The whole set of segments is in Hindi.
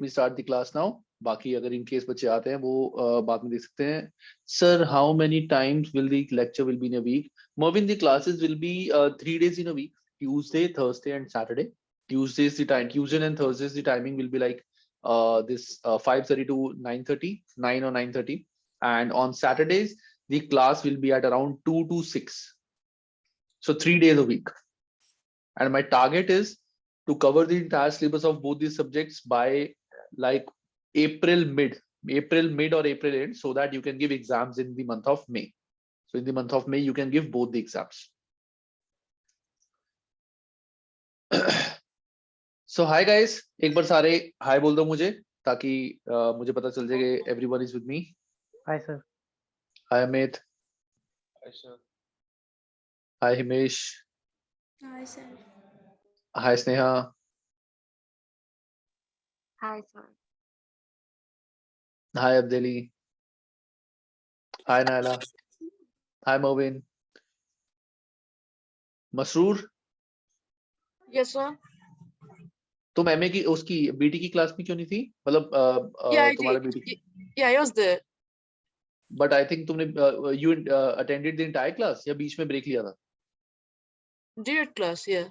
we start the class now. बाकी अगर in case बच्चे आते हैं वो बाद में देख सकते हैं. Sir, how many times will the lecture will be in a week? Mervin, the classes will be 3 days in a week: Tuesday, Thursday, and Saturday. Tuesday and Thursdays the timing will be like this 5:30 to 9:30, 9 or 9:30, and on Saturdays the class will be at around 2 to 6. So 3 days a week. And my target is to cover the entire syllabus of both these subjects by like April mid or April end, so that you can give exams in the month of May. So in the month of May you can give both the exams. So hi guys, एक बार सारे hi बोल दो मुझे, ताकि मुझे पता चल जाए कि everyone is with me. Hi sir. Hi Amit. Hi sir. Hi Himesh. Hi sir. Hi Sneha. Hi sir. Hi Abdeli. Hi Naila. Hi Mervin. Masroor, Yes sir. तुम एमए की उसकी बीटी की क्लास में क्यों नहीं थी? मतलब Yeah, I तुम्हारा did. BT. Yeah, I was there. But I think तुमने you attended the entire class या बीच में ब्रेक लिया था? Direct class, yeah.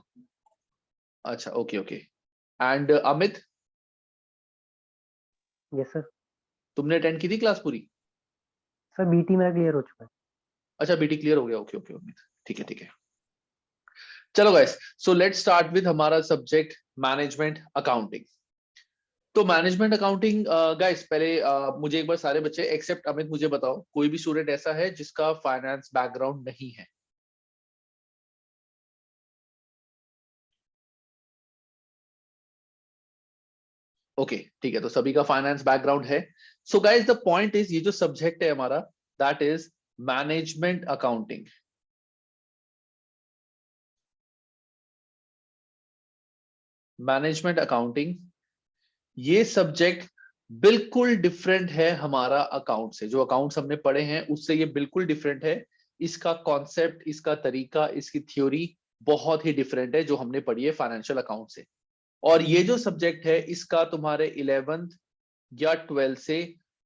अच्छा, okay okay. And Amit, Yes sir. तुमने अटेंड की थी क्लास पूरी? सर बीटी मेरा क्लियर हो चुका है. अच्छा, बीटी क्लियर हो गया. ओके ओके अमित, ठीक है ठीक है. चलो guys, so let's start with हमारा सब्जेक्ट मैनेजमेंट अकाउंटिंग. तो मैनेजमेंट अकाउंटिंग गाइस, पहले मुझे एक बार सारे बच्चे एक्सेप्ट अमित मुझे बताओ, कोई भी स्टूडेंट ऐसा है जिसका फाइनेंस बैकग्राउंड नहीं है? ओके ठीक है, तो सभी का फाइनेंस बैकग्राउंड है. So guys the point is, ये जो सब्जेक्ट है हमारा, that is management accounting. Management accounting ये सब्जेक्ट बिल्कुल डिफरेंट है हमारा अकाउंट से. जो अकाउंट्स हमने पढ़े हैं उससे ये बिल्कुल डिफरेंट है. इसका कॉन्सेप्ट, इसका तरीका, इसकी थ्योरी बहुत ही डिफरेंट है जो हमने पढ़ी है फाइनेंशियल अकाउंट से. और ये जो सब्जेक्ट है इसका तुम्हारे 11th या 12th से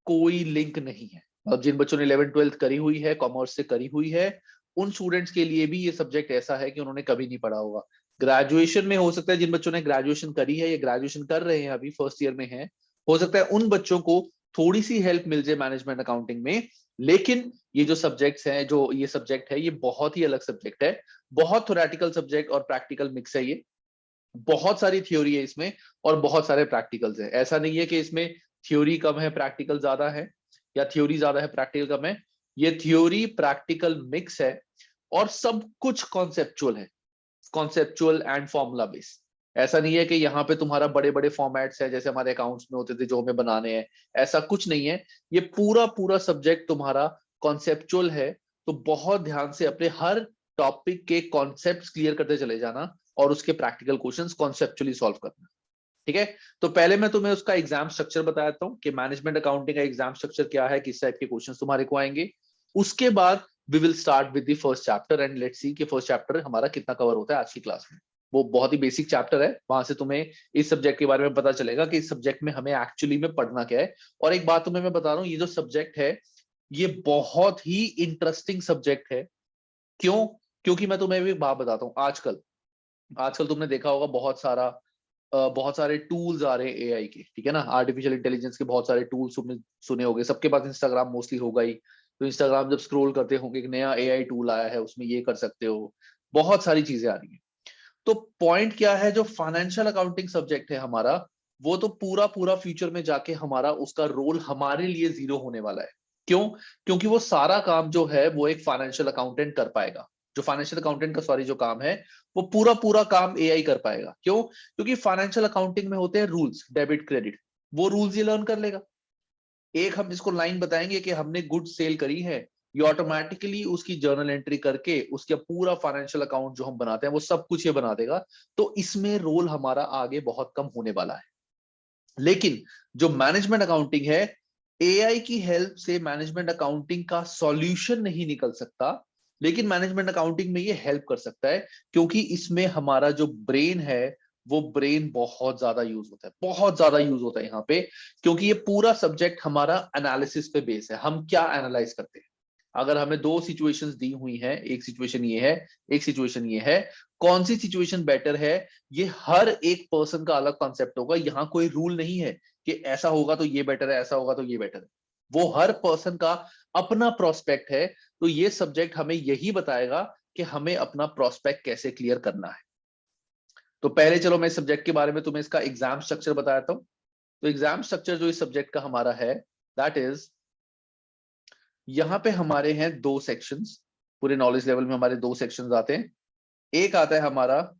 कोई लिंक नहीं है. अब जिन बच्चों ने 11th 12th करी हुई है, कॉमर्स से करी हुई है, उन स्टूडेंट्स के लिए भी ये सब्जेक्ट ऐसा है कि उन्होंने कभी नहीं पढ़ा होगा. ग्रेजुएशन में हो सकता है जिन बच्चों ने ग्रेजुएशन करी है या ग्रेजुएशन कर रहे हैं, अभी फर्स्ट ईयर में है, हो सकता है उन बच्चों को थोड़ी सी हेल्प मिल जाए मैनेजमेंट अकाउंटिंग में. लेकिन ये जो सब्जेक्ट्स हैं, जो ये सब्जेक्ट है, ये बहुत ही अलग सब्जेक्ट है. बहुत थ्योरेटिकल सब्जेक्ट और प्रैक्टिकल मिक्स है. ये बहुत सारी थ्योरी है इसमें और बहुत सारे प्रैक्टिकल्स है. ऐसा नहीं है कि इसमें थ्योरी कम है प्रैक्टिकल ज्यादा है, या थ्योरी ज्यादा है प्रैक्टिकल कम है. ये थ्योरी प्रैक्टिकल मिक्स है और सब कुछ कॉन्सेप्चुअल है, कॉन्सेप्चुअल एंड फॉर्मूला बेस्ड. ऐसा नहीं है कि यहाँ पे तुम्हारा बड़े बड़े फॉर्मेट्स हैं जैसे हमारे अकाउंट्स में होते थे जो हमें बनाने हैं. ऐसा कुछ नहीं है. ये पूरा पूरा सब्जेक्ट तुम्हारा कॉन्सेप्चुअल है. तो बहुत ध्यान से अपने हर टॉपिक के कॉन्सेप्ट्स क्लियर करते चले जाना और उसके प्रैक्टिकल क्वेश्चंस कॉन्सेप्चुअली सॉल्व करना. ठीक है, तो पहले मैं तुम्हें उसका एग्जाम स्ट्रक्चर बता देता हूँ कि मैनेजमेंट अकाउंटिंग का एग्जाम स्ट्रक्चर क्या है, किस टाइप के क्वेश्चंस तुम्हारे को आएंगे. उसके बाद we will start with the first chapter and let's see कि फर्स्ट चैप्टर हमारा कितना कवर होता है आज की क्लास में. वो बहुत ही बेसिक चैप्टर है, वहां से तुम्हें इस सब्जेक्ट के बारे में पता चलेगा कि इस सब्जेक्ट में हमें एक्चुअली में पढ़ना क्या है. और एक बात तुम्हें मैं बता रहा हूँ, ये जो सब्जेक्ट है ये बहुत ही इंटरेस्टिंग सब्जेक्ट है. क्यों? क्योंकि मैं तुम्हें भी एक बात बताता हूँ. आजकल तुमने देखा होगा बहुत सारे टूल्स आ रहे हैं एआई के. ठीक है ना, आर्टिफिशियल इंटेलिजेंस के बहुत सारे टूल्स तुमने सुने होंगे. सबके पास इंस्टाग्राम मोस्टली होगा ही. तो इंस्टाग्राम जब स्क्रॉल करते होंगे, एक नया एआई टूल आया है, उसमें ये कर सकते हो, बहुत सारी चीजें आ रही हैं. तो पॉइंट क्या है, जो फाइनेंशियल अकाउंटिंग सब्जेक्ट है हमारा, वो तो पूरा पूरा फ्यूचर में जाके हमारा उसका रोल हमारे लिए जीरो होने वाला है. क्यों? क्योंकि वो सारा काम जो है वो एक फाइनेंशियल अकाउंटेंट कर पाएगा. जो फाइनेंशियल अकाउंटेंट का जो काम है वो पूरा पूरा काम एआई कर पाएगा. क्यों? क्योंकि फाइनेंशियल अकाउंटिंग में होते हैं रूल्स, डेबिट क्रेडिट. वो रूल्स ये लर्न कर लेगा. एक हम इसको लाइन बताएंगे कि हमने गुड सेल करी है, ये ऑटोमेटिकली उसकी जर्नल एंट्री करके उसका पूरा फाइनेंशियल अकाउंट जो हम बनाते हैं वो सब कुछ ये बना देगा. तो इसमें रोल हमारा आगे बहुत कम होने वाला है. लेकिन जो मैनेजमेंट अकाउंटिंग है, एआई की हेल्प से मैनेजमेंट अकाउंटिंग का सॉल्यूशन नहीं निकल सकता, लेकिन मैनेजमेंट अकाउंटिंग में ये हेल्प कर सकता है. क्योंकि इसमें हमारा जो ब्रेन है वो ब्रेन बहुत ज्यादा यूज होता है, बहुत ज्यादा यूज होता है यहाँ पे, क्योंकि ये पूरा सब्जेक्ट हमारा एनालिसिस पे बेस है। हम क्या एनालाइज करते हैं, अगर हमें दो सिचुएशंस दी हुई हैं, एक सिचुएशन ये है, एक सिचुएशन ये है, कौन सी सिचुएशन बेटर है, ये हर एक पर्सन का अलग कॉन्सेप्ट होगा। यहाँ कोई रूल नहीं है कि ऐसा होगा तो ये बेटर है, ऐसा होगा तो ये बेटर है। वो हर पर्सन का अपना प्रोस्पेक्ट है। तो ये सब्जेक्ट हमें यही बताएगा कि हमें अपना प्रोस्पेक्ट कैसे क्लियर करना है। तो पहले चलो मैं इस सब्जेक्ट के बारे में तुम्हें इसका एग्जाम स्ट्रक्चर बताता हूं। तो एग्जाम स्ट्रक्चर जो इस सब्जेक्ट का हमारा है, दैट इज, यहां पे हमारे हैं दो सेक्शंस। पूरे नॉलेज लेवल में हमारे दो सेक्शंस आते हैं। एक आता है हमारा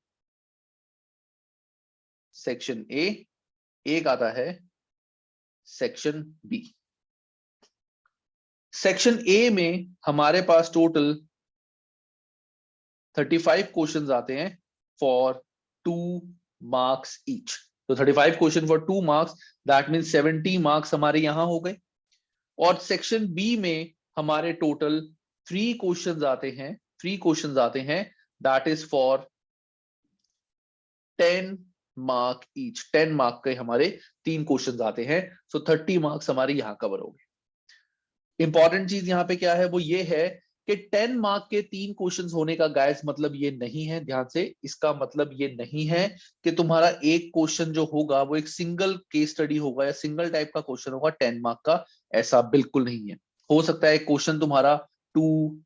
सेक्शन ए, एक आता है सेक्शन बी। सेक्शन ए में हमारे पास टोटल 35 क्वेश्चंस आते हैं फॉर 2 मार्क्स ईच। तो 35 question for 2 marks, that means 70 marks हमारे यहां हो गए। और सेक्शन बी में हमारे टोटल 3 क्वेश्चंस आते हैं, 3 क्वेश्चंस आते हैं, that is for 10 mark each. 10 mark के हमारे 3 क्वेश्चंस आते हैं। सो 30 मार्क्स हमारे यहां कवर हो गए। इंपॉर्टेंट चीज यहां पे क्या है, वो ये है कि 10 मार्क के 3 क्वेश्चंस होने का गाइस मतलब ये नहीं है, ध्यान से, इसका मतलब ये नहीं है कि तुम्हारा एक क्वेश्चन जो होगा वो एक सिंगल केस स्टडी होगा या सिंगल टाइप का क्वेश्चन होगा 10 मार्क का। ऐसा बिल्कुल नहीं है। हो सकता है क्वेश्चन तुम्हारा 2,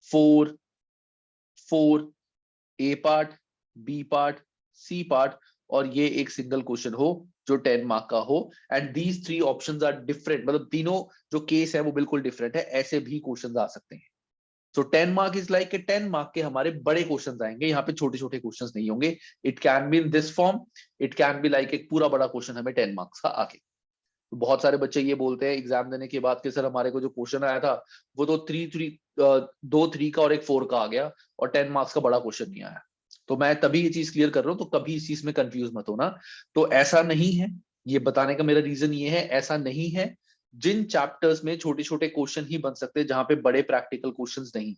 4, 4, A part, B part, C part, और ये एक सिंगल क्वेश्चन हो जो 10 मार्क का हो। And these 3 options are different, मतलब तीनों जो केस है वो बिल्कुल डिफरेंट है। ऐसे भी क्वेश्चंस आ सकते हैं। सो 10 मार्क इज लाइक 10 मार्क के हमारे बड़े क्वेश्चंस आएंगे, यहाँ पे छोटे छोटे क्वेश्चंस नहीं होंगे। It can be in this form, it can be like एक पूरा बड़ा क्वेश्चन हमें 10 मार्क्स का आगे। तो बहुत सारे बच्चे ये बोलते हैं एग्जाम देने के बाद कि सर हमारे को जो क्वेश्चन आया था वो तो 2 3 का और एक 4 का आ गया और 10 मार्क्स का बड़ा क्वेश्चन नहीं आया। तो मैं तभी ये चीज क्लियर कर रहा हूं, तो कभी इस चीज में कंफ्यूज मत होना। तो ऐसा नहीं है, ये बताने का मेरा रीजन ये है, ऐसा नहीं है। जिन चैप्टर्स में छोटे छोटे क्वेश्चन ही बन सकते हैं, जहां पे बड़े प्रैक्टिकल क्वेश्चंस नहीं,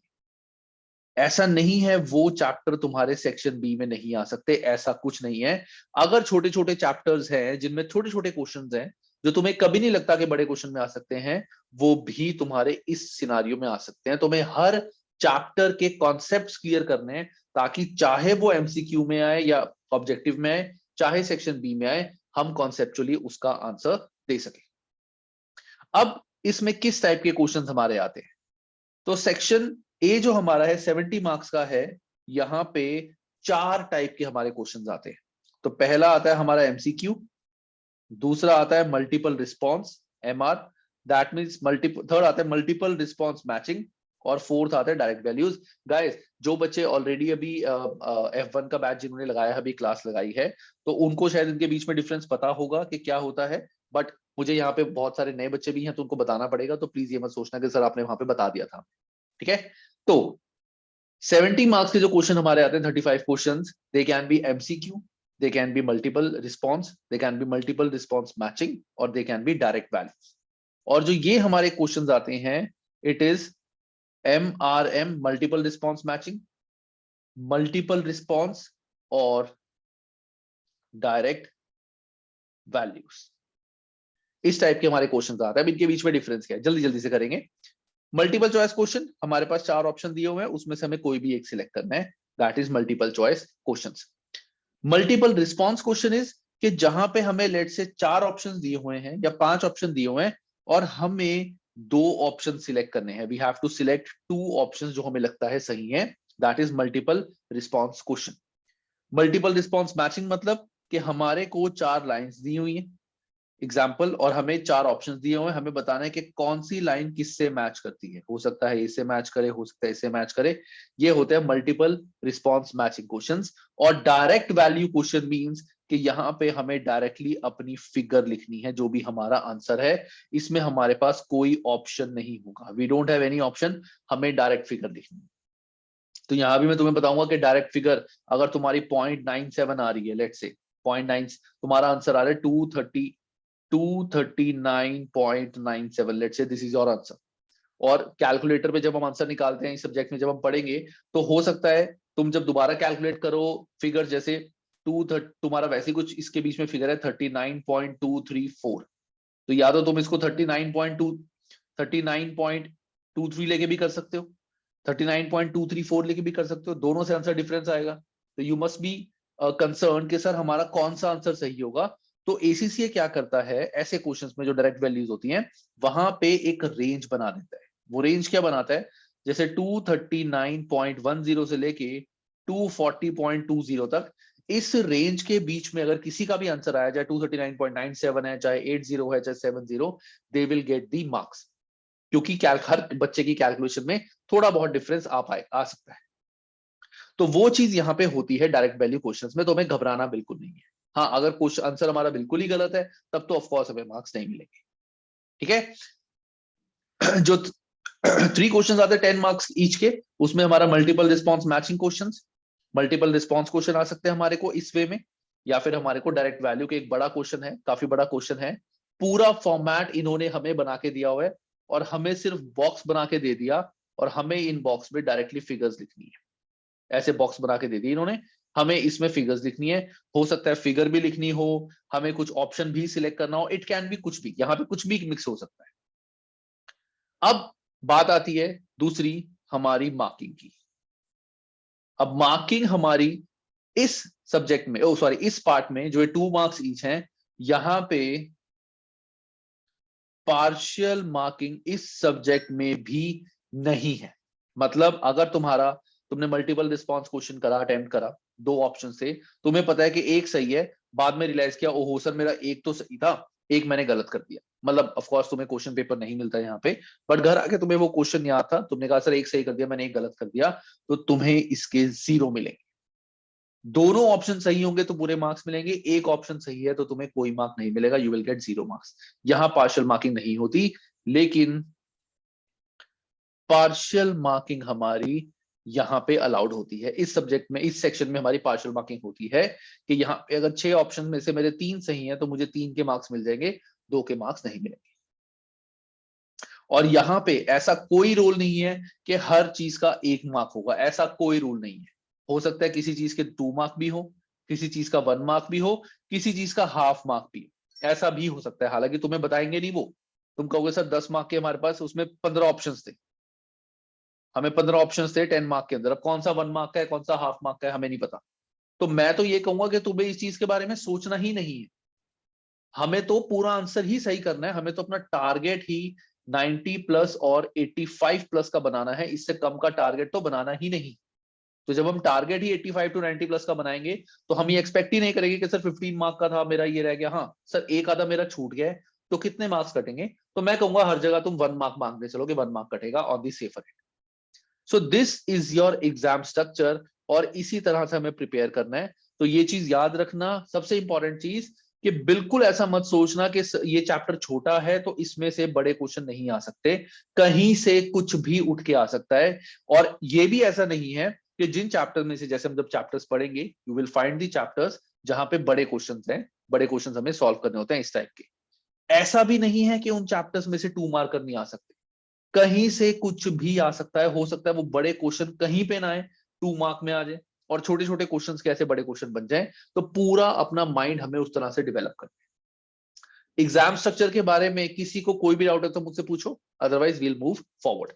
ऐसा नहीं है वो चैप्टर तुम्हारे सेक्शन बी में नहीं आ सकते, ऐसा कुछ नहीं है। अगर छोटे छोटे चैप्टर्स हैं जिनमें छोटे छोटे क्वेश्चंस हैं जो तुम्हें कभी नहीं लगता कि बड़े क्वेश्चन में आ सकते हैं, वो भी तुम्हारे इस सिनारियो में आ सकते हैं। तुम्हें हर चैप्टर के कॉन्सेप्ट्स क्लियर करने हैं, ताकि चाहे वो एमसीक्यू में आए या ऑब्जेक्टिव में आए, चाहे सेक्शन बी में आए, हम कॉन्सेप्चुअली उसका आंसर दे सके। अब इसमें किस टाइप के क्वेश्चन हमारे आते हैं, तो सेक्शन ए जो हमारा है 70 मार्क्स का है। यहां पे 4 टाइप के हमारे क्वेश्चंस आते हैं। तो पहला आता है हमारा एमसीक्यू, दूसरा आता है multiple response, MR, that means multiple, third आता है मल्टीपल रिस्पॉन्स मैचिंग, और फोर्थ आता है डायरेक्ट वैल्यूज। गाइस, जो बच्चे ऑलरेडी अभी F1 का बैच जिन्होंने लगाया है, अभी क्लास लगाई है, तो उनको शायद इनके बीच में डिफरेंस पता होगा कि क्या होता है। बट मुझे यहाँ पे बहुत सारे नए बच्चे भी हैं, तो उनको बताना पड़ेगा। तो प्लीज ये मत सोचना कि सर आपने वहां पे बता दिया था, ठीक है। तो 70 मार्क्स के जो क्वेश्चन हमारे आते हैं, 35 questions, they can be MCQ, they can be multiple response, they can be multiple response matching, और they can be direct values. और जो ये हमारे क्वेश्चंस आते हैं, it is MRM, multiple response matching, multiple response, और डायरेक्ट वैल्यूज। इस टाइप के हमारे क्वेश्चंस आते हैं। अब इनके बीच में डिफरेंस क्या है, जल्दी जल्दी से करेंगे। मल्टीपल चॉइस क्वेश्चन, हमारे पास 4 ऑप्शन दिए हुए हैं, उसमें से हमें कोई भी एक सिलेक्ट करना है, that is multiple choice questions. Multiple response question is कि जहां पे हमें लेट से 4 ऑप्शन दिए हुए हैं या 5 ऑप्शन दिए हुए हैं, और हमें 2 ऑप्शन सिलेक्ट करने हैं। We have to select 2 options जो हमें लगता है सही है, that is multiple response question. Multiple response matching मतलब कि हमारे को 4 लाइंस दी हुई हैं एग्जाम्पल, और हमें 4 ऑप्शंस दिए हुए हैं, हमें बताना है कि कौन सी लाइन किससे मैच करती है। हो सकता है इससे मैच करे, हो सकता है इससे मैच करे। ये होते हैं मल्टीपल रिस्पॉन्स मैचिंग क्वेश्चंस। और डायरेक्ट वैल्यू क्वेश्चन मींस कि यहाँ पे हमें डायरेक्टली अपनी फिगर लिखनी है, जो भी हमारा आंसर है। इसमें हमारे पास कोई ऑप्शन नहीं होगा, we don't have any option, हमें डायरेक्ट फिगर लिखनी है। तो यहां भी मैं तुम्हें बताऊंगा कि डायरेक्ट फिगर अगर तुम्हारी 0.97 आ रही है, लेट से 0.9, तुम्हारा आंसर आ रहा है 239.97, let's say this is your answer. और कैलकुलेटर पे जब हम आंसर निकालते हैं इस सब्जेक्ट में, जब हम पढ़ेंगे, तो हो सकता है तुम जब दोबारा कैलकुलेट करो फिगर, जैसे तुम्हारा वैसे कुछ इसके बीच में फिगर है 39.234, तो या तो तुम इसको 39.23 लेके भी कर सकते हो, 39.234 लेके भी कर सकते हो, दोनों से आंसर डिफरेंस आएगा। तो यू मस्ट बी कंसर्न कि सर हमारा कौन सा आंसर सही होगा। तो एसीसीए क्या करता है, ऐसे क्वेश्चंस में जो डायरेक्ट वैल्यूज होती हैं वहां पे एक रेंज बना देता है। वो रेंज क्या बनाता है, जैसे 239.10 से लेके 240.20 तक, इस रेंज के बीच में अगर किसी का भी आंसर आया, चाहे 239.97 है, चाहे 80 है, चाहे 70, they will get the marks, क्योंकि हर बच्चे की कैलकुलेशन में थोड़ा बहुत डिफरेंस आ सकता है। तो वो चीज यहां पे होती है डायरेक्ट वैल्यू क्वेश्चंस में, तो हमें घबराना बिल्कुल नहीं है। हाँ, अगर क्वेश्चन आंसर हमारा बिल्कुल ही गलत है तब तो ऑफकोर्स हमें मार्क्स नहीं मिलेंगे। ठीक है। जो 3 क्वेश्चन आते हैं 10 मार्क्स ईच के, उसमें हमारा multiple response matching question, multiple response question आ सकते हैं हमारे को इस वे में, या फिर हमारे को डायरेक्ट वैल्यू के एक बड़ा क्वेश्चन है, काफी बड़ा क्वेश्चन है, पूरा फॉर्मेट इन्होंने हमें बना के दिया हुआ है और हमें सिर्फ बॉक्स बना के दे दिया और हमें इन बॉक्स में डायरेक्टली फिगर्स लिखनी है। ऐसे बॉक्स बना के दे दी इन्होंने, हमें इसमें फिगर्स लिखनी है। हो सकता है फिगर भी लिखनी हो, हमें कुछ ऑप्शन भी सिलेक्ट करना हो, इट कैन बी कुछ भी, यहाँ पे कुछ भी मिक्स हो सकता है। अब बात आती है दूसरी हमारी मार्किंग की। अब मार्किंग हमारी इस सब्जेक्ट में, सॉरी इस पार्ट में जो 2 मार्क्स ईच हैं, यहां पे पार्शियल मार्किंग इस सब्जेक्ट में भी नहीं है। मतलब अगर तुमने मल्टीपल रिस्पॉन्स क्वेश्चन करा, अटेम्प्ट करा 2 ऑप्शन से, तुम्हें पता है कि एक सही है, बाद में रियलाइज किया ओहो सर मेरा एक तो सही था, एक मैंने गलत कर दिया, मतलब ऑफ कोर्स तुम्हें क्वेश्चन पेपर नहीं मिलता यहाँ पे, बट घर आके तुम्हें वो क्वेश्चन याद था, तुमने कहा सर एक सही कर दिया, मैंने एक गलत कर दिया, तो तुम्हें इसके 0 मिलेंगे। दोनों ऑप्शन सही होंगे तो पूरे मार्क्स मिलेंगे, एक ऑप्शन सही है तो तुम्हें कोई मार्क नहीं मिलेगा, यू विल गेट 0 मार्क्स। यहां पार्शियल मार्किंग नहीं होती, लेकिन पार्शियल मार्किंग हमारी यहां पे अलाउड होती है। इस सब्जेक्ट में, इस सेक्शन में हमारी पार्शियल मार्किंग होती है कि यहाँ पे अगर 6 ऑप्शन में से मेरे 3 सही हैं तो मुझे 3 के मार्क्स मिल जाएंगे, 2 के मार्क्स नहीं मिलेंगे। और यहां पे ऐसा कोई रूल नहीं है कि हर चीज का 1 मार्क होगा, ऐसा कोई रूल नहीं है। हो सकता है किसी चीज के 2 मार्क भी हो, किसी चीज का 1 मार्क भी हो, किसी चीज का हाफ मार्क भी हो, ऐसा भी हो सकता है। हालांकि तुम्हें बताएंगे नहीं वो, तुम कहोगे सर 10 मार्क के हमारे पास उसमें 15 ऑप्शन थे, हमें 15 ऑप्शन थे 10 मार्क के अंदर, अब कौन सा 1 मार्क का है कौन सा हाफ मार्क का है हमें नहीं पता। तो मैं तो ये कहूंगा कि तुम्हें इस चीज के बारे में सोचना ही नहीं है, हमें तो पूरा आंसर ही सही करना है, हमें तो अपना टारगेट ही 90 प्लस और 85 प्लस का बनाना है, इससे कम का टारगेट तो बनाना ही नहीं। तो जब हम टारगेट ही 85 टू 90 प्लस का बनाएंगे तो हम ये एक्सपेक्ट ही नहीं करेंगे कि सर 15 मार्क का था मेरा ये रह गया, हाँ सर एक आधा मेरा छूट गया है, तो कितने मार्क्स कटेंगे। तो मैं कहूंगा हर जगह तुम 1 मार्क मांगते चलोगे, 1 मार्क कटेगा on the safer and. So this is your exam structure, और इसी तरह से हमें प्रिपेयर करना है। तो ये चीज याद रखना, सबसे इंपॉर्टेंट चीज, कि बिल्कुल ऐसा मत सोचना कि ये चैप्टर छोटा है तो इसमें से बड़े क्वेश्चन नहीं आ सकते, कहीं से कुछ भी उठ के आ सकता है। और ये भी ऐसा नहीं है कि जिन चैप्टर में से, जैसे हम जब चैप्टर्स पढ़ेंगे you will find the chapters जहां पे बड़े क्वेश्चंस हैं, बड़े क्वेश्चंस हमें सॉल्व करने होते हैं इस टाइप के। ऐसा भी नहीं है कि उन चैप्टर्स में से 2 मार्कर नहीं आ सकते, कहीं से कुछ भी आ सकता है। हो सकता है वो बड़े क्वेश्चन कहीं पे ना आए, 2 मार्क में आ जाए, और छोटे छोटे क्वेश्चन कैसे बड़े क्वेश्चन बन जाए। तो पूरा अपना माइंड हमें उस तरह से डेवलप करना है। एग्जाम स्ट्रक्चर के बारे में किसी को कोई भी डाउट है तो मुझसे पूछो, otherwise we'll move forward.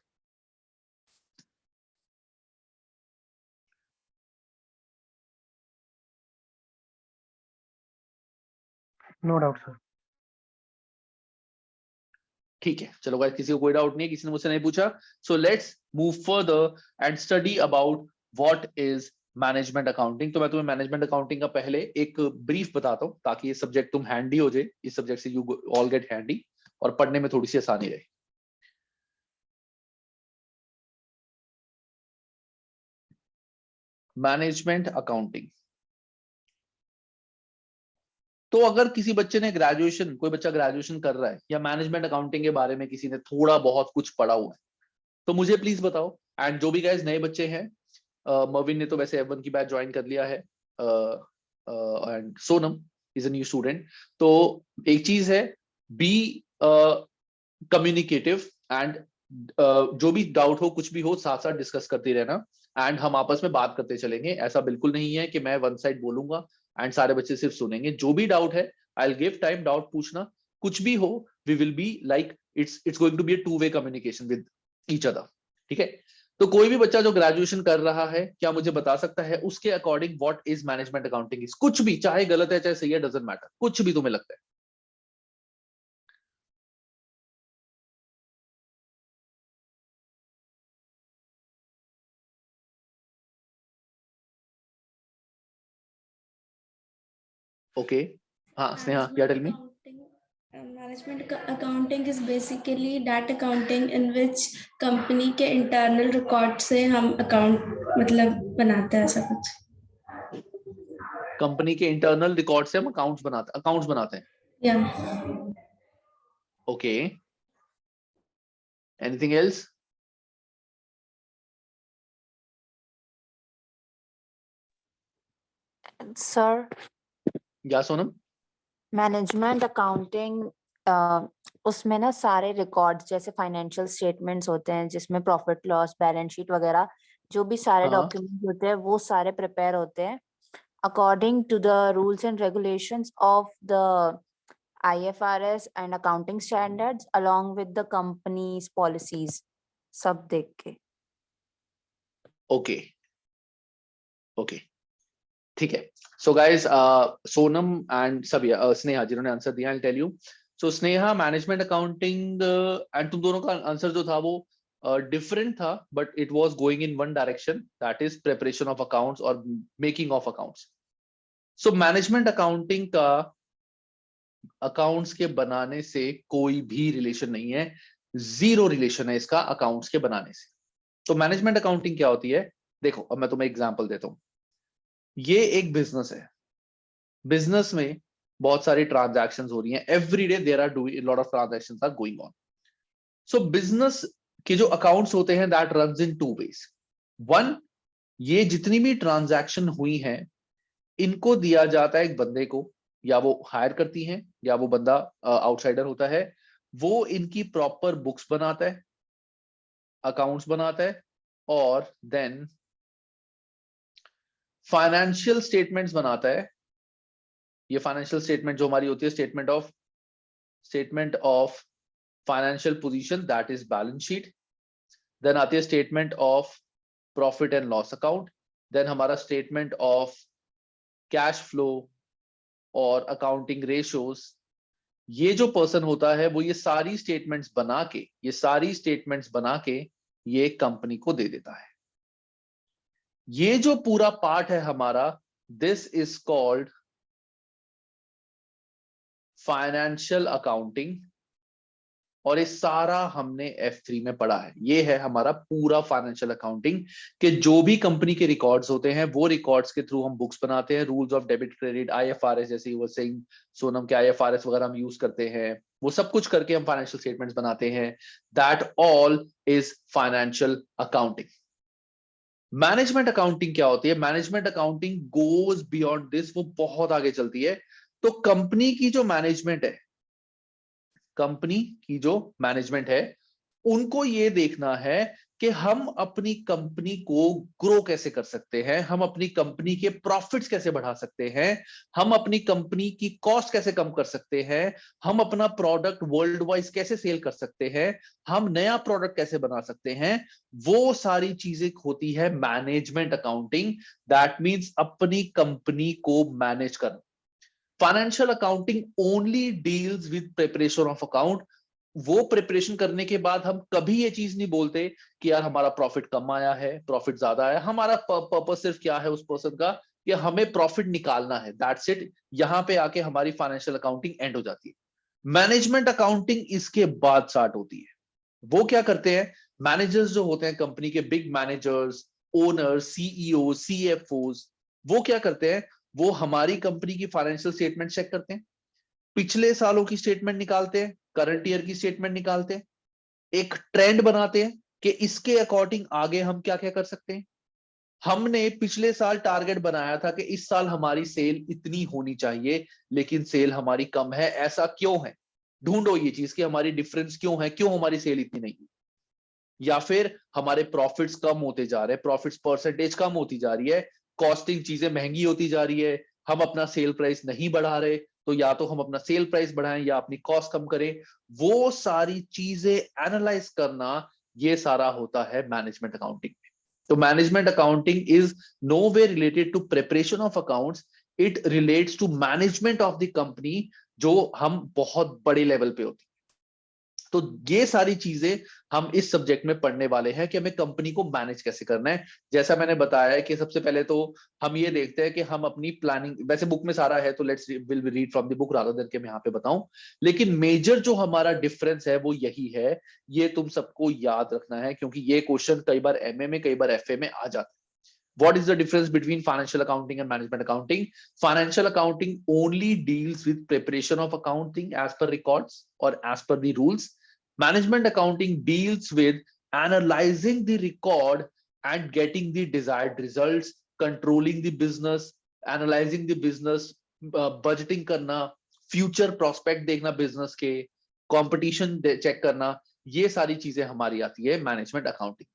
No doubt sir. ठीक है, चलो गाइस, किसी को कोई डाउट नहीं है, किसी ने मुझसे नहीं पूछा, so let's move further and study about what is management accounting. तो मैं तुम्हें मैनेजमेंट अकाउंटिंग का पहले एक ब्रीफ बताता हूं ताकि ये सब्जेक्ट तुम हैंडी हो जाए, इस सब्जेक्ट से यू ऑल गेट हैंडी और पढ़ने में थोड़ी सी आसानी रहे। मैनेजमेंट अकाउंटिंग, तो अगर किसी बच्चे ने ग्रेजुएशन, कोई बच्चा ग्रेजुएशन कर रहा है या मैनेजमेंट अकाउंटिंग के बारे में किसी ने थोड़ा बहुत कुछ पढ़ा हुआ है, तो मुझे प्लीज बताओ। एंड जो भी गाइस नए बच्चे हैं, मविन ने तो वैसे F1 की बैच ज्वाइन कर लिया है, and Sonam is a new student. तो एक चीज है, बी कम्युनिकेटिव एंड जो भी डाउट हो कुछ भी हो साथ साथ डिस्कस करते रहना, एंड हम आपस में बात करते चलेंगे। ऐसा बिल्कुल नहीं है कि मैं वन साइड बोलूंगा एंड सारे बच्चे सिर्फ सुनेंगे। जो भी डाउट है I will give time, doubt पूछना, कुछ भी हो we will be like it's going to be a two way communication with each other, ठीक है। तो कोई भी बच्चा जो ग्रेजुएशन कर रहा है क्या मुझे बता सकता है उसके according what is management accounting is, कुछ भी, चाहे गलत है चाहे सही है, डजंट मैटर, कुछ भी तुम्हें लगता है। ओके, हाँ स्नेहा, क्या tell me? Management accounting is basically that accounting in which company के internal record से हम account मतलब बनाते हैं, ऐसा कुछ। कंपनी के इंटरनल रिकॉर्ड से हम अकाउंट्स बनाते हैं। Yeah. Okay, anything else? Sir, या सोनम? मैनेजमेंट अकाउंटिंग उसमें ना सारे रिकॉर्ड्स जैसे फाइनेंशियल स्टेटमेंट्स होते हैं जिसमें प्रॉफिट लॉस बैलेंस शीट वगैरह जो भी सारे हाँ। डॉक्यूमेंट होते हैं वो सारे प्रिपेयर होते हैं according to the rules and regulations of the IFRS and accounting standards along with the companies policies, सब देख के। ओके ओके, ठीक है। सो गाइस, सोनम एंड सभी स्नेहा जिन्होंने आंसर दिया, I tell you. So Sneha, management accounting and तुम दोनों का आंसर जो था वो डिफरेंट था, but it was going in one direction, that is preparation of accounts और making of accounts. So management accounting का अकाउंट्स के बनाने से कोई भी रिलेशन नहीं है, जीरो रिलेशन है इसका अकाउंट्स के बनाने से। तो मैनेजमेंट अकाउंटिंग क्या होती है, देखो अब मैं तुम्हें एग्जांपल देता हूं। ये एक बिजनेस है, बिजनेस में बहुत सारी ट्रांजैक्शंस हो रही हैं, every day there are doing lot of transactions are going on. So business के जो अकाउंट्स होते हैं that runs in 2 ways. One, ये जितनी भी ट्रांजैक्शन हुई हैं इनको दिया जाता है एक बंदे को, या वो हायर करती हैं या वो बंदा आउटसाइडर होता है, वो इनकी प्रॉपर बुक्स बनाता है, अकाउंट्स बनाता है, और देन फाइनेंशियल स्टेटमेंट्स बनाता है। ये फाइनेंशियल स्टेटमेंट जो हमारी होती है statement of financial position, that is balance sheet. Then आती है statement of profit and loss account, then हमारा स्टेटमेंट ऑफ कैश फ्लो और अकाउंटिंग रेशियोज। ये जो पर्सन होता है वो ये सारी स्टेटमेंट्स बना के ये कंपनी को दे देता है। ये जो पूरा पार्ट है हमारा, this is called financial accounting, और ये सारा हमने F3 में पढ़ा है। ये है हमारा पूरा फाइनेंशियल अकाउंटिंग के जो भी कंपनी के रिकॉर्ड्स होते हैं वो रिकॉर्ड्स के थ्रू हम बुक्स बनाते हैं, rules of debit credit, IFRS, जैसे यू वर सेइंग सोनम के IFRS वगैरह हम यूज करते हैं, वो सब कुछ करके हम फाइनेंशियल स्टेटमेंट्स बनाते हैं। That all is financial accounting. Management accounting क्या होती है? Management accounting goes beyond this, वो बहुत आगे चलती है। तो कंपनी की जो मैनेजमेंट है उनको ये देखना है कि हम अपनी कंपनी को ग्रो कैसे कर सकते हैं, हम अपनी कंपनी के प्रॉफिट्स कैसे बढ़ा सकते हैं, हम अपनी कंपनी की कॉस्ट कैसे कम कर सकते हैं, हम अपना प्रोडक्ट वर्ल्ड वाइज कैसे सेल कर सकते हैं, हम नया प्रोडक्ट कैसे बना सकते हैं। वो सारी चीजें होती है मैनेजमेंट अकाउंटिंग। दैट मींस अपनी कंपनी को मैनेज करना। Financial accounting only deals with preparation of account. वो प्रिपरेशन करने के बाद हम कभी ये चीज नहीं बोलते कि यार हमारा प्रॉफिट कम आया है, प्रॉफिट ज्यादा आया। हमारा पर्पस सिर्फ क्या है उस पर्सन का कि हमें प्रॉफिट निकालना है, दैट्स इट। यहां पे आके हमारी फाइनेंशियल अकाउंटिंग एंड हो जाती है। मैनेजमेंट अकाउंटिंग इसके बाद स्टार्ट होती है। वो क्या करते हैं, मैनेजर्स जो होते हैं कंपनी के, big managers, owners, CEO, CFOs, वो क्या करते हैं, वो हमारी कंपनी की फाइनेंशियल स्टेटमेंट चेक करते हैं, पिछले सालों की स्टेटमेंट निकालते हैं, करंट ईयर की स्टेटमेंट निकालते हैं, एक ट्रेंड बनाते हैं कि इसके अकॉर्डिंग आगे हम क्या क्या कर सकते हैं। हमने पिछले साल टारगेट बनाया था कि इस साल हमारी सेल इतनी होनी चाहिए, लेकिन सेल हमारी कम है, ऐसा क्यों है? ढूंढो ये चीज कि हमारी डिफरेंस क्यों है, क्यों हमारी सेल इतनी नहीं है। या फिर हमारे प्रॉफिट्स कम होते जा रहे हैं, प्रॉफिट्स परसेंटेज कम होती जा रही है, कॉस्टिंग चीजें महंगी होती जा रही है, हम अपना सेल प्राइस नहीं बढ़ा रहे, तो या तो हम अपना सेल प्राइस बढ़ाएं या अपनी कॉस्ट कम करें। वो सारी चीजें एनालाइज करना, ये सारा होता है मैनेजमेंट अकाउंटिंग में। तो management accounting is no way related to preparation of accounts, it relates to management of the company, जो हम बहुत बड़े लेवल पे होती है। तो ये सारी चीजें हम इस सब्जेक्ट में पढ़ने वाले हैं कि हमें कंपनी को मैनेज कैसे करना है। जैसा मैंने बताया कि सबसे पहले तो हम ये देखते हैं कि हम अपनी प्लानिंग, वैसे बुक में सारा है तो let's will read from the book rather than कि मैं यहाँ पे बताऊं, लेकिन मेजर जो हमारा डिफरेंस है वो यही है। ये तुम सबको याद रखना है क्योंकि ये क्वेश्चन कई बार एमए में कई बार एफए में आ जाता है। What is the difference between financial accounting and management accounting? Financial accounting only deals with preparation of accounting as per records or as per the rules. Management accounting deals with analyzing the record and getting the desired results, controlling the business, analyzing the business, budgeting करना, future prospect देखना business के, competition check करना, ये सारी चीजें हमारी आती है management accounting।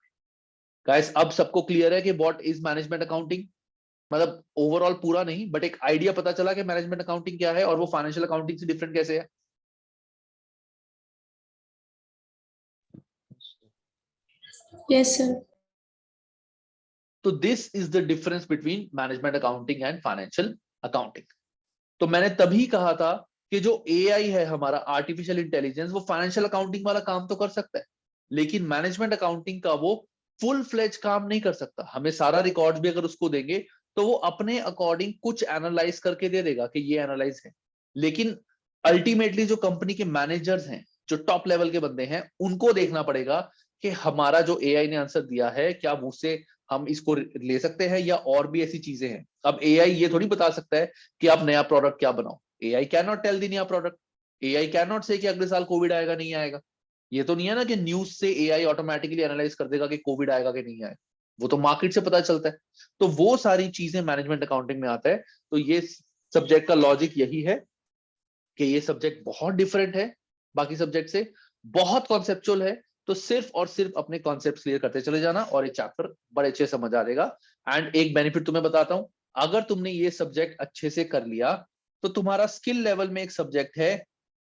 गाइस अब सबको क्लियर है कि व्हाट इज मैनेजमेंट अकाउंटिंग? मतलब ओवरऑल पूरा नहीं बट एक आइडिया पता चला कि मैनेजमेंट अकाउंटिंग क्या है और वो फाइनेंशियल अकाउंटिंग से डिफरेंट कैसे है। Yes, sir. तो this is the difference between management accounting and financial accounting. तो मैंने तभी कहा था कि जो एआई है हमारा आर्टिफिशियल इंटेलिजेंस, वो फाइनेंशियल अकाउंटिंग वाला काम तो कर सकता है, लेकिन मैनेजमेंट अकाउंटिंग का वो फुल फ्लेज काम नहीं कर सकता। हमें सारा रिकॉर्ड्स भी अगर उसको देंगे तो वो अपने अकॉर्डिंग कुछ एनालाइज करके दे देगा कि ये एनालाइज है, लेकिन अल्टीमेटली जो कंपनी के मैनेजर्स हैं, जो टॉप लेवल के बंदे हैं, उनको देखना पड़ेगा कि हमारा जो एआई ने आंसर दिया है क्या उससे हम इसको ले सकते हैं या और भी ऐसी चीजें हैं। अब एआई ये थोड़ी बता सकता है कि आप नया प्रोडक्ट क्या बनाओ। AI can not tell the नया प्रोडक्ट। एआई कैन नॉट से कि अगले साल कोविड आएगा नहीं आएगा। ये तो नहीं है ना कि न्यूज से एआई ऑटोमेटिकली एनालाइज कर देगा कि कोविड आएगा कि नहीं आएगा, वो तो मार्केट से पता चलता है। तो वो सारी चीजें मैनेजमेंट अकाउंटिंग में आता है। तो ये सब्जेक्ट का लॉजिक यही है कि ये सब्जेक्ट बहुत डिफरेंट है बाकी सब्जेक्ट से, बहुत कॉन्सेप्चुअल है। तो सिर्फ और सिर्फ अपने कॉन्सेप्ट क्लियर करते चले जाना और ये चैप्टर बड़े अच्छे समझ आ जाएगा। एंड एक बेनिफिट तुम्हें बताता हूं, अगर तुमने ये सब्जेक्ट अच्छे से कर लिया तो तुम्हारा स्किल लेवल में एक सब्जेक्ट है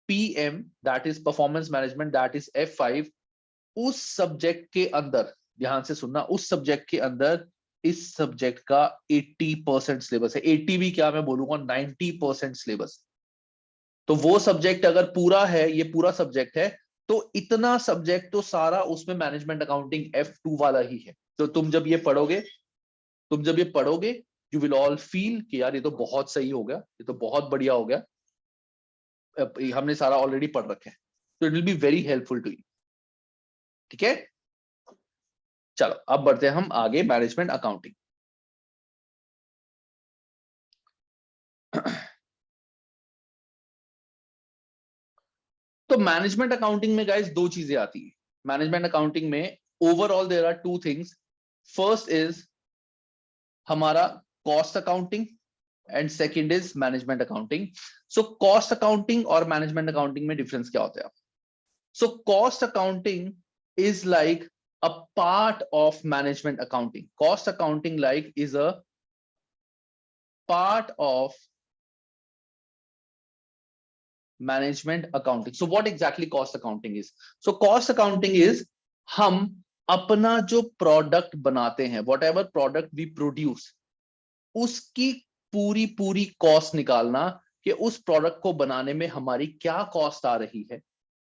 PM, that is performance management, that is F5। उस सब्जेक्ट के अंदर, ध्यान से सुनना, उस सब्जेक्ट के अंदर इस सब्जेक्ट का 80% सिलेबस है। 80 भी क्या, मैं बोलूंगा 90% सिलेबस। तो वो सब्जेक्ट अगर पूरा है, ये पूरा सब्जेक्ट है, तो इतना सब्जेक्ट तो सारा उसमें मैनेजमेंट अकाउंटिंग F2 वाला ही है। तो तुम जब ये पढ़ोगे यू विल ऑल फील कि यार ये तो बहुत सही हो गया, ये तो बहुत बढ़िया हो गया, हमने सारा ऑलरेडी पढ़ रखे हैं। तो it will be very helpful to you. ठीक है, चलो अब बढ़ते हैं हम आगे मैनेजमेंट अकाउंटिंग। तो मैनेजमेंट अकाउंटिंग में गाइस दो चीजें आती है। मैनेजमेंट अकाउंटिंग में overall there are two things. First is हमारा cost accounting and second is management accounting. So cost accounting और मैनेजमेंट अकाउंटिंग में डिफरेंस क्या होता है? So cost accounting is like a part of management accounting. Cost accounting like is a part of management accounting. So what exactly cost accounting is? So cost accounting is हम अपना जो प्रोडक्ट बनाते हैं, whatever product we produce, उसकी पूरी कॉस्ट निकालना कि उस प्रोडक्ट को बनाने में हमारी क्या कॉस्ट आ रही है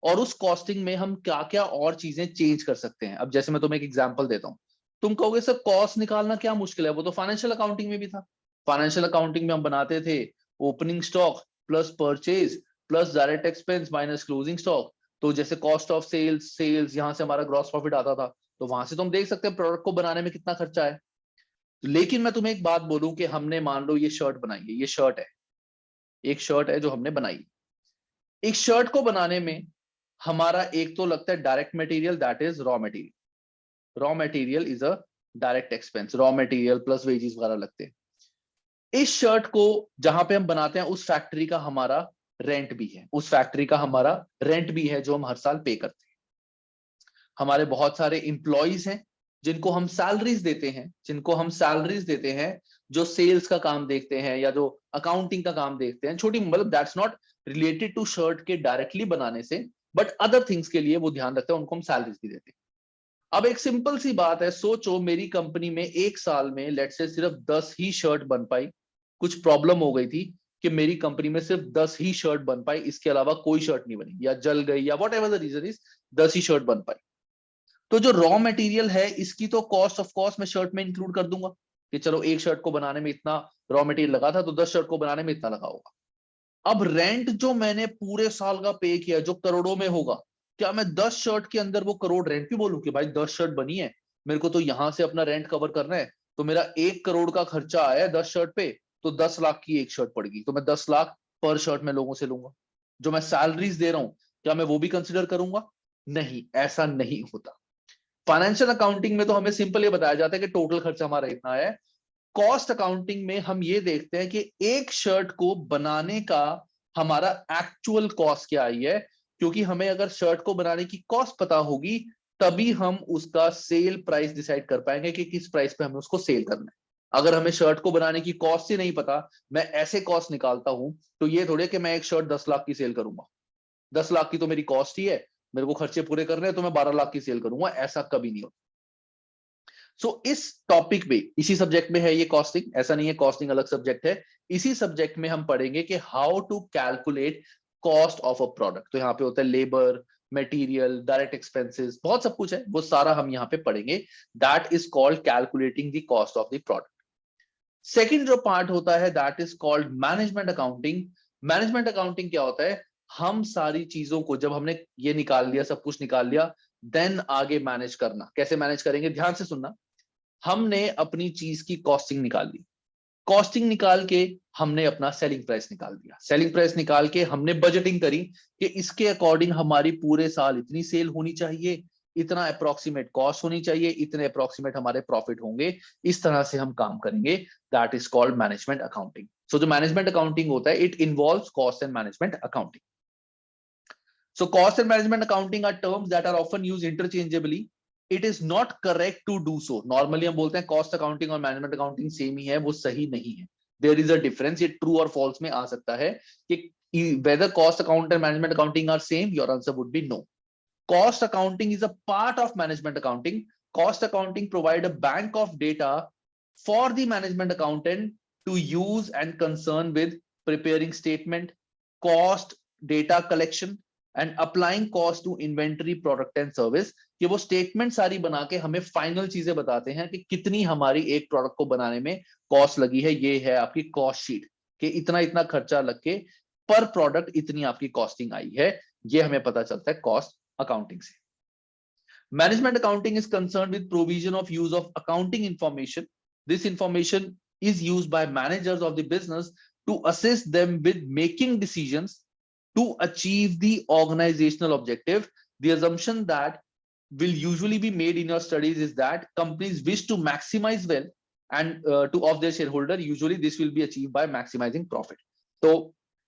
और उस कॉस्टिंग में हम क्या क्या और चीजें चेंज कर सकते हैं। अब जैसे मैं तुम्हें एक एग्जांपल देता हूं, तुम कहोगे सर कॉस्ट निकालना क्या मुश्किल है, वो तो फाइनेंशियल अकाउंटिंग में भी था। फाइनेंशियल अकाउंटिंग में हम बनाते थे opening stock plus purchase plus direct expense minus closing stock. तो जैसे कॉस्ट ऑफ सेल्स यहां से हमारा ग्रॉस प्रॉफिट आता था, तो वहां से तुम देख सकते हैं प्रोडक्ट को बनाने में कितना खर्चा है। लेकिन मैं तुम्हें एक बात बोलूं कि हमने मान लो ये शर्ट बनाई है, ये शर्ट है, एक शर्ट है जो हमने बनाई। एक शर्ट को बनाने में हमारा एक तो लगता है direct material, that is raw material. Raw material is a direct expense, raw material plus wages वगैरह लगते हैं। इस शर्ट को जहां पे हम बनाते हैं उस फैक्ट्री का हमारा रेंट भी है, उस फैक्ट्री का हमारा रेंट भी है जो हम हर साल पे करते हैं। हमारे बहुत सारे इंप्लॉइज हैं जिनको हम सैलरीज देते हैं, जिनको हम सैलरीज देते हैं, जो सेल्स का काम देखते हैं या जो अकाउंटिंग का काम देखते हैं, छोटी मतलब that's not related to shirt के डायरेक्टली बनाने से, बट अदर थिंग्स के लिए वो ध्यान रखते हैं, उनको हम सैलरीज भी देते हैं। अब एक सिंपल सी बात है, सोचो मेरी कंपनी में एक साल में लेट से सिर्फ 10 ही शर्ट बन पाई, कुछ प्रॉब्लम हो गई थी कि मेरी कंपनी में सिर्फ 10 ही शर्ट बन पाई, इसके अलावा कोई शर्ट नहीं बनी या जल गई या whatever the reason is, 10 ही शर्ट बन पाई। तो जो रॉ मटेरियल है इसकी तो कॉस्ट ऑफ कॉस्ट मैं शर्ट में इंक्लूड कर दूंगा कि चलो एक शर्ट को बनाने में इतना रॉ मटेरियल लगा था, तो 10 शर्ट को बनाने में इतना लगा होगा। अब रेंट जो मैंने पूरे साल का पे किया जो करोड़ों में होगा, क्या मैं 10 शर्ट के अंदर वो करोड़ रेंट भी बोलूं कि भाई 10 शर्ट बनी है, मेरे को तो यहां से अपना रेंट कवर करना है, तो मेरा 1 करोड़ का खर्चा आया है 10 शर्ट पे, तो 10 लाख की एक शर्ट पड़ेगी, तो मैं 10 लाख पर शर्ट में लोगों से लूंगा। जो मैं सैलरीज दे रहा हूं क्या मैं वो भी कंसिडर करूंगा? नहीं, ऐसा नहीं होता। फाइनेंशियल अकाउंटिंग में तो हमें सिंपल ये बताया जाता है कि टोटल खर्चा हमारा इतना है। कॉस्ट अकाउंटिंग में हम ये देखते हैं कि एक शर्ट को बनाने का हमारा एक्चुअल कॉस्ट क्या आई है, क्योंकि हमें अगर शर्ट को बनाने की कॉस्ट पता होगी तभी हम उसका सेल प्राइस डिसाइड कर पाएंगे कि किस प्राइस पे हमें उसको सेल करना है। अगर हमें शर्ट को बनाने की कॉस्ट ही नहीं पता, मैं ऐसे कॉस्ट निकालता हूं, तो ये थोड़े कि मैं एक शर्ट 10 लाख की सेल करूंगा, 10 लाख की तो मेरी कॉस्ट ही है, मेरे को खर्चे पूरे करने हैं तो मैं 12 लाख की सेल करूंगा, ऐसा कभी नहीं होता। सो इस टॉपिक में, इसी सब्जेक्ट में है ये कॉस्टिंग, ऐसा नहीं है कॉस्टिंग अलग सब्जेक्ट है, इसी सब्जेक्ट में हम पढ़ेंगे कि how to calculate cost of a product. तो यहाँ पे होता है लेबर, मटेरियल, डायरेक्ट एक्सपेंसेस, बहुत सब कुछ है, वो सारा हम यहाँ पे पढ़ेंगे। That is called calculating the cost of the product. Second जो पार्ट होता है that is called management accounting. Management accounting क्या होता है? हम सारी चीजों को जब हमने ये निकाल लिया, सब कुछ निकाल लिया, देन आगे मैनेज करना। कैसे मैनेज करेंगे? ध्यान से सुनना। हमने अपनी चीज की कॉस्टिंग निकाल ली, कॉस्टिंग निकाल के हमने अपना सेलिंग प्राइस निकाल दिया, सेलिंग प्राइस निकाल के हमने बजटिंग करी कि इसके अकॉर्डिंग हमारी पूरे साल इतनी सेल होनी चाहिए, इतना अप्रोक्सीमेट कॉस्ट होनी चाहिए, इतने अप्रोक्सीमेट हमारे प्रॉफिट होंगे, इस तरह से हम काम करेंगे। That is called management accounting. So जो मैनेजमेंट अकाउंटिंग होता है, it involves cost and management accounting. So cost and management accounting are terms that are often used interchangeably. It is not correct to do so. Normally हम बोलते हैं cost accounting और management accounting same ही है, वो सही नहीं है। There is a difference. ये true और false में आ सकता है कि whether cost accounting and management accounting are same, your answer would be no. Cost accounting is a part of management accounting. Cost accounting provide a bank of data for the management accountant to use and concern with preparing statement, cost, data collection and applying cost to inventory, product and service. कि वो स्टेटमेंट सारी बना के हमें फाइनल चीजें बताते हैं कि कितनी हमारी एक प्रोडक्ट को बनाने में कॉस्ट लगी है। ये है आपकी कॉस्ट शीट कि इतना इतना खर्चा लग के पर प्रोडक्ट इतनी आपकी कॉस्टिंग आई है। ये हमें पता चलता है कॉस्ट अकाउंटिंग से। Management accounting is concern with provision of use of accounting information. This information is used by managers of the business to assist them with making decisions to achieve the organizational objective. The assumption that will usually be made in your studies is that companies wish to maximize wealth and of their shareholder. Usually this will be achieved by maximizing profit. तो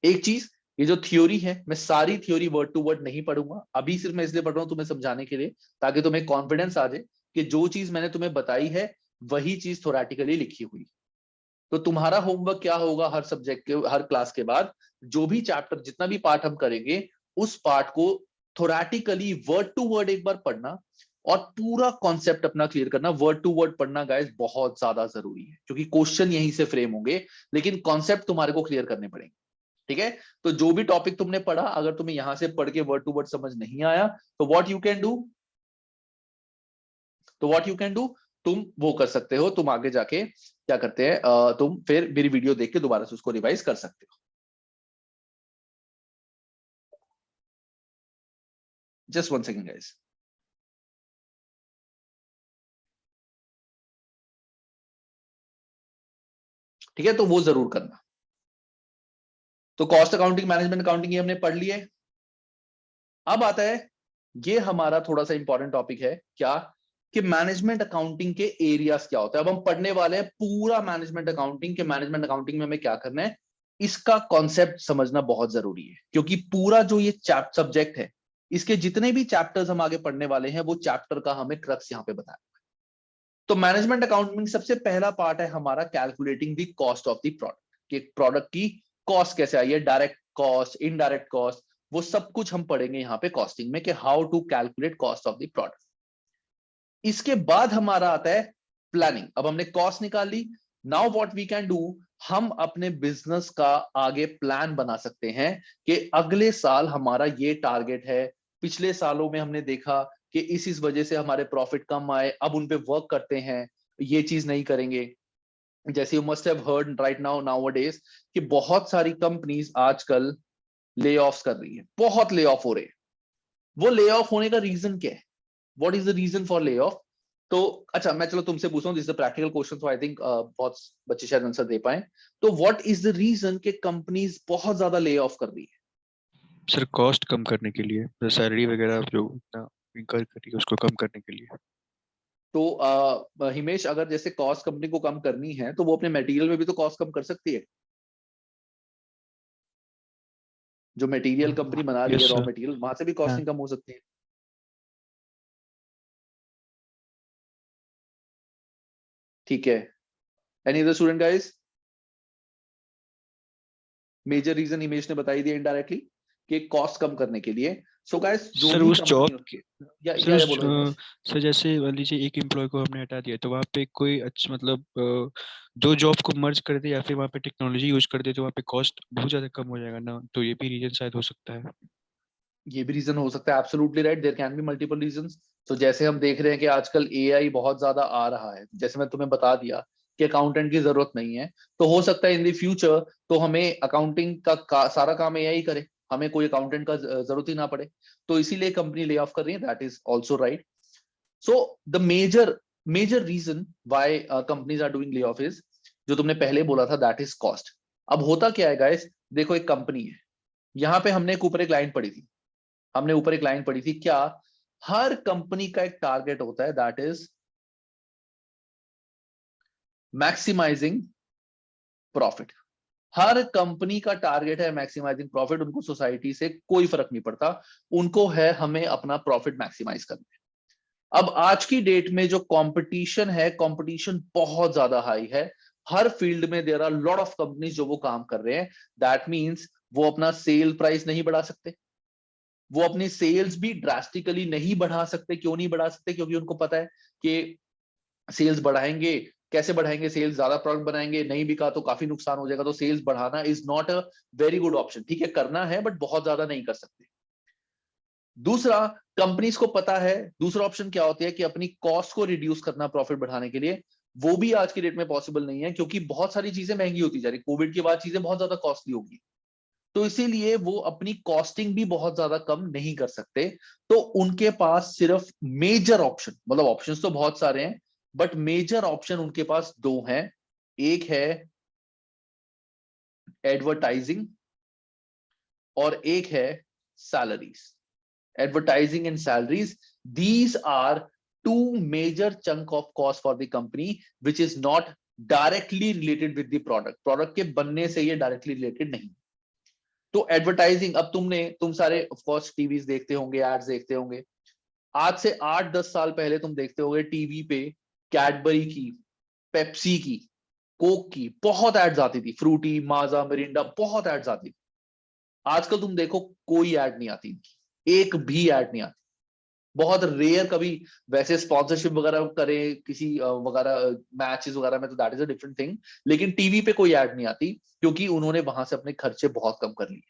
एक चीज, ये जो थ्योरी है, मैं सारी थ्योरी वर्ड टू वर्ड नहीं पढ़ूंगा अभी, सिर्फ मैं इसलिए पढ़ रहा हूं तुम्हें समझाने के लिए, ताकि तुम्हें कॉन्फिडेंस आ जाए कि जो चीज मैंने तुम्हें बताई है वही चीज थोरेटिकली लिखी हुई। तो तुम्हारा होमवर्क क्या होगा हर सब्जेक्ट के, हर क्लास के बाद, जो भी चैप्टर, जितना भी पार्ट हम करेंगे, उस पार्ट को थोरेटिकली वर्ड टू वर्ड एक बार पढ़ना और पूरा कॉन्सेप्ट अपना क्लियर करना। वर्ड टू वर्ड पढ़ना गाइस बहुत ज्यादा जरूरी है, क्योंकि क्वेश्चन यहीं से फ्रेम होंगे, लेकिन कॉन्सेप्ट तुम्हारे को क्लियर करने पड़ेंगे। ठीक है? तो जो भी टॉपिक तुमने पढ़ा, अगर तुम्हें यहां से पढ़ के वर्ड टू वर्ड समझ नहीं आया, तो व्हाट यू कैन डू, तुम वो कर सकते हो, तुम आगे जाके क्या करते हैं, तुम फिर मेरी वीडियो देख के दोबारा से उसको रिवाइज कर सकते हो। Just 1 second guys. ठीक है? तो वो जरूर करना। तो कॉस्ट अकाउंटिंग, मैनेजमेंट अकाउंटिंग ये हमने पढ़ लिया है। अब आता है, ये हमारा थोड़ा सा इंपॉर्टेंट टॉपिक है, क्या कि मैनेजमेंट अकाउंटिंग के एरियाज क्या होता है। अब हम पढ़ने वाले हैं पूरा मैनेजमेंट अकाउंटिंग के, मैनेजमेंट अकाउंटिंग में हमें क्या करना है, इसका कॉन्सेप्ट समझना बहुत जरूरी है, क्योंकि पूरा जो ये सब्जेक्ट है, इसके जितने भी चैप्टर्स हम आगे पढ़ने वाले हैं, वो चैप्टर का हमें क्रक्स यहाँ पे बताया। तो मैनेजमेंट अकाउंटिंग सबसे पहला पार्ट है हमारा calculating the cost of the product, कि प्रोडक्ट की कॉस्ट कैसे आई है, डायरेक्ट कॉस्ट, इनडायरेक्ट कॉस्ट, वो सब कुछ हम पढ़ेंगे यहाँ पे कॉस्टिंग में कि how to calculate cost of the product. इसके बाद हमारा आता है प्लानिंग। अब हमने कॉस्ट निकाल ली, now what we can do, हम अपने बिजनेस का आगे प्लान बना सकते हैं कि अगले साल हमारा ये टारगेट है, पिछले सालों में हमने देखा कि इस वजह से हमारे प्रॉफिट कम आए, अब उन पे वर्क करते हैं, ये चीज नहीं करेंगे। जैसे you must have heard right nowadays कि बहुत सारी कंपनीज आजकल ले ऑफ्स कर रही है, बहुत ले ऑफ हो रहे हैं। वो ले ऑफ होने का रीजन क्या है, what is the reason for lay off? तो अच्छा, मैं चलो तुमसे पूछता हूँ, this is a practical question, so I think बहुत बच्चे शायद आंसर दे पाए। तो व्हाट इज द रीजन कि कंपनीज बहुत ज्यादा ले ऑफ कर रही है? सर कॉस्ट कम करने के लिए, सैलरी वगैरह जो इतना इंकर करी है उसको कम करने के लिए। तो हिमेश, अगर जैसे कॉस्ट कंपनी को कम करनी है तो वो अपने मटेरियल में भी तो कॉस्ट कम कर सकती है। जो मटेरियल कंपनी बना रही है, Yes, रॉ sir. मटेरियल, वहां से भी कॉस्टिंग कम हो सकती है। ठीक है, any other student guys? Major reason Himesh ने बताई दिया इनडायरेक्टली कि कॉस्ट कम करने के लिए। सो गाइस, जो सर भी उस जॉब कंपनी के या बोलो हिमेश। सर जैसे मान लीजिए एक एम्प्लॉय को हमने हटा दिया तो वहाँ पे कोई अच्छा मतलब दो जॉब को मर्ज कर दे या फिर वहाँ पे टेक्नोलॉजी यूज कर दे तो वहाँ पे कॉस्ट बहुत ज्यादा कम हो जाएगा ना, तो ये भी रीजन शायद हो सकता है। ये भी रीजन हो सकता है, absolutely right, there can be multiple reasons. तो जैसे हम देख रहे हैं कि आजकल एआई बहुत ज्यादा आ रहा है, जैसे मैं तुम्हें बता दिया कि अकाउंटेंट की जरूरत नहीं है, तो हो सकता है इन द फ्यूचर तो हमें अकाउंटिंग का सारा काम एआई करे, हमें कोई अकाउंटेंट का जरूरत ही ना पड़े। तो इसीलिए कंपनी ले ऑफ कर रही है, that is also right. So the major reason why companies are doing lay off is, जो तुमने पहले बोला था, दैट इज कॉस्ट। अब होता क्या है गाइस, देखो एक कंपनी है, यहाँ पे हमने ऊपर एक लाइन पढ़ी थी, क्या हर कंपनी का एक टारगेट होता है, दैट इज मैक्सिमाइजिंग प्रॉफिट। हर कंपनी का टारगेट है मैक्सिमाइजिंग प्रॉफिट, उनको सोसाइटी से कोई फर्क नहीं पड़ता, उनको है हमें अपना प्रॉफिट मैक्सिमाइज करना है। अब आज की डेट में जो कंपटीशन है, कंपटीशन बहुत ज्यादा हाई है, हर फील्ड में there are lot of companies जो वो काम कर रहे हैं। दैट मींस वो अपना सेल प्राइस नहीं बढ़ा सकते, वो अपनी सेल्स भी ड्रास्टिकली नहीं बढ़ा सकते। क्यों नहीं बढ़ा सकते? क्योंकि उनको पता है कि सेल्स बढ़ाएंगे, कैसे बढ़ाएंगे, सेल्स ज्यादा प्रोडक्ट बनाएंगे, नहीं बिका तो काफी नुकसान हो जाएगा, तो सेल्स बढ़ाना is not a very good option. ठीक है, करना है बट बहुत ज्यादा नहीं कर सकते। दूसरा, कंपनीज को पता है दूसरा ऑप्शन क्या होती है कि अपनी कॉस्ट को रिड्यूस करना प्रॉफिट बढ़ाने के लिए, वो भी आज की डेट में पॉसिबल नहीं है, क्योंकि बहुत सारी चीजें महंगी होती जा रही, कोविड के बाद चीजें बहुत ज्यादा कॉस्टली होगी, तो इसीलिए वो अपनी कॉस्टिंग भी बहुत ज्यादा कम नहीं कर सकते। तो उनके पास सिर्फ मेजर ऑप्शन, मतलब ऑप्शंस तो बहुत सारे हैं बट मेजर ऑप्शन उनके पास दो हैं। एक है एडवर्टाइजिंग और एक है salaries. Advertising and salaries, these are two major chunk of cost for the company which is not directly related with the product के बनने से ये डायरेक्टली रिलेटेड नहीं। तो एडवर्टाइजिंग, अब तुम सारे ऑफ कोर्स टीवीज देखते होंगे, एड्स देखते होंगे। आज से 8-10 साल पहले तुम देखते होंगे टीवी पे कैडबरी की, पेप्सी की, कोक की बहुत एड्स आती थी, फ्रूटी, माजा, मिरिंडा, बहुत एड्स आती थी। आजकल तुम देखो कोई एड नहीं आती, एक भी एड नहीं आती, बहुत रेयर कभी वैसे स्पॉन्सरशिप वगैरह करे किसी वगैरह मैचेस वगैरह में, तो that is a different thing, लेकिन टीवी पे कोई ऐड नहीं आती क्योंकि उन्होंने वहां से अपने खर्चे बहुत कम कर लिए।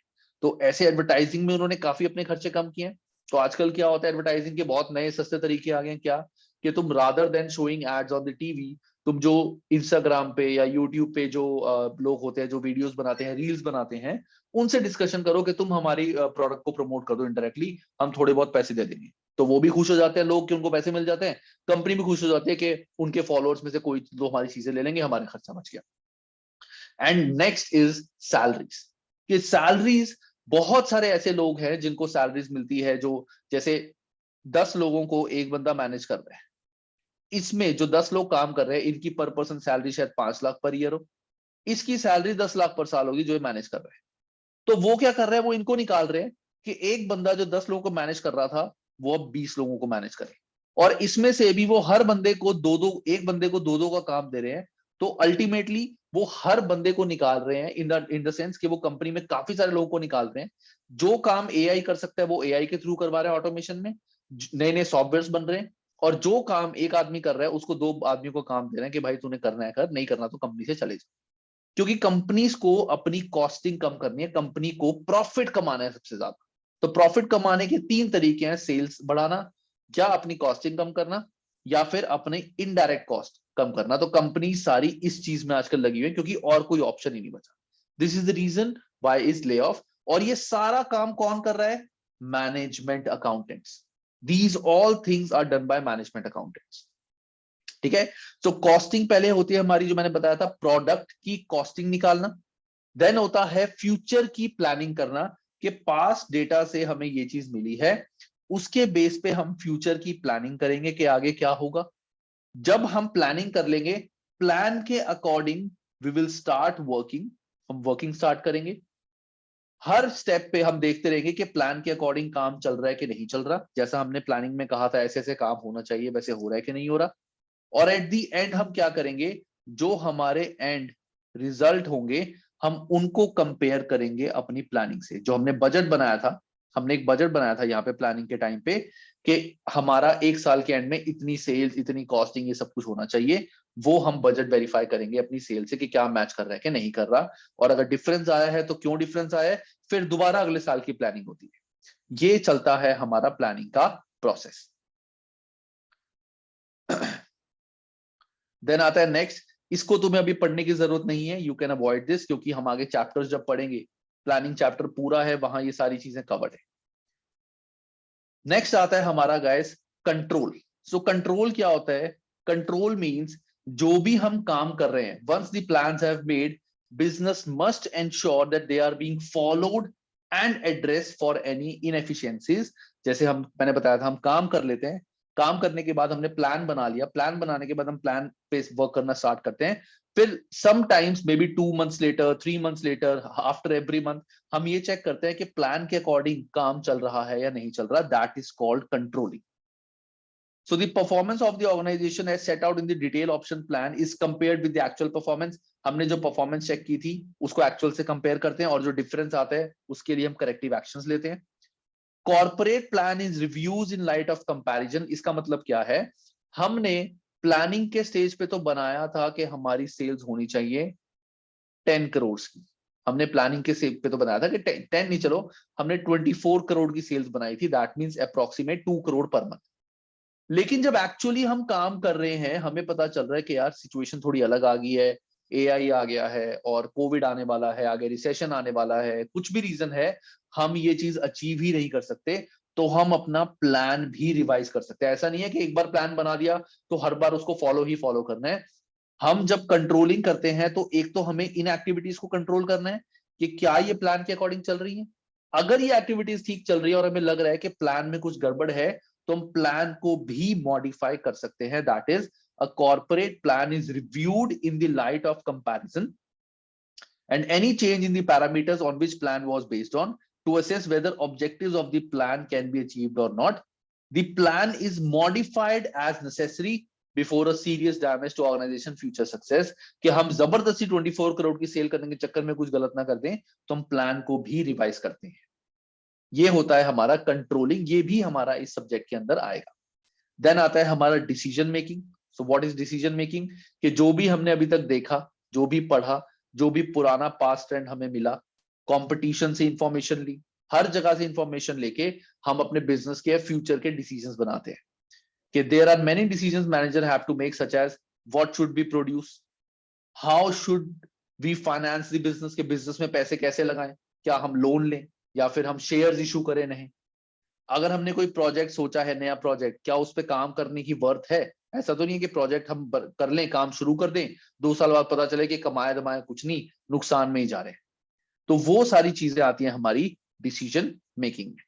तो ऐसे एडवर्टाइजिंग में उन्होंने काफी अपने खर्चे कम किए। तो आजकल क्या होता है, एडवर्टाइजिंग के बहुत नए सस्ते तरीके आ गए हैं। क्या कि तुम rather than showing ads on the TV, तुम जो इंस्टाग्राम पे या यूट्यूब पे जो लोग होते हैं जो वीडियोस बनाते हैं, रील्स बनाते हैं, उनसे डिस्कशन करो कि तुम हमारी प्रोडक्ट को प्रमोट कर दो इनडायरेक्टली, हम थोड़े बहुत पैसे दे देंगे। तो वो भी खुश हो जाते हैं लोग कि उनको पैसे मिल जाते हैं, कंपनी भी खुश हो जाती है कि उनके फॉलोअर्स में से कोई तो हमारी चीजें ले लेंगे, हमारे खर्चा बच गया। And next is salaries. कि सैलरीज, बहुत सारे ऐसे लोग हैं जिनको सैलरीज मिलती है, जो जैसे 10 लोगों को एक बंदा मैनेज कर रहा है, इसमें जो 10 लोग काम कर रहे हैं इनकी पर पर्सन सैलरी शायद 5 लाख पर ईयर हो, इसकी सैलरी 10 लाख पर साल होगी जो ये मैनेज कर रहे हैं। तो वो क्या कर रहे हैं, वो इनको निकाल रहे हैं कि एक बंदा जो 10 लोगों को मैनेज कर रहा था वो अब 20 लोगों को मैनेज करे, और इसमें से भी वो हर बंदे को एक बंदे को दो का काम दे रहे हैं, तो अल्टीमेटली वो हर बंदे को निकाल रहे हैं इन द सेंस कि वो कंपनी में काफी सारे लोगों को निकाल रहे हैं। जो काम एआई कर सकता है वो एआई के थ्रू करवा रहे हैं ऑटोमेशन में, नए नए सॉफ्टवेयर्स बन रहे हैं, और जो काम एक आदमी कर रहा है उसको 2 आदमियों को काम दे रहे हैं कि भाई तूने करना है कर, नहीं करना तो कंपनी से चले जा। क्योंकि कंपनीज को अपनी कॉस्टिंग कम करनी है, कंपनी को प्रॉफिट कमाना है सबसे ज्यादा। तो प्रॉफिट कमाने के 3 तरीके हैं, सेल्स बढ़ाना, या अपनी कॉस्टिंग कम करना, या फिर अपने इनडायरेक्ट कॉस्ट कम करना। तो कंपनी सारी इस चीज में आजकल लगी हुई है क्योंकि और कोई ऑप्शन ही नहीं बचा। This is the reason why is lay off. और ये सारा काम कौन कर रहा है? Management accountants. These all things are done by management accountants. ठीक है, तो कॉस्टिंग पहले होती है हमारी, जो मैंने बताया था, प्रोडक्ट की कॉस्टिंग निकालना। देन होता है फ्यूचर की प्लानिंग करना, कि पास्ट डेटा से हमें ये चीज मिली है, उसके बेस पे हम फ्यूचर की प्लानिंग करेंगे कि आगे क्या होगा। जब हम प्लानिंग कर लेंगे, प्लान के according we will start working, हम वर्किंग स्टार्ट करेंगे। हर स्टेप पे हम देखते रहेंगे कि प्लान के अकॉर्डिंग काम चल रहा है कि नहीं चल रहा। जैसा हमने प्लानिंग में कहा था ऐसे ऐसे काम होना चाहिए, वैसे हो रहा है कि नहीं हो रहा। और एट दी एंड हम क्या करेंगे, जो हमारे एंड रिजल्ट होंगे हम उनको कंपेयर करेंगे अपनी प्लानिंग से। जो हमने बजट बनाया था, हमने एक बजट बनाया था यहाँ पे प्लानिंग के टाइम पे, कि हमारा 1 साल के एंड में इतनी सेल्स, इतनी कॉस्टिंग, ये सब कुछ होना चाहिए। वो हम बजट वेरीफाई करेंगे अपनी सेल से कि क्या मैच कर रहा है कि नहीं कर रहा, और अगर डिफरेंस आया है तो क्यों डिफरेंस आया है, फिर दोबारा अगले साल की प्लानिंग होती है। ये चलता है हमारा प्लानिंग का प्रोसेस। देन आता है नेक्स्ट, इसको तुम्हें अभी पढ़ने की जरूरत नहीं है, यू कैन अवॉइड दिस, क्योंकि हम आगे चैप्टर्स जब पढ़ेंगे, प्लानिंग चैप्टर पूरा है, वहां ये सारी चीजें कवर्ड है। नेक्स्ट आता है हमारा गाइस कंट्रोल। सो कंट्रोल क्या होता है? कंट्रोल मींस जो भी हम काम कर रहे हैं, once the plans have made, business must ensure that they are being followed and address for any inefficiencies. जैसे मैंने बताया था, हम काम कर लेते हैं, काम करने के बाद हमने प्लान बना लिया, प्लान बनाने के बाद हम प्लान पे वर्क करना स्टार्ट करते हैं। फिर sometimes may be 2 months later, 3 months later, after every month हम ये चेक करते हैं कि प्लान के अकॉर्डिंग काम चल रहा है या नहीं चल रहा। That is called controlling. So the performance of the organization as set out in the detail option plan is compared with the actual performance. हमने जो परफॉर्मेंस चेक की थी उसको एक्चुअल से कंपेयर करते हैं, और जो डिफरेंस आता है उसके लिए हम करेक्टिव एक्शंस लेते हैं। Corporate plan is reviews in light of comparison. इसका मतलब क्या है? हमने प्लानिंग के स्टेज पे तो बनाया था कि हमारी सेल्स होनी चाहिए 10 करोड़ की। हमने प्लानिंग के स्टेज पे तो बनाया था कि 10 नहीं, चलो हमने 24 करोड़ की सेल्स बनाई थी। That means approximate 2 crore per month. लेकिन जब एक्चुअली हम काम कर रहे हैं, हमें पता चल रहा है कि यार सिचुएशन थोड़ी अलग आ गई है, एआई आ गया है, और कोविड आने वाला है, आगे रिसेशन आने वाला है, कुछ भी रीजन है, हम ये चीज अचीव ही नहीं कर सकते, तो हम अपना प्लान भी रिवाइज कर सकते हैं। ऐसा नहीं है कि एक बार प्लान बना दिया तो हर बार उसको फॉलो करना है। हम जब कंट्रोलिंग करते हैं तो एक तो हमें इन एक्टिविटीज को कंट्रोल करना है कि क्या ये प्लान के अकॉर्डिंग चल रही है। अगर ये एक्टिविटीज ठीक चल रही है और हमें लग रहा है कि प्लान में कुछ गड़बड़ है, तो हम प्लान को भी मॉडिफाई कर सकते हैं। That is a corporate plan is reviewed in the light of comparison and any change in the parameters on which plan was based on to assess whether objectives of the plan can be achieved or not. The plan is modified as necessary before a serious damage to organization future success. कि हम जबरदस्ती 24 करोड़ की सेल करने के चक्कर में कुछ गलत ना कर दें, तो हम प्लान को भी रिवाइज करते हैं। ये होता है हमारा कंट्रोलिंग, ये भी हमारा इस सब्जेक्ट के अंदर आएगा। देन आता है हमारा decision making. So what is decision making? कि जो भी हमने अभी तक देखा, जो भी पढ़ा, जो भी पुराना पास्ट ट्रेंड हमें मिला, कंपटीशन से इंफॉर्मेशन ली, हर जगह से इंफॉर्मेशन लेके हम अपने बिजनेस के फ्यूचर के डिसीजंस बनाते हैं। कि there are many decisions manager have to make, such as what should be produce, how should we finance the business, के बिजनेस में पैसे कैसे लगाएं, क्या हम लोन लें या फिर हम शेयर्स इशू करें, नहीं। अगर हमने कोई प्रोजेक्ट सोचा है, नया प्रोजेक्ट, क्या उस पर काम करने की वर्थ है? ऐसा तो नहीं है कि प्रोजेक्ट हम कर लें, काम शुरू कर दें, 2 साल बाद पता चले कि कमाए दमाए कुछ नहीं, नुकसान में ही जा रहे हैं। तो वो सारी चीजें आती हैं हमारी डिसीजन मेकिंग में।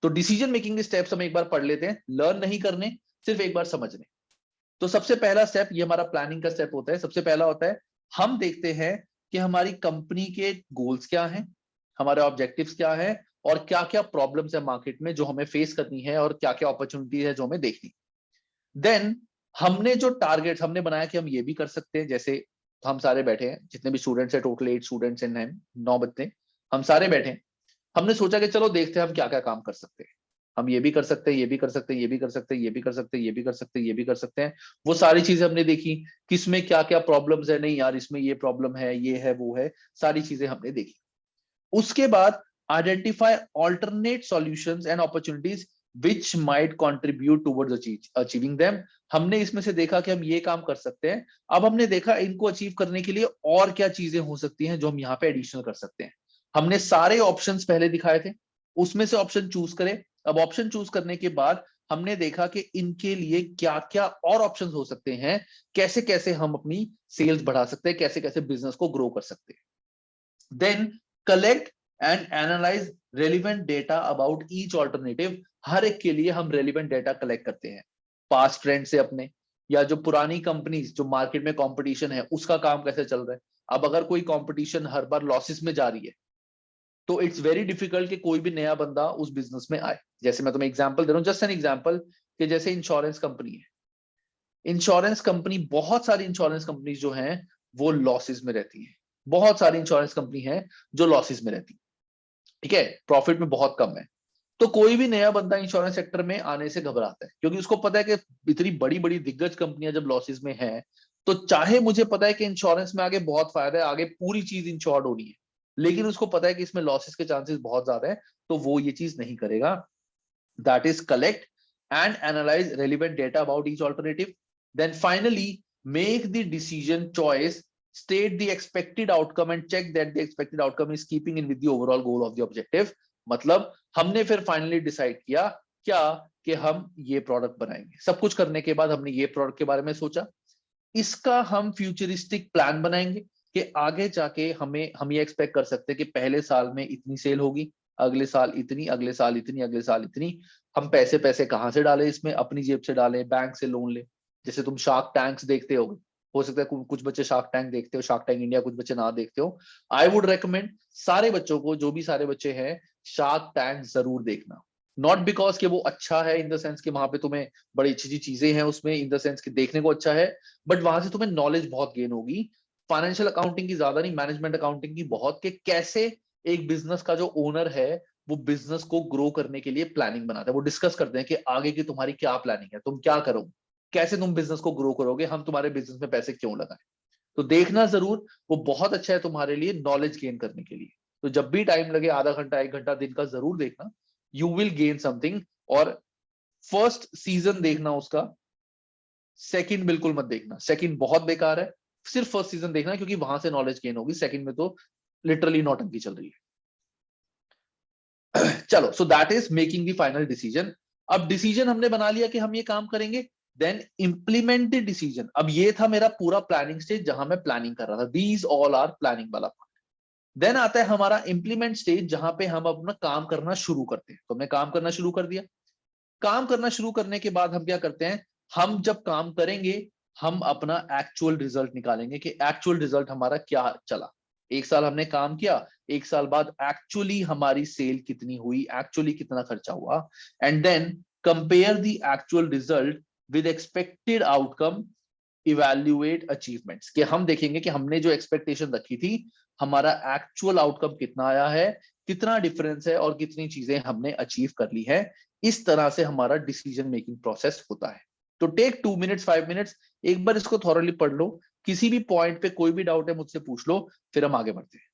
तो डिसीजन मेकिंग के स्टेप्स हम एक बार पढ़ लेते हैं, लर्न नहीं करने, सिर्फ एक बार समझने। तो सबसे पहला स्टेप, ये हमारा प्लानिंग का स्टेप होता है। सबसे पहला होता है हम देखते हैं कि हमारी कंपनी के गोल्स क्या हैं, हमारे ऑब्जेक्टिव्स क्या है, और क्या क्या प्रॉब्लम्स है मार्केट में जो हमें फेस करनी है और क्या क्या अपॉर्चुनिटीज है जो हमें देखनी। देन हमने जो टारगेट हमने बनाया कि हम ये भी कर सकते हैं, जैसे हम सारे बैठे हैं, जितने भी स्टूडेंट्स हैं, टोटल 8 स्टूडेंट्स हैं, 9 बच्चे, हम सारे बैठे हैं। हमने सोचा कि चलो देखते हैं हम क्या क्या काम कर सकते हैं। हम ये भी कर सकते हैं, ये भी कर सकते हैं, ये भी कर सकते हैं, ये भी कर सकते हैं, ये भी कर सकते हैं, ये भी कर सकते हैं। वो सारी चीजें हमने देखी, किसमें क्या क्या प्रॉब्लम्स है, नहीं यार इसमें ये प्रॉब्लम है, ये है, वो है, सारी चीजें हमने देखी। उसके बाद identify alternate solutions and opportunities which might contribute towards achieving them. हमने इसमें से देखा कि हम ये काम कर सकते हैं। अब हमने देखा इनको अचीव करने के लिए और क्या चीजें हो सकती हैं जो हम यहाँ पे एडिशनल कर सकते हैं। हमने सारे ऑप्शंस पहले दिखाए थे, उसमें से ऑप्शन चूज करें। अब ऑप्शन चूज करने के बाद हमने देखा कि इनके लिए क्या क्या और ऑप्शंस हो सकते हैं, कैसे कैसे हम अपनी सेल्स बढ़ा सकते हैं, कैसे कैसे बिजनेस को ग्रो कर सकते हैं। Then collect and analyse relevant data about each alternative. हर एक के लिए हम रेलिवेंट डेटा कलेक्ट करते हैं, पास्ट ट्रेंड से अपने, या जो पुरानी कंपनीज जो मार्केट में कंपटीशन है उसका काम कैसे चल रहा है। अब अगर कोई कंपटीशन हर बार लॉसेस में जा रही है तो इट्स वेरी डिफिकल्ट कि कोई भी नया बंदा उस बिजनेस में आए। जैसे मैं तुम्हें एग्जांपल दे रहा हूं, जस्ट एन एग्जांपल, कि जैसे इंश्योरेंस कंपनी है। इंश्योरेंस कंपनी, बहुत सारी इंश्योरेंस कंपनी जो हैं वो लॉसेस में रहती हैं। बहुत सारी इंश्योरेंस कंपनी है जो लॉसेस में रहती है, ठीक है, प्रॉफिट में बहुत कम है। तो कोई भी नया बंदा इंश्योरेंस सेक्टर में आने से घबराता है, क्योंकि उसको पता है कि इतनी बड़ी बड़ी दिग्गज कंपनियां जब लॉसेस में हैं, तो चाहे मुझे पता है कि इंश्योरेंस में आगे बहुत फायदा है, आगे पूरी चीज इंश्योर्ड होनी है, लेकिन उसको पता है कि इसमें लॉसेस के चांसेस बहुत ज्यादा है, तो वो ये चीज नहीं करेगा। That is collect and analyze relevant data about each alternative. Then finally, make the decision choice, state the expected outcome and check that the expected outcome is keeping in with the overall goal of the objective. मतलब हमने फिर फाइनली डिसाइड किया क्या, कि हम ये प्रोडक्ट बनाएंगे। सब कुछ करने के बाद हमने ये प्रोडक्ट के बारे में सोचा, इसका हम फ्यूचरिस्टिक प्लान बनाएंगे कि आगे जाके हम ये एक्सपेक्ट कर सकते हैं कि पहले साल में इतनी सेल होगी, अगले साल इतनी, अगले साल इतनी, अगले साल इतनी। हम पैसे पैसे कहाँ से डालें इसमें, अपनी जेब से डालें, बैंक से लोन ले। जैसे तुम शार्क टैंक्स देखते हो सकता है कुछ बच्चे शार्क टैंक देखते हो, शार्क टैंक इंडिया कुछ बच्चे ना देखते हो। आई वुड रेकमेंड सारे बच्चों को, जो भी सारे बच्चे हैं, शार्क टैंक जरूर देखना। नॉट बिकॉज कि वो अच्छा है इन द सेंस कि वहां पे तुम्हें बड़ी अच्छी अच्छी चीजें हैं उसमें, इन द सेंस कि देखने को अच्छा है, बट वहां से तुम्हें नॉलेज बहुत गेन होगी। फाइनेंशियल अकाउंटिंग की ज्यादा नहीं, मैनेजमेंट अकाउंटिंग की बहुत, कि कैसे एक बिजनेस का जो ओनर है वो बिजनेस को ग्रो करने के लिए प्लानिंग बनाता है। वो डिस्कस करते हैं कि आगे की तुम्हारी क्या प्लानिंग है, तुम क्या करोगे, कैसे तुम बिजनेस को ग्रो करोगे, हम तुम्हारे बिजनेस में पैसे क्यों लगाएं। तो देखना जरूर, वो बहुत अच्छा है तुम्हारे लिए नॉलेज गेन करने के लिए। तो जब भी टाइम लगे, आधा घंटा 1 घंटा दिन का जरूर देखना, यू विल गेन समथिंग। और फर्स्ट सीजन देखना उसका, सेकंड बिल्कुल मत देखना, सेकंड बहुत बेकार है। सिर्फ फर्स्ट सीजन देखना, क्योंकि वहां से नॉलेज गेन होगी, सेकंड में तो लिटरली नौटंकी चल रही है। चलो, so that is making the final decision. अब डिसीजन हमने बना लिया कि हम ये काम करेंगे, देन इंप्लीमेंट द डिसीजन। अब ये था मेरा पूरा प्लानिंग स्टेज जहां मैं प्लानिंग कर रहा था, दीज ऑल आर प्लानिंग वाला पार्ट। देन आता है हमारा इंप्लीमेंट स्टेज, जहां पे हम अपना काम करना शुरू करते हैं। तो हमने काम करना शुरू कर दिया। काम करना शुरू करने के बाद हम क्या करते हैं, हम जब काम करेंगे हम अपना एक्चुअल रिजल्ट निकालेंगे कि एक्चुअल रिजल्ट हमारा क्या चला। 1 साल हमने काम किया, 1 साल बाद एक्चुअली हमारी सेल कितनी हुई, एक्चुअली कितना खर्चा हुआ। And then compare the actual result with expected outcome, evaluate achievements, कि हम देखेंगे कि हमने जो एक्सपेक्टेशन रखी थी, हमारा एक्चुअल आउटकम कितना आया है, कितना डिफरेंस है, और कितनी चीजें हमने अचीव कर ली है। इस तरह से हमारा डिसीजन मेकिंग प्रोसेस होता है। तो टेक 2 मिनट्स 5 मिनट्स, एक बार इसको थॉरली पढ़ लो। किसी भी पॉइंट पे कोई भी डाउट है मुझसे पूछ लो, फिर हम आगे बढ़ते हैं।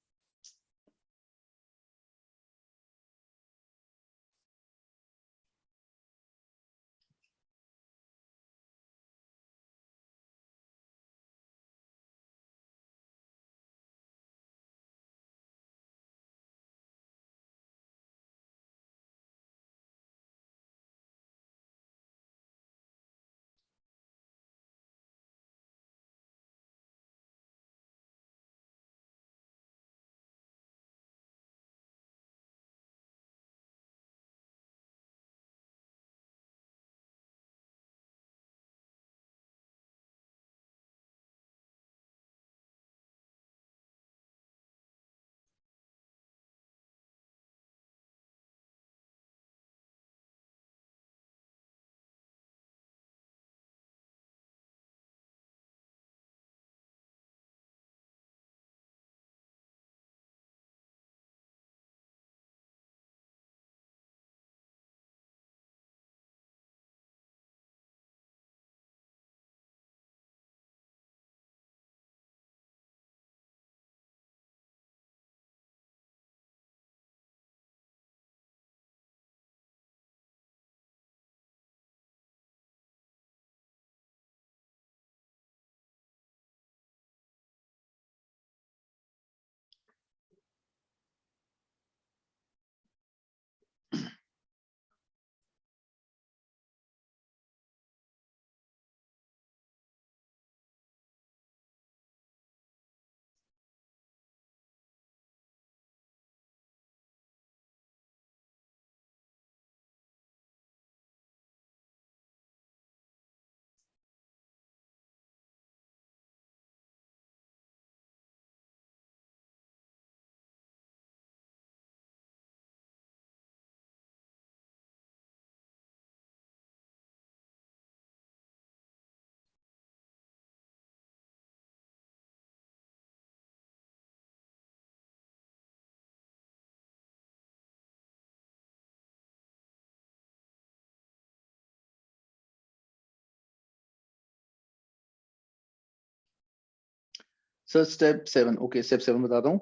सर स्टेप 7, ओके स्टेप 7 बताता हूँ।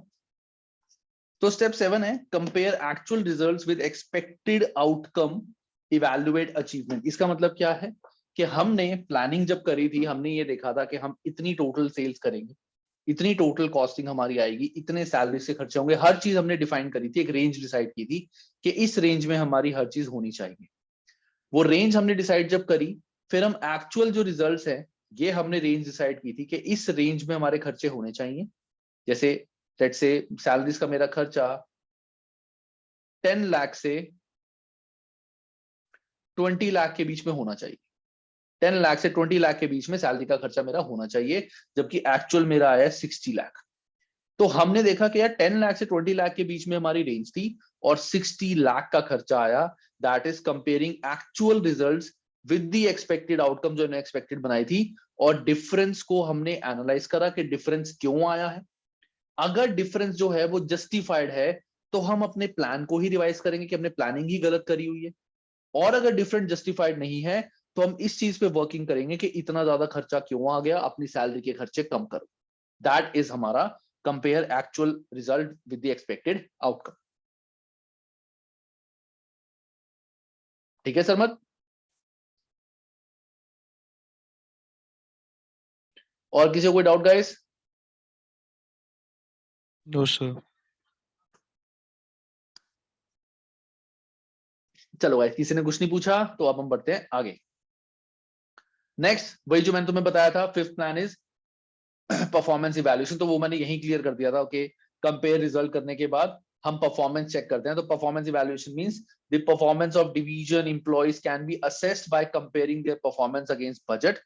तो स्टेप 7 है compare actual results with expected outcome, evaluate achievement. इसका मतलब क्या है कि हमने प्लानिंग जब करी थी, हमने ये देखा था कि हम इतनी टोटल सेल्स करेंगे, इतनी टोटल कॉस्टिंग हमारी आएगी, इतने सैलरी से खर्चे होंगे, हर चीज हमने डिफाइन करी थी, एक रेंज डिसाइड की थी कि इस रेंज में हमारी हर चीज होनी चाहिए। वो रेंज हमने डिसाइड जब करी, फिर हम एक्चुअल जो रिजल्ट्स है ये हमने रेंज डिसाइड की थी कि इस रेंज में हमारे खर्चे होने चाहिए। जैसे लेट्स से सैलरीज का मेरा खर्चा 10 लाख से 20 लाख के बीच में होना चाहिए। 10 लाख से 20 लाख के बीच में सैलरी का खर्चा मेरा होना चाहिए, जबकि एक्चुअल मेरा आया 60 लाख। तो हमने देखा कि यार 10 लाख से 20 लाख के बीच में हमारी रेंज थी और 60 लाख का खर्चा आया। That is comparing actual results with the expected outcome जो एक्सपेक्टेड बनाई थी, और डिफरेंस को हमने एनालाइज करा कि डिफरेंस क्यों आया है। अगर डिफरेंस जो है वो जस्टिफाइड है तो हम अपने प्लान को ही रिवाइज करेंगे कि हमने प्लानिंग ही गलत करी हुई है, और अगर डिफरेंस जस्टिफाइड नहीं है तो हम इस चीज पे वर्किंग करेंगे कि इतना ज्यादा खर्चा क्यों आ गया, अपनी सैलरी के खर्चे कम करो। दैट इज हमारा compare actual result with the expected outcome. ठीक है सरमत? और किसी को कोई डाउट गाइस? No sir. चलो गाइस, किसी ने कुछ नहीं पूछा तो अब हम बढ़ते हैं आगे। नेक्स्ट वही जो मैंने तुम्हें बताया था, fifth plan is performance evaluation. तो वो मैंने यहीं क्लियर कर दिया था। ओके, कंपेयर रिजल्ट करने के बाद हम परफॉर्मेंस चेक करते हैं। तो performance evaluation means the performance of division employees can be assessed by comparing their performance against budget.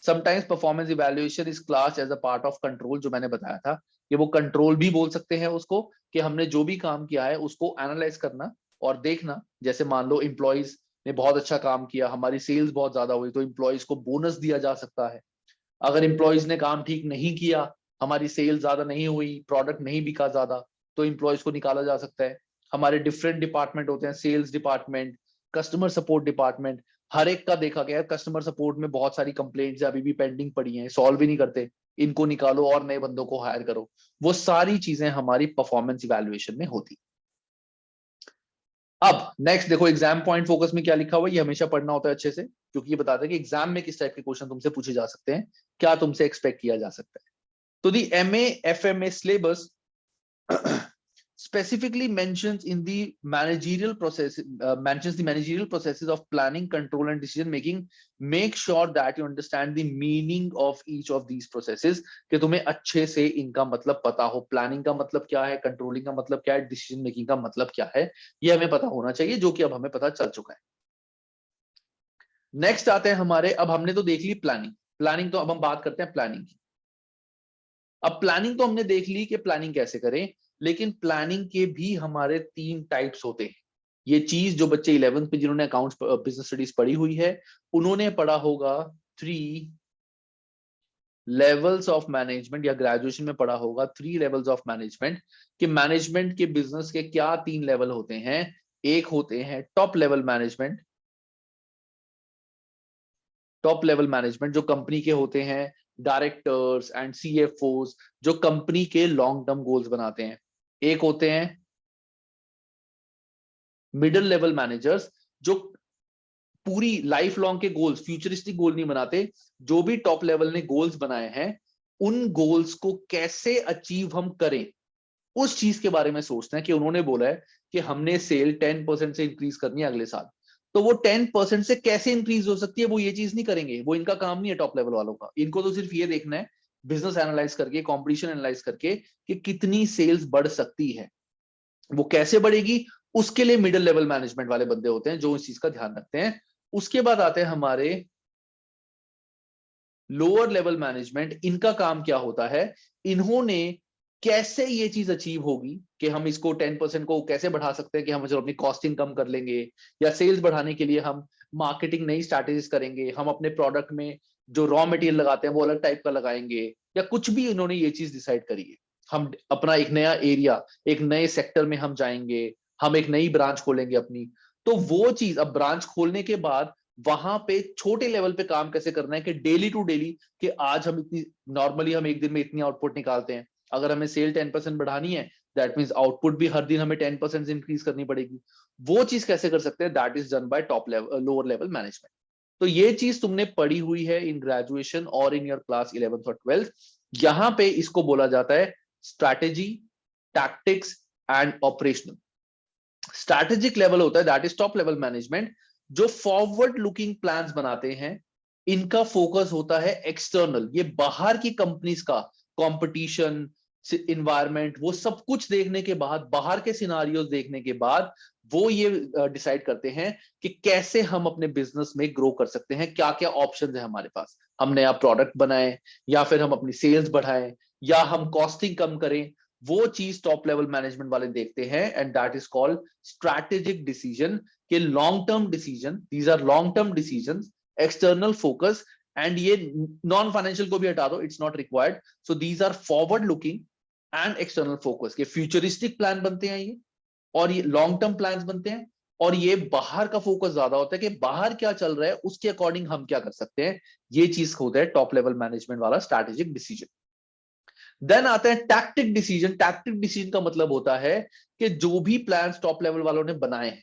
Sometimes performance evaluation is classed as a part of control, जो मैंने बताया था कि वो कंट्रोल भी बोल सकते हैं उसको, कि हमने जो भी काम किया है उसको एनालाइज करना और देखना। जैसे मान लो एम्प्लॉइज ने बहुत अच्छा काम किया, हमारी सेल्स बहुत ज्यादा हुई, तो एम्प्लॉइज को बोनस दिया जा सकता है। अगर एम्प्लॉइज ने काम ठीक नहीं किया, हमारी सेल ज्यादा नहीं हुई, प्रोडक्ट नहीं बिका ज्यादा, तो एम्प्लॉइज को निकाला जा सकता है। हमारे डिफरेंट डिपार्टमेंट होते हैं, sales department, customer support department, हर एक का देखा गया है कस्टमर सपोर्ट में बहुत सारी कंप्लेंट्स अभी भी पेंडिंग पड़ी हैं, सॉल्व भी नहीं करते, इनको निकालो और नए बंदों को हायर करो। वो सारी चीजें हमारी परफॉर्मेंस इवैल्यूएशन में होती। अब नेक्स्ट देखो, एग्जाम पॉइंट फोकस में क्या लिखा हुआ है, ये हमेशा पढ़ना होता है अच्छे से, क्योंकि ये बताता है कि एग्जाम में किस टाइप के क्वेश्चन तुमसे पूछे जा सकते हैं, क्या तुमसे एक्सपेक्ट किया जा सकता है। तो दी MA FMA syllabus specifically mentions in the managerial process, mentions the managerial processes of planning, control and decision making. Make sure that you understand the meaning of each of these processes, कि तुम्हें अच्छे से इनका मतलब पता हो। प्लानिंग का मतलब क्या है, कंट्रोलिंग का मतलब क्या है, डिसीजन मेकिंग का मतलब क्या है, ये हमें पता होना चाहिए, जो कि अब हमें पता चल चुका है। नेक्स्ट आते हैं हमारे, अब हमने तो देख ली प्लानिंग, तो अब हम बात करते हैं प्लानिंग की। अब प्लानिंग तो हमने देख ली कि प्लानिंग कैसे करें, लेकिन प्लानिंग के भी हमारे 3 टाइप्स होते हैं। ये चीज जो बच्चे 11th में जिन्होंने अकाउंट्स बिजनेस स्टडीज पढ़ी हुई है, उन्होंने पढ़ा होगा 3 लेवल्स ऑफ मैनेजमेंट, या ग्रेजुएशन में पढ़ा होगा 3 लेवल्स ऑफ मैनेजमेंट, कि मैनेजमेंट के बिजनेस के क्या 3 लेवल होते हैं। एक होते हैं top level management, top level management जो कंपनी के होते हैं, डायरेक्टर्स एंड CFOs, जो कंपनी के लॉन्ग टर्म गोल्स बनाते हैं। एक होते हैं मिडिल लेवल मैनेजर्स, जो पूरी लाइफ लॉन्ग के गोल्स, फ्यूचरिस्टिक गोल नहीं बनाते, जो भी टॉप लेवल ने गोल्स बनाए हैं उन गोल्स को कैसे अचीव हम करें, उस चीज के बारे में सोचते हैं। कि उन्होंने बोला है कि हमने सेल 10% से इंक्रीज करनी है अगले साल, तो वो 10% से कैसे इंक्रीज हो सकती है, वो ये चीज नहीं करेंगे, वो इनका काम नहीं है टॉप लेवल वालों का। इनको तो सिर्फ ये देखना है, बिजनेस एनालाइज करके, कंपटीशन एनालाइज करके, कि कितनी सेल्स बढ़ सकती है, वो कैसे बढ़ेगी, उसके लिए मिडिल लेवल मैनेजमेंट वाले बंदे होते हैं जो इस चीज का ध्यान रखते हैं। उसके बाद आते हैं हमारे लोअर लेवल मैनेजमेंट। इनका काम क्या होता है, इन्होंने कैसे ये चीज अचीव होगी, कि हम इसको 10% को कैसे बढ़ा सकते हैं, कि हम अपनी कॉस्टिंग कम कर लेंगे, या सेल्स बढ़ाने के लिए हम मार्केटिंग नई स्ट्रैटेजीज करेंगे, हम अपने प्रोडक्ट में जो रॉ मटेरियल लगाते हैं वो अलग टाइप का लगाएंगे, या कुछ भी इन्होंने ये चीज डिसाइड करी है। हम अपना एक नया एरिया, एक नए सेक्टर में हम जाएंगे, हम एक नई ब्रांच खोलेंगे अपनी। तो वो चीज, अब ब्रांच खोलने के बाद वहां पे छोटे लेवल पे काम कैसे करना है कि डेली टू डेली, कि आज हम इतनी, नॉर्मली हम एक दिन में इतनी आउटपुट निकालते हैं, अगर हमें सेल 10% बढ़ानी है, दैट मींस आउटपुट भी हर दिन हमें 10% इंक्रीज करनी पड़ेगी। वो चीज कैसे कर सकते हैं, that is done by top level, lower level management. तो ये चीज तुमने पढ़ी हुई है इन ग्रेजुएशन और इन योर क्लास 11th और 12th। यहां पे इसको बोला जाता है strategy, tactics and operational. Strategic level होता है, that is top level management, जो फॉरवर्ड लुकिंग प्लान्स बनाते हैं। इनका फोकस होता है एक्सटर्नल, ये बाहर की कंपनीज का कंपटीशन, इन्वायरमेंट, वो सब कुछ देखने के बाद, बाहर के सिनारियोज देखने के बाद वो ये डिसाइड करते हैं कि कैसे हम अपने बिजनेस में ग्रो कर सकते हैं, क्या क्या ऑप्शंस है हमारे पास। हम नया प्रोडक्ट बनाएं, या फिर हम अपनी सेल्स बढ़ाएं, या हम कॉस्टिंग कम करें, वो चीज टॉप लेवल मैनेजमेंट वाले देखते हैं। And that is called strategic decision, के long term decision, these are long term decision, external focus. And ये नॉन फाइनेंशियल को भी हटा दो, it's not required. So these are forward looking and external focus के फ्यूचरिस्टिक प्लान बनते हैं ये, और ये लॉन्ग टर्म प्लान्स बनते हैं। और ये बाहर का फोकस ज्यादा होता है कि बाहर क्या चल रहा है उसके अकॉर्डिंग हम क्या कर सकते हैं। ये चीज होता है टॉप लेवल मैनेजमेंट वाला स्ट्रैटेजिक डिसीजन। देन आता है टैक्टिक डिसीजन। टैक्टिक डिसीजन का मतलब होता है कि जो भी प्लान्स टॉप लेवल वालों ने बनाए हैं,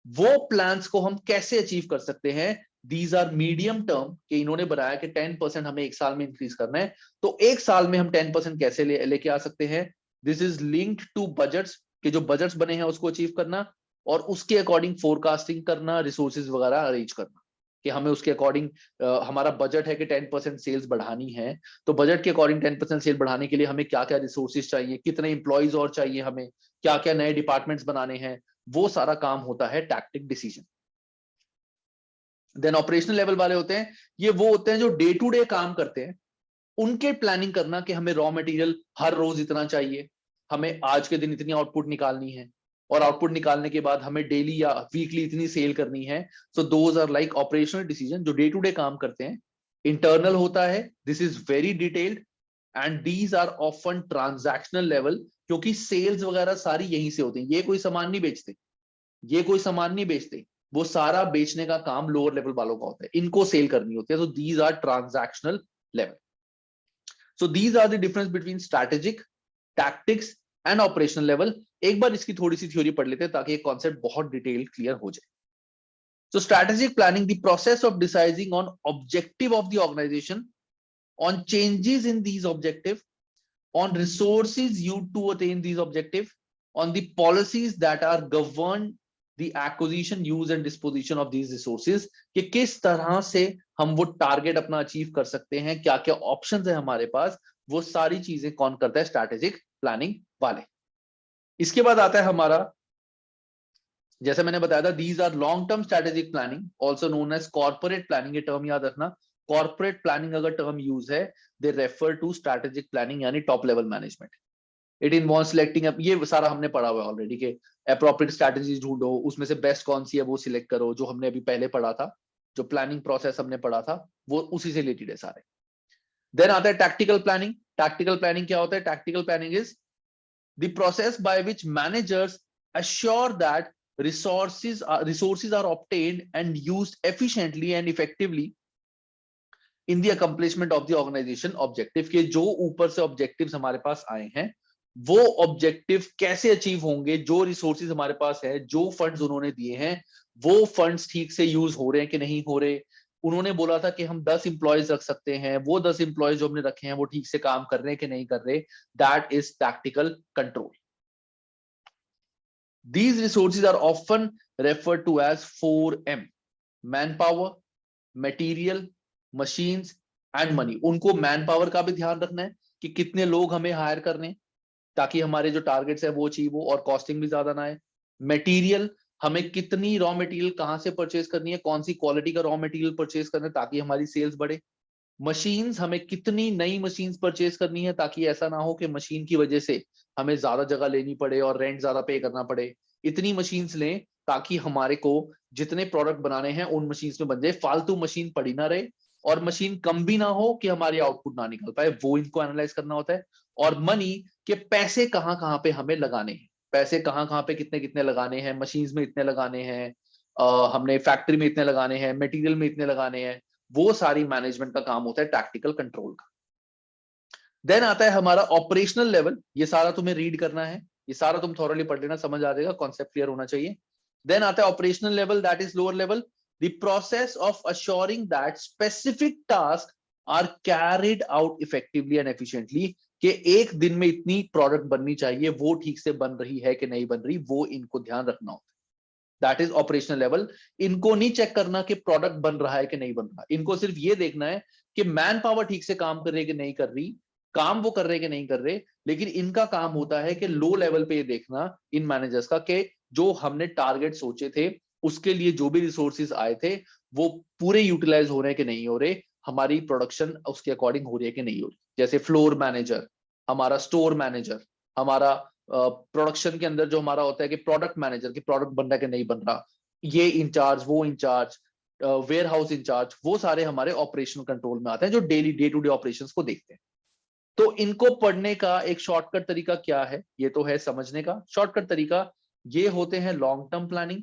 वो प्लान्स को हम कैसे अचीव कर सकते हैं। दीज आर मीडियम टर्म, कि इन्होंने बनाया कि 10% हमें एक साल में इंक्रीज करना है, तो एक साल में हम 10% कैसे लेके आ सकते हैं। This is linked to budgets, कि जो बजट्स बने हैं उसको अचीव करना, और उसके अकॉर्डिंग फोरकास्टिंग करना, रिसोर्सेज वगैरह अरेंज करना, कि हमें उसके अकॉर्डिंग, हमारा बजट है कि 10% सेल्स बढ़ानी है, तो बजट के अकॉर्डिंग 10% सेल बढ़ाने के लिए हमें क्या क्या रिसोर्सेज चाहिए, कितने इंप्लॉइज और चाहिए हमें, क्या क्या नए डिपार्टमेंट्स बनाने हैं, वो सारा काम होता है tactic decision. Then operational level वाले होते हैं, ये वो होते हैं जो डे टू डे काम करते हैं, उनके प्लानिंग करना कि हमें रॉ मटेरियल हर रोज इतना चाहिए, हमें आज के दिन इतनी आउटपुट निकालनी है, और आउटपुट निकालने के बाद हमें डेली या वीकली इतनी सेल करनी है। So those are like operational decision जो डे टू डे काम करते हैं। इंटरनल होता है, this is very detailed, and these are often transactional level, क्योंकि सेल्स वगैरह सारी यहीं से होती है। ये कोई सामान नहीं बेचते, ये कोई सामान नहीं बेचते, वो सारा बेचने का काम लोअर लेवल वालों का होता है, इनको सेल करनी होती है। So these are transactional level. So these are the difference between strategic, tactics and operational level. एक बार इसकी थोड़ी सी थ्योरी पढ़ लेते हैं ताकि ये कॉन्सेप्ट बहुत डिटेल क्लियर हो जाए। So strategic planning, the process of deciding on objective of the organization, on changes in these objective, on resources used to attain these objective, on the policies that are govern the acquisition, use and disposition of these resources, कि किस तरह से हम वो टारगेट अपना अचीव कर सकते हैं, क्या क्या ऑप्शंस है हमारे पास, वो सारी चीजें कौन करता है, स्ट्रैटेजिक प्लानिंग वाले। इसके बाद आता है हमारा, जैसे मैंने बताया था, these are long term strategic planning, also known as corporate planning. ये टर्म याद रखना, कॉर्पोरेट प्लानिंग अगर टर्म यूज है, they refer to strategic planning यानी top level management. It involve selecting, ये सारा हमने पढ़ा हुआ है ऑलरेडी, के अप्रोप्रिएट स्ट्रैटेजीज ढूंढो, उसमें से बेस्ट कौन सी है वो सिलेक्ट करो, जो हमने अभी पहले पढ़ा था, जो प्लानिंग प्रोसेस हमने पढ़ा था वो उसी से रिलेटेड है सारे। देन आता है टैक्टिकल प्लानिंग। टैक्टिकल प्लानिंग क्या होता है? Tactical planning is the process by which managers assure that resources are obtained and used efficiently and effectively in the accomplishment of the organization objective। के जो ऊपर से ऑब्जेक्टिव्स हमारे पास आए हैं वो ऑब्जेक्टिव कैसे अचीव होंगे, जो रिसोर्सेज हमारे पास है, जो फंड्स उन्होंने दिए हैं वो फंड्स ठीक से यूज हो रहे हैं कि नहीं हो रहे। उन्होंने बोला था कि हम 10 इंप्लॉयज रख सकते हैं, वो 10 इंप्लॉयज जो हमने रखे हैं वो ठीक से काम कर रहे हैं कि नहीं कर रहे। That is tactical control. These resources are often referred to as 4M: manpower, material, machines and money। उनको मैन पावर का भी ध्यान रखना है कि कितने लोग हमें हायर करने हैं ताकि हमारे जो टारगेट्स है वो अचीव हो और कॉस्टिंग भी ज्यादा ना आए। मटेरियल, हमें कितनी रॉ मटेरियल कहाँ से परचेज करनी है, कौन सी क्वालिटी का रॉ मटेरियल परचेज करना है ताकि हमारी सेल्स बढ़े। मशीन्स, हमें कितनी नई मशीन्स परचेज करनी है ताकि ऐसा ना हो कि मशीन की वजह से हमें ज्यादा जगह लेनी पड़े और रेंट ज्यादा पे करना पड़े। इतनी मशीन्स लें ताकि हमारे को जितने प्रोडक्ट बनाने हैं उन मशीन्स में बन जाए, फालतू मशीन पड़ी ना रहे, और मशीन कम भी ना हो कि हमारी आउटपुट ना निकल पाए, वो इनको एनालाइज करना होता है। और मनी के पैसे कहाँ कहाँ पे हमें लगाने हैं, पैसे कहाँ कहाँ पे कितने कितने लगाने हैं, मशीन्स में इतने लगाने हैं, हमने फैक्ट्री में इतने लगाने हैं, मटेरियल में इतने लगाने हैं, वो सारी मैनेजमेंट का काम होता है टैक्टिकल कंट्रोल का। देन आता है हमारा ऑपरेशनल लेवल, ये सारा तुम्हें रीड करना है, ये सारा तुम थॉरली पढ़ लेना, समझ आ जाएगा, कॉन्सेप्ट क्लियर होना चाहिए। देन आता है operational level, that is lower level, the process of assuring that specific task are carried out effectively and efficiently, कि एक दिन में इतनी प्रोडक्ट बननी चाहिए, वो ठीक से बन रही है कि नहीं बन रही, वो इनको ध्यान रखना होता है। That is operational level. इनको नहीं चेक करना कि प्रोडक्ट बन रहा है कि नहीं बन रहा, इनको सिर्फ ये देखना है कि मैन पावर ठीक से काम कर रही है कि नहीं कर रही, काम वो कर रहे कि नहीं कर रहे। लेकिन इनका काम होता है कि लो लेवल पे ये देखना इन मैनेजर्स का कि जो हमने टारगेट सोचे थे उसके लिए जो भी रिसोर्सेज आए थे वो पूरे यूटिलाइज हो रहे हैं कि नहीं हो रहे, हमारी प्रोडक्शन उसके अकॉर्डिंग हो रही है कि नहीं हो रही। जैसे फ्लोर मैनेजर, हमारा स्टोर मैनेजर, हमारा प्रोडक्शन के अंदर जो हमारा होता है कि प्रोडक्ट मैनेजर, कि प्रोडक्ट बन रहा है कि नहीं बन रहा, ये इंचार्ज, वो इंचार्ज, वेयर हाउस इंचार्ज, वो सारे हमारे ऑपरेशनल कंट्रोल में आते हैं जो daily day to day operations को देखते हैं। तो इनको पढ़ने का एक शॉर्टकट तरीका क्या है, ये तो है समझने का शॉर्टकट तरीका, ये होते हैं long term planning.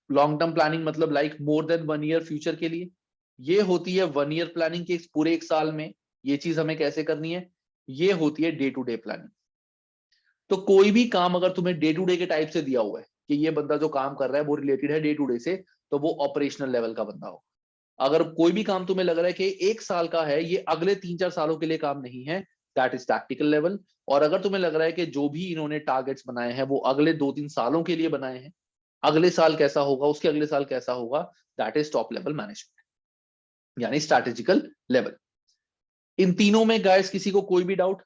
Long term planning मतलब like more than 1 year future के लिए। ये होती है 1 ईयर प्लानिंग के पूरे 1 साल में ये चीज हमें कैसे करनी है। ये होती है डे टू डे प्लानिंग। तो कोई भी काम अगर तुम्हें डे टू डे के टाइप से दिया हुआ है कि ये बंदा जो काम कर रहा है वो रिलेटेड है डे टू डे से, तो वो ऑपरेशनल लेवल का बंदा हो। अगर कोई भी काम तुम्हें लग रहा है कि 1 साल का है, ये अगले 3-4 सालों के लिए काम नहीं है, दैट इज टैक्टिकल लेवल। और अगर तुम्हें लग रहा है कि जो भी इन्होंने टारगेट्स बनाए हैं वो अगले 2-3 सालों के लिए बनाए हैं, अगले साल कैसा होगा, उसके अगले साल कैसा होगा, that is top level management यानी स्ट्रैटेजिकल लेवल। इन तीनों में गाइस किसी को कोई भी डाउट?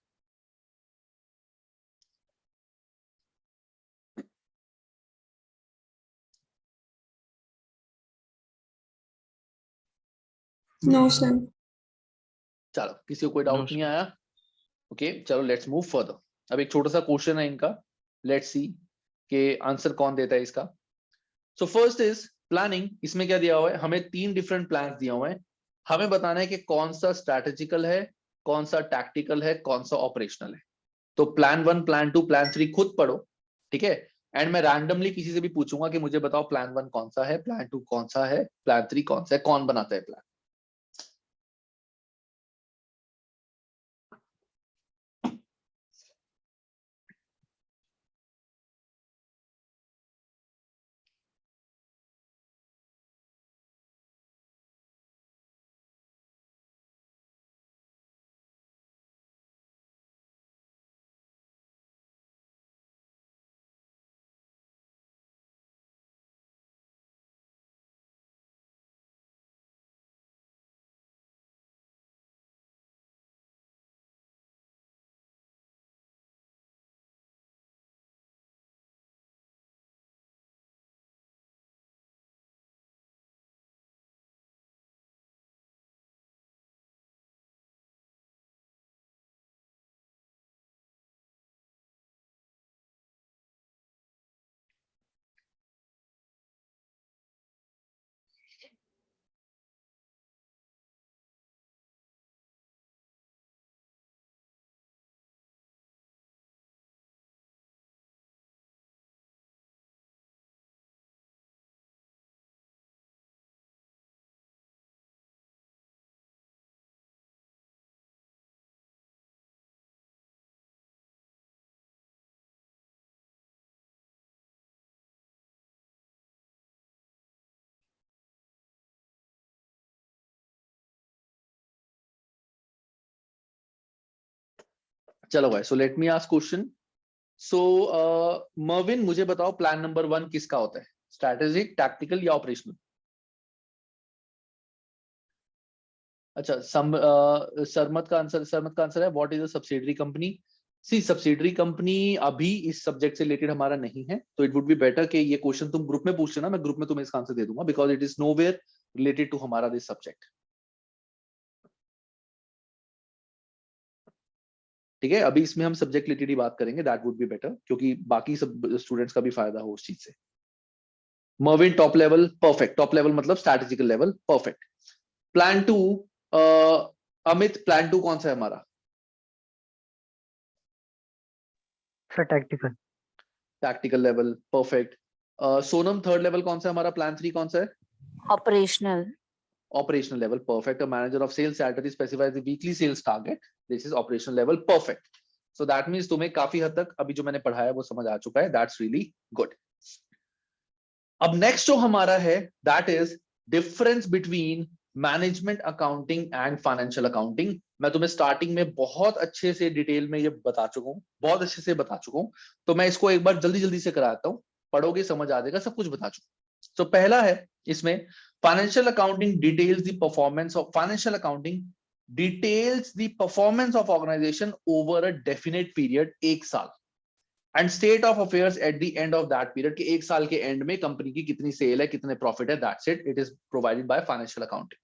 No sir. चलो किसी को कोई No, डाउट नहीं आया? ओके चलो लेट्स मूव फर्दर। अब एक छोटा सा क्वेश्चन है इनका, लेट्स सी के आंसर कौन देता है इसका। So first is planning. इसमें क्या दिया हुआ है, हमें 3 डिफरेंट प्लान दिया हुआ है, हमें बताना है कि कौन सा स्ट्रैटेजिकल है, कौन सा टैक्टिकल है, कौन सा ऑपरेशनल है। तो प्लान 1, प्लान 2, प्लान 3 खुद पढ़ो, ठीक है। एंड मैं रैंडमली किसी से भी पूछूंगा कि मुझे बताओ प्लान 1 कौन सा है, प्लान 2 कौन सा है, प्लान 3 कौन सा है, कौन बनाता है प्लान। चलो भाई, so let me ask question. So Mervin मुझे बताओ प्लान नंबर 1 किसका होता है, स्ट्रैटेजिक, टैक्टिकल या ऑपरेशनल? अच्छा सरमत का आंसर है what is a subsidiary company. See subsidiary company अभी इस सब्जेक्ट से रिलेटेड हमारा नहीं है, तो इट वुड बी बेटर कि ये क्वेश्चन तुम ग्रुप में पूछ लेना, मैं ग्रुप में तुम्हें इसका आंसर दे दूंगा, because it is nowhere related to हमारा दिस सब्जेक्ट। ठीक है, अभी इसमें हम सब्जेक्ट रिलेटेड ही बात करेंगे, दैट वुड बी बेटर, क्योंकि बाकी सब स्टूडेंट्स का भी फायदा हो उस चीज से। Mervin top level, perfect. Top level मतलब strategical level, perfect. Plan 2, Amit plan 2 कौन सा है हमारा? Sir tactical. Tactical level, perfect. Sonam third level कौन सा है हमारा? प्लान 3 कौन सा है? Operational. Operational level, perfect. A manager of sales strategy specifies the weekly sales target. This is operational level, perfect. So that means तुम्हें काफी हद तक अभी जो मैंने पढ़ाया वो समझ आ चुका है. That's really good. अब नेक्स्ट जो हमारा है that is difference between management accounting and financial accounting. मैं तुम्हें स्टार्टिंग में बहुत अच्छे से डिटेल में ये बता चुका हूँ, बहुत अच्छे से बता चुका हूँ. तो मैं इसको एक बार जल्दी जल्दी से कराता हूँ, पढ़ोगे समझ आ जाएगा, सब कुछ बता चुका. तो पहला है इसमें financial accounting details the performance of financial accounting details the performance of organization over a definite period, एक साल, and state of affairs at the end of that period, कि एक साल के एंड में कंपनी की कितनी सेल है, कितने प्रॉफिट है. That's it. It is provided by financial accounting.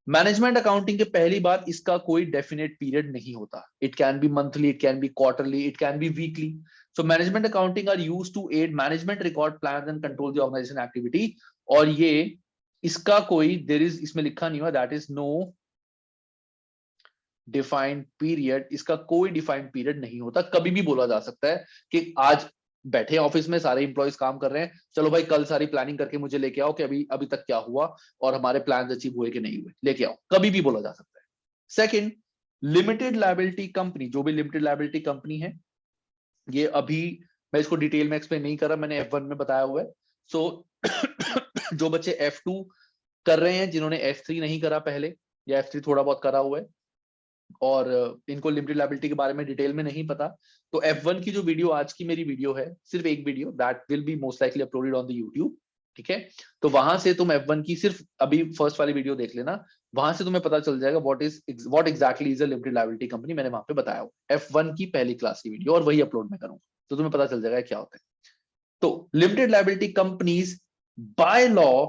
Management accounting के पहली बात, इसका कोई डेफिनेट पीरियड नहीं होता. It can be monthly, it can be quarterly, it can be weekly. So management accounting are used to aid management record plan and control the organisation activity. और ये इसका कोई देयर इज इसमें लिखा नहीं हुआ, that is no defined period. इसका कोई डिफाइंड पीरियड नहीं होता. कभी भी बोला जा सकता है कि आज बैठे ऑफिस में सारे इंप्लॉइज काम कर रहे हैं, चलो भाई कल सारी प्लानिंग करके मुझे लेके आओ कि अभी तक क्या हुआ और हमारे प्लान अचीव हुए कि नहीं हुए, लेके आओ. कभी भी बोला जा सकता है. सेकंड, लिमिटेड लायबिलिटी कंपनी, जो भी लिमिटेड लायबिलिटी कंपनी है, ये अभी मैं इसको डिटेल में एक्सप्लेन नहीं कर रहा, मैंने F1 में बताया हुआ है. सो जो बच्चे F2 कर रहे हैं, जिन्होंने F3 नहीं करा पहले या F3 थोड़ा बहुत करा हुआ है और इनको लिमिटेड लायबिलिटी के बारे में डिटेल में नहीं पता, तो F1 की जो वीडियो आज की मेरी वीडियो है, सिर्फ एक video, that will be most likely uploaded on the YouTube. ठीक है, तो वहां से तुम F1 की सिर्फ अभी फर्स्ट वाली वीडियो देख लेना, वहां से तुम्हें पता चल जाएगा what exactly is a limited liability company. मैंने वहां पे बताया हो F1 की पहली क्लास की वीडियो, और वही अपलोड मैं करूंगा, तो तुम्हें पता चल जाएगा क्या होता है. तो limited liability companies by law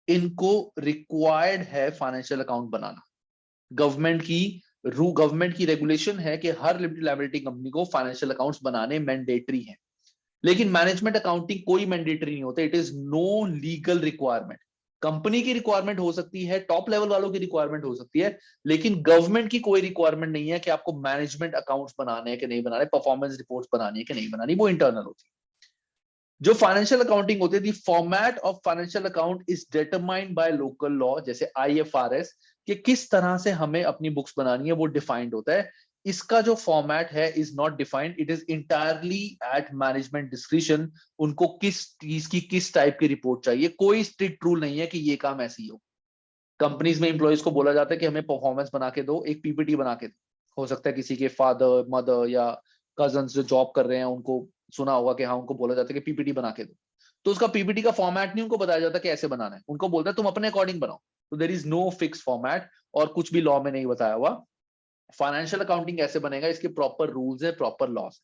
इनको रिक्वायर्ड है फाइनेंशियल अकाउंट बनाना. गवर्नमेंट की रेगुलेशन है कि हर लिमिटेड लायबिलिटी कंपनी को फाइनेंशियल अकाउंट्स बनाने मैंडेटरी हैं. लेकिन मैनेजमेंट अकाउंटिंग कोई मैंडेटरी नहीं होता. It is no legal requirement. Company की रिक्वायरमेंट हो सकती है, टॉप लेवल वालों की रिक्वायरमेंट हो सकती है, लेकिन गवर्नमेंट की कोई रिक्वायरमेंट नहीं है कि आपको मैनेजमेंट अकाउंट्स बनाने हैं कि नहीं बनाने, परफॉर्मेंस रिपोर्ट्स बनानी है कि नहीं बनानी, वो इंटरनल होती है. जो फाइनेंशियल अकाउंटिंग होती है, the format of financial account is determined by local law, जैसे IFRS, कि किस तरह से हमें अपनी बुक्स बनानी है, वो डिफाइंड होता है. इसका जो फॉर्मेट है is not defined, it is entirely at management discretion. उनको किस चीज की किस टाइप की रिपोर्ट चाहिए, कोई स्ट्रिक्ट रूल नहीं है कि ये काम ऐसी हो. कंपनीज में एम्प्लॉइज को बोला जाता है कि हमें परफॉर्मेंस बना के दो, एक PPT बना के दो. हो सकता है किसी के फादर मदर या कजन्स जो जॉब कर रहे हैं उनको सुना होगा कि हाँ, उनको बोला जाता है कि PPT बना के दो. तो उसका PPT का फॉर्मेट नहीं उनको बताया जाता कि ऐसे बनाना है, उनको बोलता है तुम अपने अकॉर्डिंग बनाओ. तो there is no fix format और कुछ भी लॉ में नहीं बताया हुआ. फाइनेंशियल अकाउंटिंग कैसे बनेगा, इसके प्रॉपर रूल्स है, proper laws.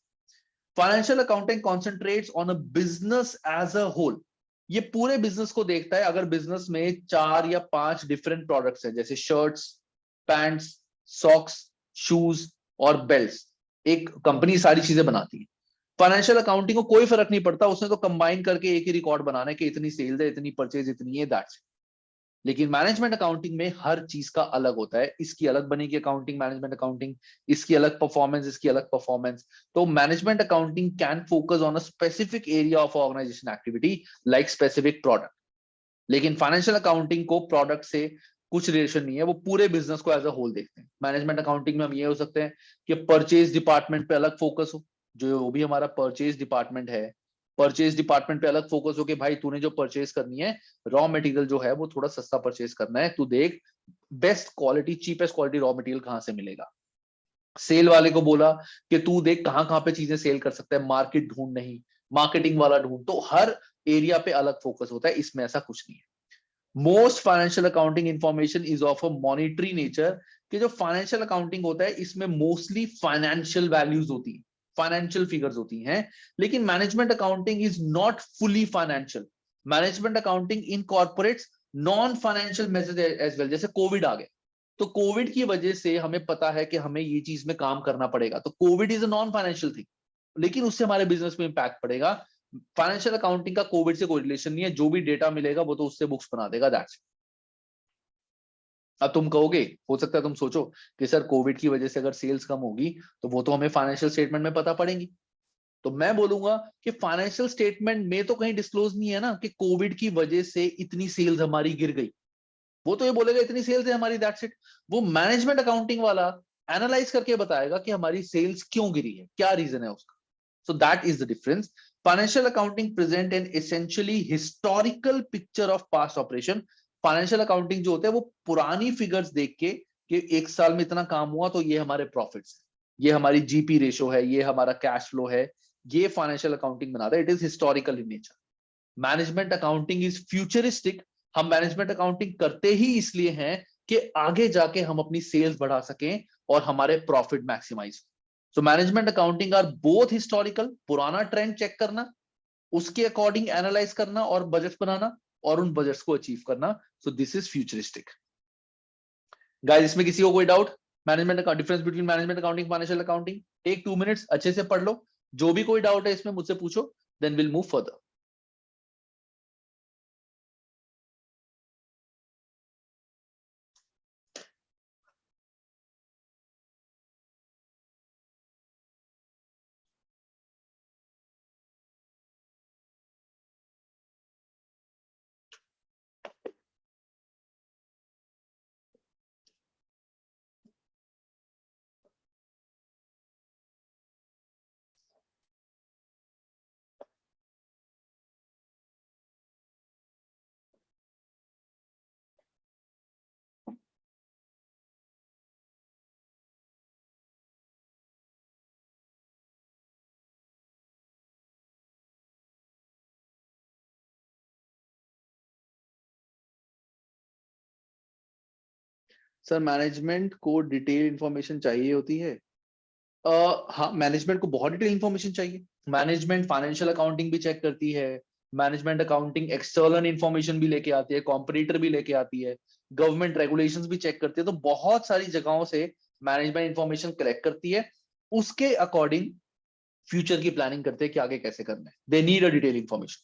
Financial accounting concentrates on a business as a whole. ये पूरे बिजनेस को देखता है. अगर बिजनेस में 4 या 5 डिफरेंट प्रोडक्ट्स हैं, जैसे शर्ट्स, पैंट्स, सॉक्स, शूज और बेल्ट्स, एक कंपनी सारी चीजें बनाती है. फाइनेंशियल अकाउंटिंग को कोई फर्क नहीं पड़ता, उसने तो कंबाइन करके एक ही रिकॉर्ड बनाना है कि इतनी सेल्स है, इतनी परचेज, इतनी है, दैट्स. लेकिन मैनेजमेंट अकाउंटिंग में हर चीज का अलग होता है. इसकी अलग बनेगी अकाउंटिंग, मैनेजमेंट अकाउंटिंग, इसकी अलग परफॉर्मेंस, इसकी अलग परफॉर्मेंस. तो management accounting can focus on a specific area of organization activity like specific product. लेकिन फाइनेंशियल अकाउंटिंग को प्रोडक्ट से कुछ रिलेशन नहीं है, वो पूरे बिजनेस को एज अ होल देखते हैं. मैनेजमेंट अकाउंटिंग में हम ये हो सकते हैं कि परचेज डिपार्टमेंट पे अलग फोकस हो, जो भी हमारा परचेज डिपार्टमेंट है, परचेज डिपार्टमेंट पे अलग फोकस हो कि भाई तूने जो परचेज करनी है, रॉ मटेरियल जो है वो थोड़ा सस्ता परचेज करना है, तू देख best quality, cheapest quality raw material कहां से मिलेगा. सेल वाले को बोला कि तू देख कहां कहां पे चीजें सेल कर सकता है, मार्केट ढूंढ, नहीं मार्केटिंग वाला ढूंढ. तो हर एरिया पे अलग फोकस होता है, इसमें ऐसा कुछ नहीं है. Most financial accounting information is of a monetary nature, कि जो फाइनेंशियल अकाउंटिंग होता है इसमें मोस्टली फाइनेंशियल वैल्यूज होती है, फाइनेंशियल फिगर्स होती हैं. लेकिन management accounting is not fully financial. Management accounting incorporates non financial measures as well. जैसे कोविड आ गया, तो कोविड की वजह से हमें पता है कि हमें ये चीज में काम करना पड़ेगा, तो Covid is a non financial thing, लेकिन उससे हमारे बिजनेस में इंपैक्ट पड़ेगा. फाइनेंशियल अकाउंटिंग का कोविड से कोई रिलेशन नहीं है, जो भी डेटा मिलेगा वो तो उससे बुक्स बना देगा, दैट्स. अब तुम कहोगे, हो सकता है तुम सोचो कि सर कोविड की वजह से अगर सेल्स कम होगी तो वो तो हमें फाइनेंशियल स्टेटमेंट में पता पड़ेगी. तो मैं बोलूंगा कि फाइनेंशियल स्टेटमेंट में तो कहीं डिस्क्लोज नहीं है ना कि कोविड की वजह से इतनी सेल्स हमारी गिर गई, वो तो ये बोलेगा इतनी सेल्स है हमारी, दैट्स इट। वो मैनेजमेंट अकाउंटिंग वाला एनालाइज करके बताएगा कि हमारी सेल्स क्यों गिरी है, क्या रीजन है उसका। So that is the difference. Financial accounting present N essentially historical picture of past operation. Financial accounting जो होता है वो पुरानी फिगर्स देख के कि एक साल में इतना काम हुआ तो ये हमारे प्रॉफिट्स, ये हमारी जीपी रेशो है, ये हमारा कैश फ्लो है, ये फाइनेंशियल अकाउंटिंग बनाता है। It is historical in nature. Management accounting is futuristic. हम मैनेजमेंट अकाउंटिंग करते ही इसलिए हैं कि आगे जाके हम अपनी सेल्स बढ़ा सकें और हमारे profit maximize. So management accounting are both historical, पुराना ट्रेंड चेक करना, उसके अकॉर्डिंग एनालाइज करना और बजट बनाना और उन बजट्स को अचीव करना। So this is futuristic. Guys, इसमें किसी को कोई डाउट? मैनेजमेंट का difference between management accounting financial accounting, take 2 minutes, अच्छे से पढ़ लो। जो भी कोई डाउट है इसमें मुझसे पूछो, then will move further. Sir, management को डिटेल इंफॉर्मेशन चाहिए होती है? हाँ, मैनेजमेंट को बहुत डिटेल इंफॉर्मेशन चाहिए। मैनेजमेंट फाइनेंशियल अकाउंटिंग भी चेक करती है, मैनेजमेंट अकाउंटिंग एक्सटर्नल इंफॉर्मेशन भी लेके आती है, कॉम्पिटिटर भी लेके आती है, गवर्नमेंट रेगुलेशंस भी चेक करती है। तो बहुत सारी जगहों से मैनेजमेंट इंफॉर्मेशन कलेक्ट करती है, उसके अकॉर्डिंग फ्यूचर की प्लानिंग करते हैं कि आगे कैसे करना है। They need a detail information.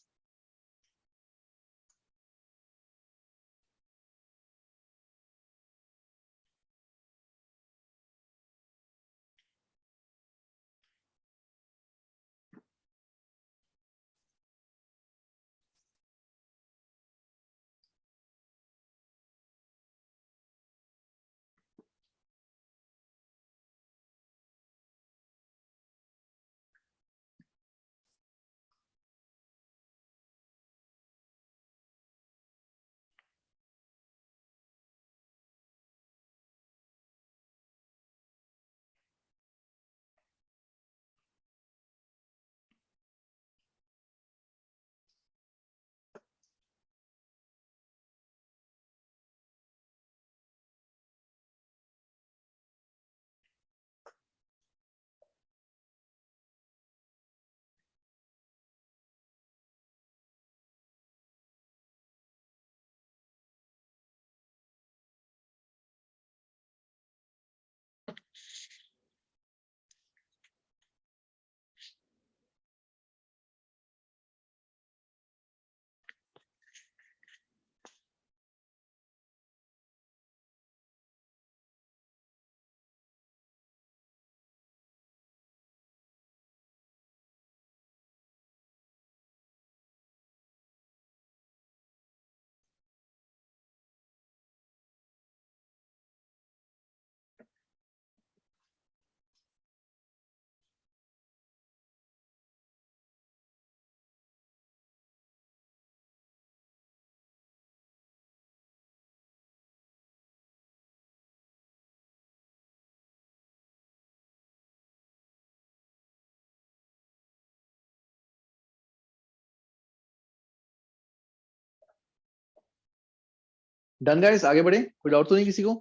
Done guys, आगे बढ़े। कोई डाउट तो नहीं किसी को?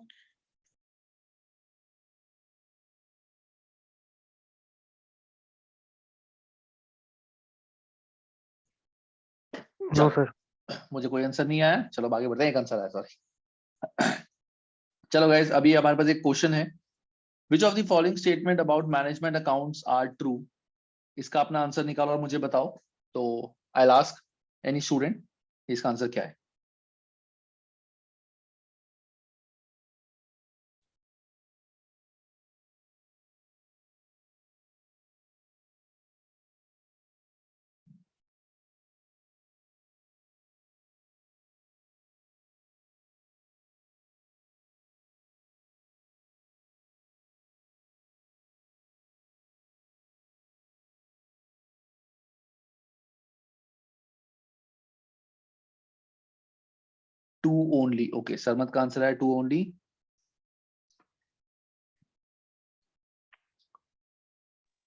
No sir. मुझे कोई आंसर नहीं आया, चलो आगे बढ़ते हैं। एक आंसर आया, सॉरी। चलो गाइस, अभी हमारे पास एक क्वेश्चन है, which of the following statement about management accounts are true? इसका अपना आंसर निकालो और मुझे बताओ। तो I will ask any student, इसका आंसर क्या है? To only. ओके, सरमत का आंसर है टू ओनली।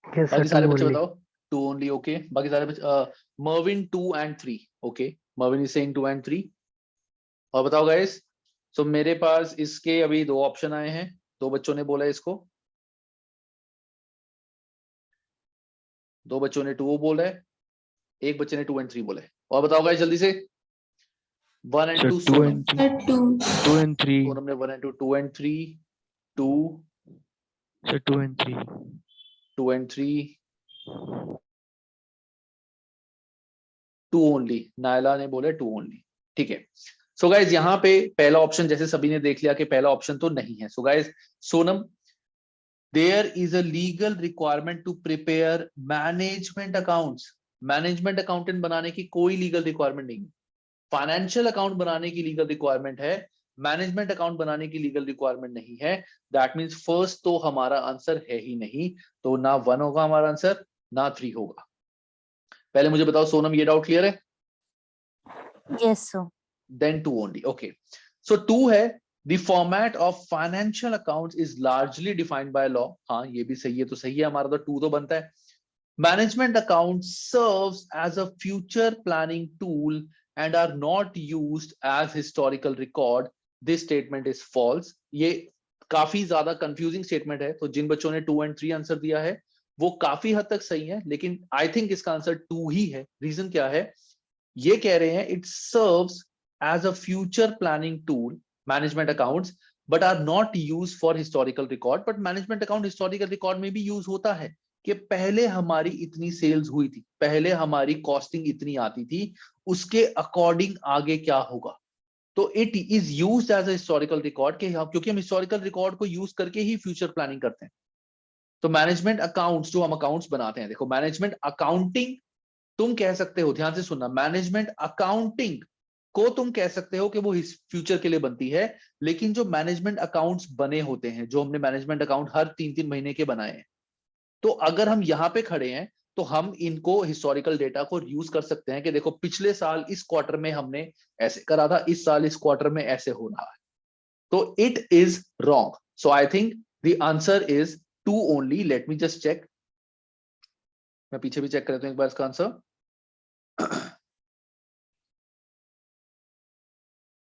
Yes, sir. बाकी सारे Two बच्चे only. बताओ टू ओनली। ओके, बाकी सारे बच्चे Mervyn 2 and 3। Okay, Mervyn is saying 2 and 3। और बताओ गाइस। सो मेरे पास इसके अभी दो ऑप्शन आए हैं, दो बच्चों ने बोला इसको, दो बच्चों ने 2 बोला है, एक बच्चे ने 2 and 3 बोला है। और बताओ गाइस जल्दी से। 1 and Sir, 2 2 Sonam. and 3, Sir, 2. 2 and 3, Sonam ने 1 and 2, 2 and 3, 2, sir, 2 and 3. 2 and 3, 2 only. Naila ने बोला 2 ओनली। ठीक है। सो गाइज यहाँ पे पहला ऑप्शन जैसे सभी ने देख लिया कि पहला ऑप्शन तो नहीं है। So guys Sonam, there is a legal requirement to prepare management accounts. Management accountant बनाने की कोई लीगल रिक्वायरमेंट नहीं है। फाइनेंशियल अकाउंट बनाने की लीगल रिक्वायरमेंट है, मैनेजमेंट अकाउंट बनाने की लीगल रिक्वायरमेंट नहीं है। दैट मीन्स फर्स्ट तो हमारा आंसर है ही नहीं, तो ना 1 होगा हमारा आंसर, ना 3 होगा। पहले मुझे बताओ सोनम, ये डाउट क्लियर है? Yes, sir. Then 2 only. Okay, so 2 है, the format of financial accounts is largely defined by law। हाँ ये भी सही है, तो सही है हमारा, तो 2 तो बनता है। Management accounts serves as a future planning tool and are not used as historical record। This statement is false। ये काफी ज्यादा कंफ्यूजिंग स्टेटमेंट है, तो जिन बच्चों ने 2 and 3 आंसर दिया है वो काफी हद तक सही है, लेकिन आई थिंक इसका आंसर 2 ही है। रीजन क्या है? ये कह रहे हैं it serves as a future planning tool, management accounts, but are not used for historical record। but management account historical record में भी यूज होता है कि पहले हमारी इतनी सेल्स हुई थी, पहले हमारी कॉस्टिंग इतनी आती थी, उसके अकॉर्डिंग आगे क्या होगा। तो it is used as a historical record क्योंकि हम हिस्टोरिकल रिकॉर्ड को यूज करके ही फ्यूचर प्लानिंग करते हैं। तो मैनेजमेंट अकाउंट्स जो हम अकाउंट्स बनाते हैं, देखो मैनेजमेंट अकाउंटिंग तुम कह सकते हो, ध्यान से सुनना, मैनेजमेंट अकाउंटिंग को तुम कह सकते हो कि वो फ्यूचर के लिए बनती है, लेकिन जो मैनेजमेंट अकाउंट्स बने होते हैं, जो हमने मैनेजमेंट अकाउंट हर 3-3 महीने के बनाए हैं, तो अगर हम यहां पे खड़े हैं तो हम इनको हिस्टोरिकल डेटा को यूज कर सकते हैं कि देखो पिछले साल इस क्वार्टर में हमने ऐसे करा था, इस साल इस क्वार्टर में ऐसे हो रहा है। तो it is wrong. So I think the answer is 2 only. Let me just check, मैं पीछे भी चेक करता हूं एक बार इसका आंसर।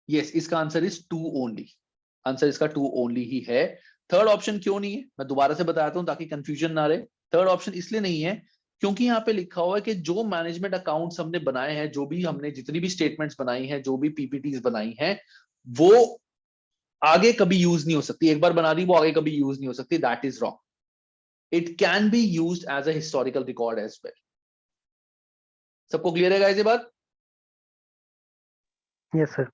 यस, इसका आंसर इज 2 ओनली। आंसर इसका 2 ओनली ही है। थर्ड ऑप्शन क्यों नहीं है, मैं दोबारा से बताता हूं ताकि कंफ्यूजन ना रहे। थर्ड ऑप्शन इसलिए नहीं है क्योंकि यहाँ पे लिखा हुआ है कि जो मैनेजमेंट अकाउंट्स हमने बनाए हैं, जो भी हमने जितनी भी स्टेटमेंट्स बनाई हैं, जो भी पीपीटीज बनाई हैं, वो आगे कभी यूज नहीं हो सकती। एक बार बना दी वो आगे कभी यूज नहीं हो सकती। That is wrong. It can be used as a historical record as well. सबको क्लियर है गाइस ये बात? Yes, sir.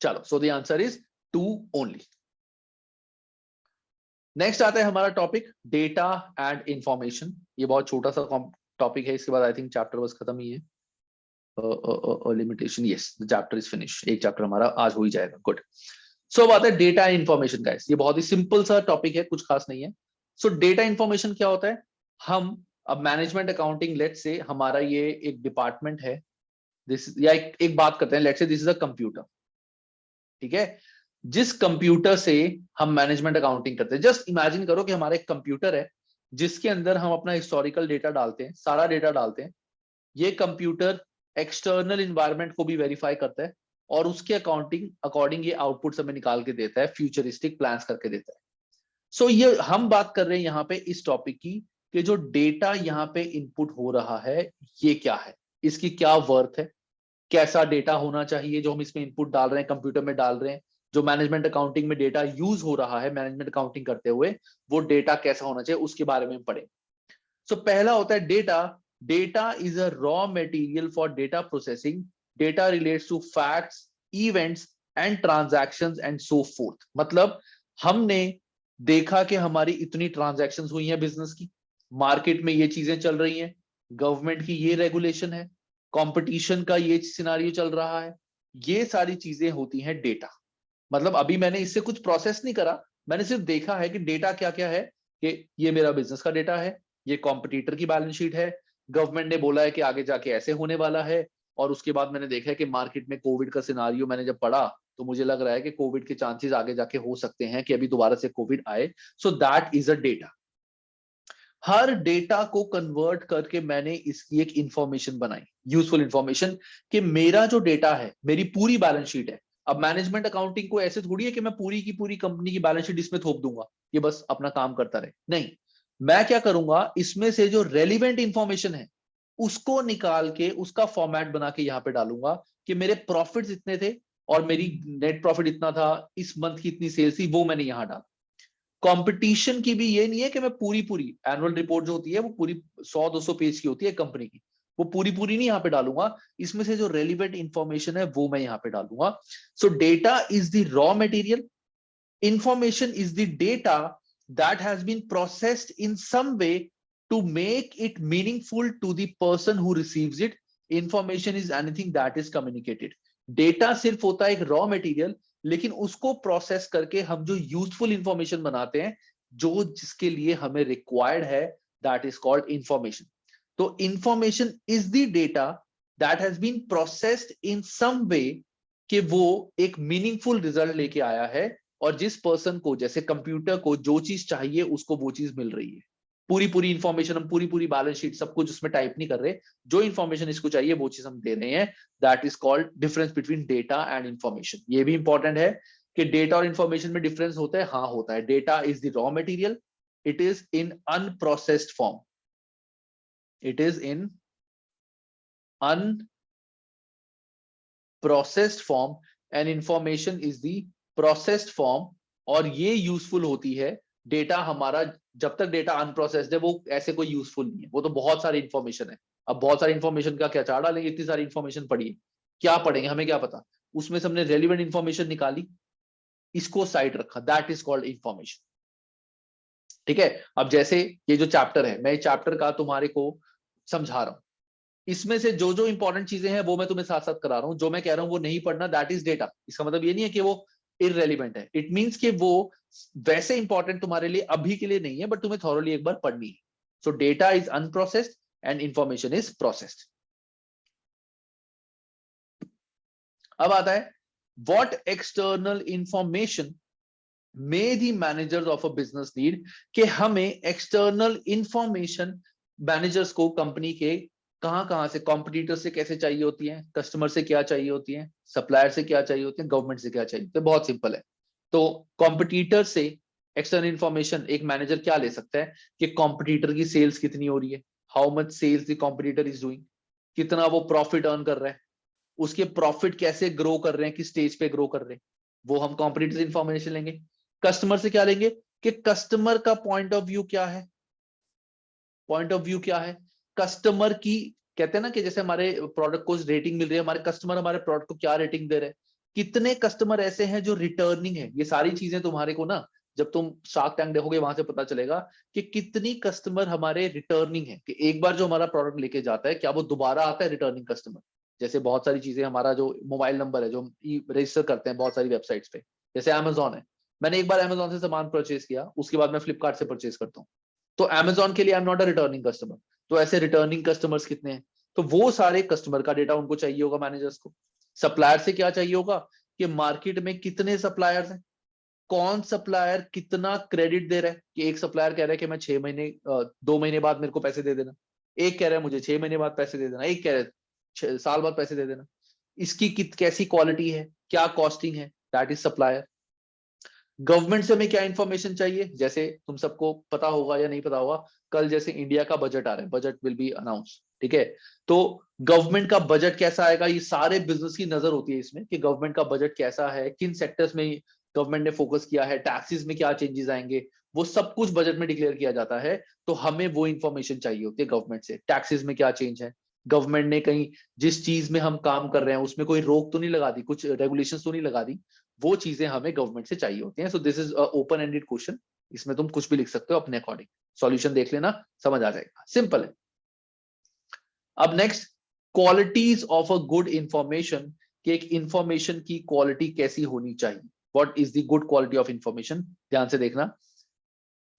चलो, so the answer is 2 only. Next आता है हमारा टॉपिक डेटा एंड इंफॉर्मेशन। ये बहुत छोटा सा टॉपिक है, इसके बाद आई थिंक चैप्टर बस खत्म ही है। Limitation, yes the chapter is finish. एक चैप्टर हमारा आज हो ही जाएगा। गुड। सो अब आता है डेटा एंड इंफॉर्मेशन गाइस। ये बहुत ही सिंपल सा टॉपिक है, कुछ खास नहीं है। सो डेटा इंफॉर्मेशन क्या होता है? हम अब मैनेजमेंट अकाउंटिंग, लेट्स से हमारा ये एक डिपार्टमेंट है, दिस या एक बात करते हैं, let's say this is a computer. ठीक है, जिस कंप्यूटर से हम मैनेजमेंट अकाउंटिंग करते हैं, जस्ट इमेजिन करो कि हमारा एक कंप्यूटर है जिसके अंदर हम अपना हिस्टोरिकल डेटा डालते हैं, सारा डेटा डालते हैं। ये कंप्यूटर एक्सटर्नल इन्वायरमेंट को भी वेरीफाई करता है और उसके अकॉर्डिंग ये आउटपुट हमें निकाल के देता है, फ्यूचरिस्टिक प्लान्स करके देता है। सो ये हम बात कर रहे हैं यहाँ पे इस टॉपिक की कि जो डेटा यहाँ पे इनपुट हो रहा है ये क्या है, इसकी क्या वर्थ है, कैसा डेटा होना चाहिए जो हम इसमें इनपुट डाल रहे हैं, कंप्यूटर में डाल रहे हैं, जो मैनेजमेंट अकाउंटिंग में डेटा यूज हो रहा है मैनेजमेंट अकाउंटिंग करते हुए, वो डेटा कैसा होना चाहिए उसके बारे में हम पढ़ें। सो पहला होता है data. Data is a raw material for data processing. Data relates to facts, events and transactions and so forth. मतलब हमने देखा कि हमारी इतनी ट्रांजैक्शंस हुई हैं बिजनेस की, मार्केट में ये चीजें चल रही हैं, गवर्नमेंट की ये रेगुलेशन है, कंपटीशन का ये सिनारियो चल रहा है, ये सारी चीजें होती हैं डेटा। मतलब अभी मैंने इससे कुछ प्रोसेस नहीं करा, मैंने सिर्फ देखा है कि डेटा क्या क्या है, कि ये मेरा बिजनेस का डेटा है, ये कॉम्पिटिटर की बैलेंस शीट है, गवर्नमेंट ने बोला है कि आगे जाके ऐसे होने वाला है, और उसके बाद मैंने देखा है कि मार्केट में कोविड का सिनारियो मैंने जब पढ़ा तो मुझे लग रहा है कि कोविड के चांसेस आगे जाके हो सकते हैं कि अभी दोबारा से कोविड आए. So that is a data. Her data को कन्वर्ट करके मैंने इसकी एक इंफॉर्मेशन बनाई, यूजफुल इंफॉर्मेशन, कि मेरा जो डेटा है, मेरी पूरी बैलेंस शीट है. अब मैनेजमेंट अकाउंटिंग को ऐसे थोड़ी है कि मैं पूरी की पूरी कंपनी की बैलेंस शीट इसमें थोप दूंगा, ये बस अपना काम करता रहे. नहीं, मैं क्या करूंगा, इसमें से जो रेलिवेंट इंफॉर्मेशन है उसको निकाल के उसका फॉर्मेट बना के यहाँ पे डालूंगा कि मेरे प्रॉफिट्स इतने थे और मेरी नेट प्रॉफिट इतना था, इस मंथ की इतनी सेल्स थी, वो मैंने यहाँ डाला. कंपटीशन की भी ये नहीं है कि मैं पूरी एनुअल रिपोर्ट जो होती है वो पूरी 100-200 पेज की होती है कंपनी की, वो पूरी नहीं यहाँ पे डालूंगा. इसमें से जो रेलिवेंट इंफॉर्मेशन है वो मैं यहाँ पे डालूंगा. So data is the raw material, information is the data that has been processed in some way to make it meaningful to the person who receives it. Information is anything that is communicated. Data सिर्फ होता है एक रॉ मटेरियल, लेकिन उसको प्रोसेस करके हम जो यूजफुल इंफॉर्मेशन बनाते हैं, जो जिसके लिए हमें रिक्वायर्ड है, दैट इज कॉल्ड इंफॉर्मेशन. तो information is the data that has been processed in some way कि वो एक मीनिंगफुल रिजल्ट लेके आया है, और जिस पर्सन को, जैसे कंप्यूटर को जो चीज चाहिए उसको वो चीज मिल रही है. पूरी इंफॉर्मेशन, हम पूरी बैलेंस शीट सब कुछ उसमें टाइप नहीं कर रहे, जो इंफॉर्मेशन इसको चाहिए वो चीज हम दे रहे हैं. That is called difference between data and information. ये भी इंपॉर्टेंट है कि डेटा और इंफॉर्मेशन में डिफरेंस होता है. हाँ होता है. Data is the raw material, it is in unprocessed form, it is in unprocessed form, and information is the processed form. और ये यूजफुल होती है. डेटा हमारा, जब तक डेटा अनप्रोसेस्ड है, वो ऐसे कोई यूजफुल नहीं है, वो तो बहुत सारी इंफॉर्मेशन है. अब बहुत सारी इंफॉर्मेशन का क्या चार्ट डालेंगे, इतनी सारी इंफॉर्मेशन पड़ी है, क्या पढ़ेंगे, हमें क्या पता. उसमें से हमने रेलिवेंट इंफॉर्मेशन निकाली, इसको साइड रखा, दैट इज कॉल्ड इंफॉर्मेशन. ठीक है. अब जैसे ये जो चैप्टर है, मैं चैप्टर का तुम्हारे को समझा रहा हूं, इसमें से जो जो इंपॉर्टेंट चीजें हैं वो मैं तुम्हें साथ साथ करा रहा हूं. जो मैं कह रहा हूं वो नहीं पढ़ना, दैट इज डेटा. इसका मतलब ये नहीं है कि वो इररेलेवेंट है. इट मींस कि वो वैसे इंपॉर्टेंट तुम्हारे लिए अभी के लिए नहीं है, बट तुम्हें थॉरोली एक बार पढ़नी है. सो data is unprocessed and information is processed. अब आता है what external information may the managers of a business need, कि हमें एक्सटर्नल इंफॉर्मेशन मैनेजर्स को कंपनी के कहां से, कॉम्पिटिटर से कैसे चाहिए होती है, कस्टमर से क्या चाहिए होती है, सप्लायर से क्या चाहिए होती है, गवर्नमेंट से क्या चाहिए होती है. बहुत सिंपल है. तो कॉम्पिटिटर से एक्सटर्नल इंफॉर्मेशन एक मैनेजर क्या ले सकता है कि कॉम्पिटिटर की सेल्स कितनी हो रही है, how much sales the competitor is doing, कितना वो प्रॉफिट अर्न कर रहा है, उसके प्रॉफिट कैसे ग्रो कर रहे हैं, किस स्टेज पे ग्रो कर रहे हैं, वो हम कॉम्पिटिटर से इंफॉर्मेशन लेंगे. कस्टमर से क्या लेंगे कि कस्टमर का पॉइंट ऑफ व्यू क्या है, पॉइंट ऑफ व्यू क्या है, कस्टमर की, कहते हैं ना कि जैसे हमारे प्रोडक्ट को रेटिंग मिल रही है, हमारे कस्टमर हमारे प्रोडक्ट को क्या रेटिंग दे रहे हैं, कितने कस्टमर ऐसे हैं जो रिटर्निंग है. ये सारी चीजें तुम्हारे को ना, जब तुम शार्क टैंक देखोगे वहां से पता चलेगा कि कितनी कस्टमर हमारे रिटर्निंग है, कि एक बार जो हमारा प्रोडक्ट लेके जाता है क्या वो दोबारा आता है रिटर्निंग कस्टमर. जैसे बहुत सारी चीजें, हमारा जो मोबाइल नंबर है जो हम रजिस्टर करते हैं बहुत सारी वेबसाइट्स पे, जैसे अमेजोन है, मैंने एक बार अमेजोन से सामान परचेज किया, उसके बाद मैं फ्लिपकार्ट से परचेज करता हूँ, तो अमेजोन के लिए I am not a returning customer. तो ऐसे रिटर्निंग कस्टमर्स कितने हैं, तो वो सारे कस्टमर का डेटा उनको चाहिए होगा मैनेजर्स को. सप्लायर से क्या चाहिए होगा कि मार्केट में कितने सप्लायर्स हैं, कौन सप्लायर कितना क्रेडिट दे रहा है, कि एक सप्लायर कह रहा है कि मैं 6 महीने 2 महीने बाद मेरे को पैसे दे देना, एक कह रहा है मुझे 6 महीने बाद पैसे दे देना, एक कह रहा है साल बाद पैसे दे देना. इसकी कैसी क्वालिटी है, क्या कॉस्टिंग है, दैट इज सप्लायर. गवर्नमेंट से हमें क्या इंफॉर्मेशन चाहिए, जैसे तुम सबको पता होगा या नहीं पता होगा, कल जैसे इंडिया का बजट आ रहा है, बजट विल बी अनाउंस. ठीक है. तो गवर्नमेंट का बजट कैसा आएगा, ये सारे बिजनेस की नजर होती है इसमें कि गवर्नमेंट का बजट कैसा है, किन सेक्टर्स में गवर्नमेंट ने फोकस किया है, टैक्सेस में क्या चेंजेस आएंगे, वो सब कुछ बजट में डिक्लेयर किया जाता है. तो हमें वो इंफॉर्मेशन चाहिए होती है गवर्नमेंट से. टैक्सेस में क्या चेंज है, गवर्नमेंट ने कहीं जिस चीज में हम काम कर रहे हैं उसमें कोई रोक तो नहीं लगा दी, कुछ रेगुलेशंस तो नहीं लगा दी, वो चीजें हमें गवर्नमेंट से चाहिए होती हैं. सो this is open ended question, इसमें तुम कुछ भी लिख सकते हो अपने अकॉर्डिंग, सॉल्यूशन देख लेना, समझ आ जाएगा, सिंपल है. अब next, qualities of a good information, कि एक इंफॉर्मेशन की क्वालिटी कैसी होनी चाहिए, what is the good quality of information. ध्यान से देखना,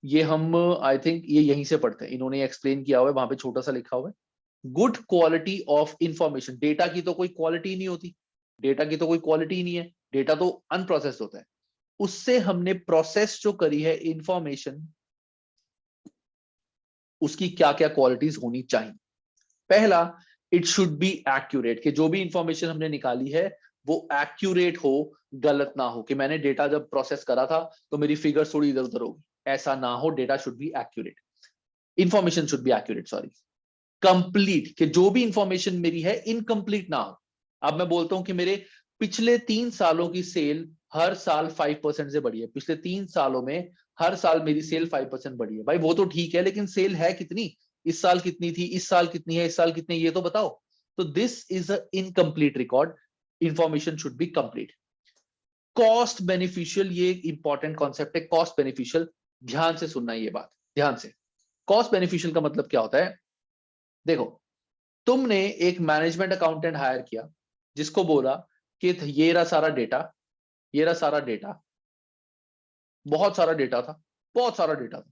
ये हम आई थिंक ये यहीं से पढ़ते हैं, इन्होंने एक्सप्लेन किया हुआ है, वहां पे छोटा सा लिखा हुआ है. Good quality of information. Data की तो कोई क्वालिटी नहीं होती, डेटा की तो कोई क्वालिटी नहीं है, डेटा तो अनप्रोसेस्ड होता है। उससे हमने प्रोसेस जो करी है इंफॉर्मेशन, उसकी क्या क्या क्वालिटीज होनी चाहिए। पहला, इट शुड बी एक्यूरेट, कि जो भी इंफॉर्मेशन हमने निकाली है वो एक्यूरेट हो, गलत ना हो, कि मैंने डेटा जब प्रोसेस करा था तो मेरी फिगर थोड़ी इधर उधर होगी, ऐसा ना हो। Data should be accurate, information should be accurate, sorry. Complete, कि जो भी इंफॉर्मेशन मेरी है इनकम्प्लीट ना हो। अब मैं बोलता हूं कि मेरे पिछले 3 सालों की सेल हर साल 5% से बढ़ी है, पिछले 3 सालों में हर साल मेरी सेल 5% बढ़ी है। भाई वो तो ठीक है, लेकिन सेल है कितनी, इस साल कितनी थी, इस साल कितनी है, इस साल कितनी है, ये तो बताओ। तो this is a incomplete record, information should B complete. Cost beneficial, ये एक इंपॉर्टेंट कॉन्सेप्ट है, कॉस्ट बेनिफिशियल। ध्यान से सुनना ये बात, ध्यान से। कॉस्ट बेनिफिशियल का मतलब क्या होता है? देखो, तुमने एक मैनेजमेंट अकाउंटेंट हायर किया जिसको बोला कि ये रहा सारा डेटा, ये रहा सारा डेटा, बहुत सारा डेटा था, बहुत सारा डेटा था,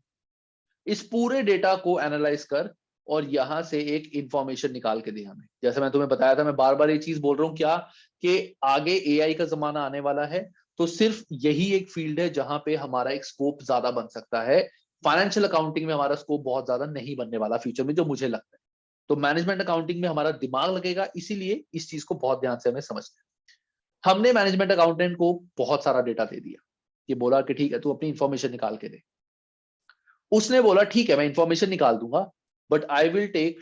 इस पूरे डेटा को एनालाइज कर और यहां से एक इंफॉर्मेशन निकाल के दे हमें। जैसे मैं तुम्हें बताया था, मैं बार बार ये चीज बोल रहा हूं क्या, कि आगे एआई का जमाना आने वाला है, तो सिर्फ यही एक फील्ड है जहां पे हमारा एक स्कोप ज्यादा बन सकता है। फाइनेंशियल अकाउंटिंग में हमारा स्कोप बहुत ज्यादा नहीं बनने वाला फ्यूचर में, जो मुझे लगता है। तो मैनेजमेंट अकाउंटिंग में हमारा दिमाग लगेगा, इसीलिए इस चीज को बहुत ध्यान से हमें समझना है। हमने मैनेजमेंट अकाउंटेंट को बहुत सारा डेटा दे दिया, ये बोला कि ठीक है तू अपनी इंफॉर्मेशन निकाल के दे। उसने बोला ठीक है मैं इंफॉर्मेशन निकाल दूंगा, but I will take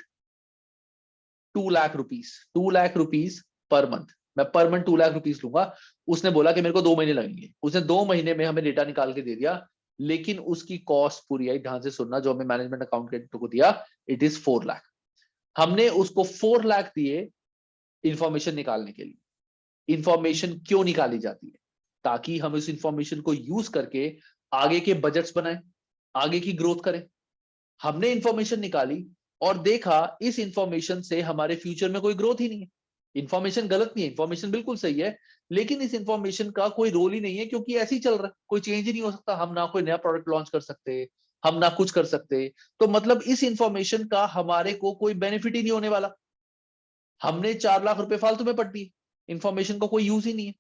2 lakh rupees, 2 lakh rupees per month, मैं पर मंथ 2 लाख रुपीज लूंगा। उसने बोला कि मेरे को 2 महीने लगेंगे, उसने 2 महीने में हमें डेटा निकाल के दे दिया, लेकिन उसकी कॉस्ट पूरी आई, ध्यान से सुनना, जो हमें मैनेजमेंट अकाउंटेंट को दिया, इट इज 4 लाख। हमने उसको 4 लाख दिए इंफॉर्मेशन निकालने के लिए। इंफॉर्मेशन क्यों निकाली जाती है? ताकि हम इस इंफॉर्मेशन को यूज करके आगे के बजट्स बनाएं, आगे की ग्रोथ करें। हमने इंफॉर्मेशन निकाली और देखा इस इंफॉर्मेशन से हमारे फ्यूचर में कोई ग्रोथ ही नहीं है। इंफॉर्मेशन गलत नहीं है, इंफॉर्मेशन बिल्कुल सही है, लेकिन इस इंफॉर्मेशन का कोई रोल ही नहीं है, क्योंकि ऐसे ही चल रहा है, कोई चेंज ही नहीं हो सकता। हम ना कोई नया प्रोडक्ट लॉन्च कर सकते, हम ना कुछ कर सकते, तो मतलब इस इंफॉर्मेशन का हमारे को कोई बेनिफिट ही नहीं होने वाला। हमने 4 लाख रुपए फालतू में पड़ दिए, इंफॉर्मेशन का कोई यूज ही नहीं है।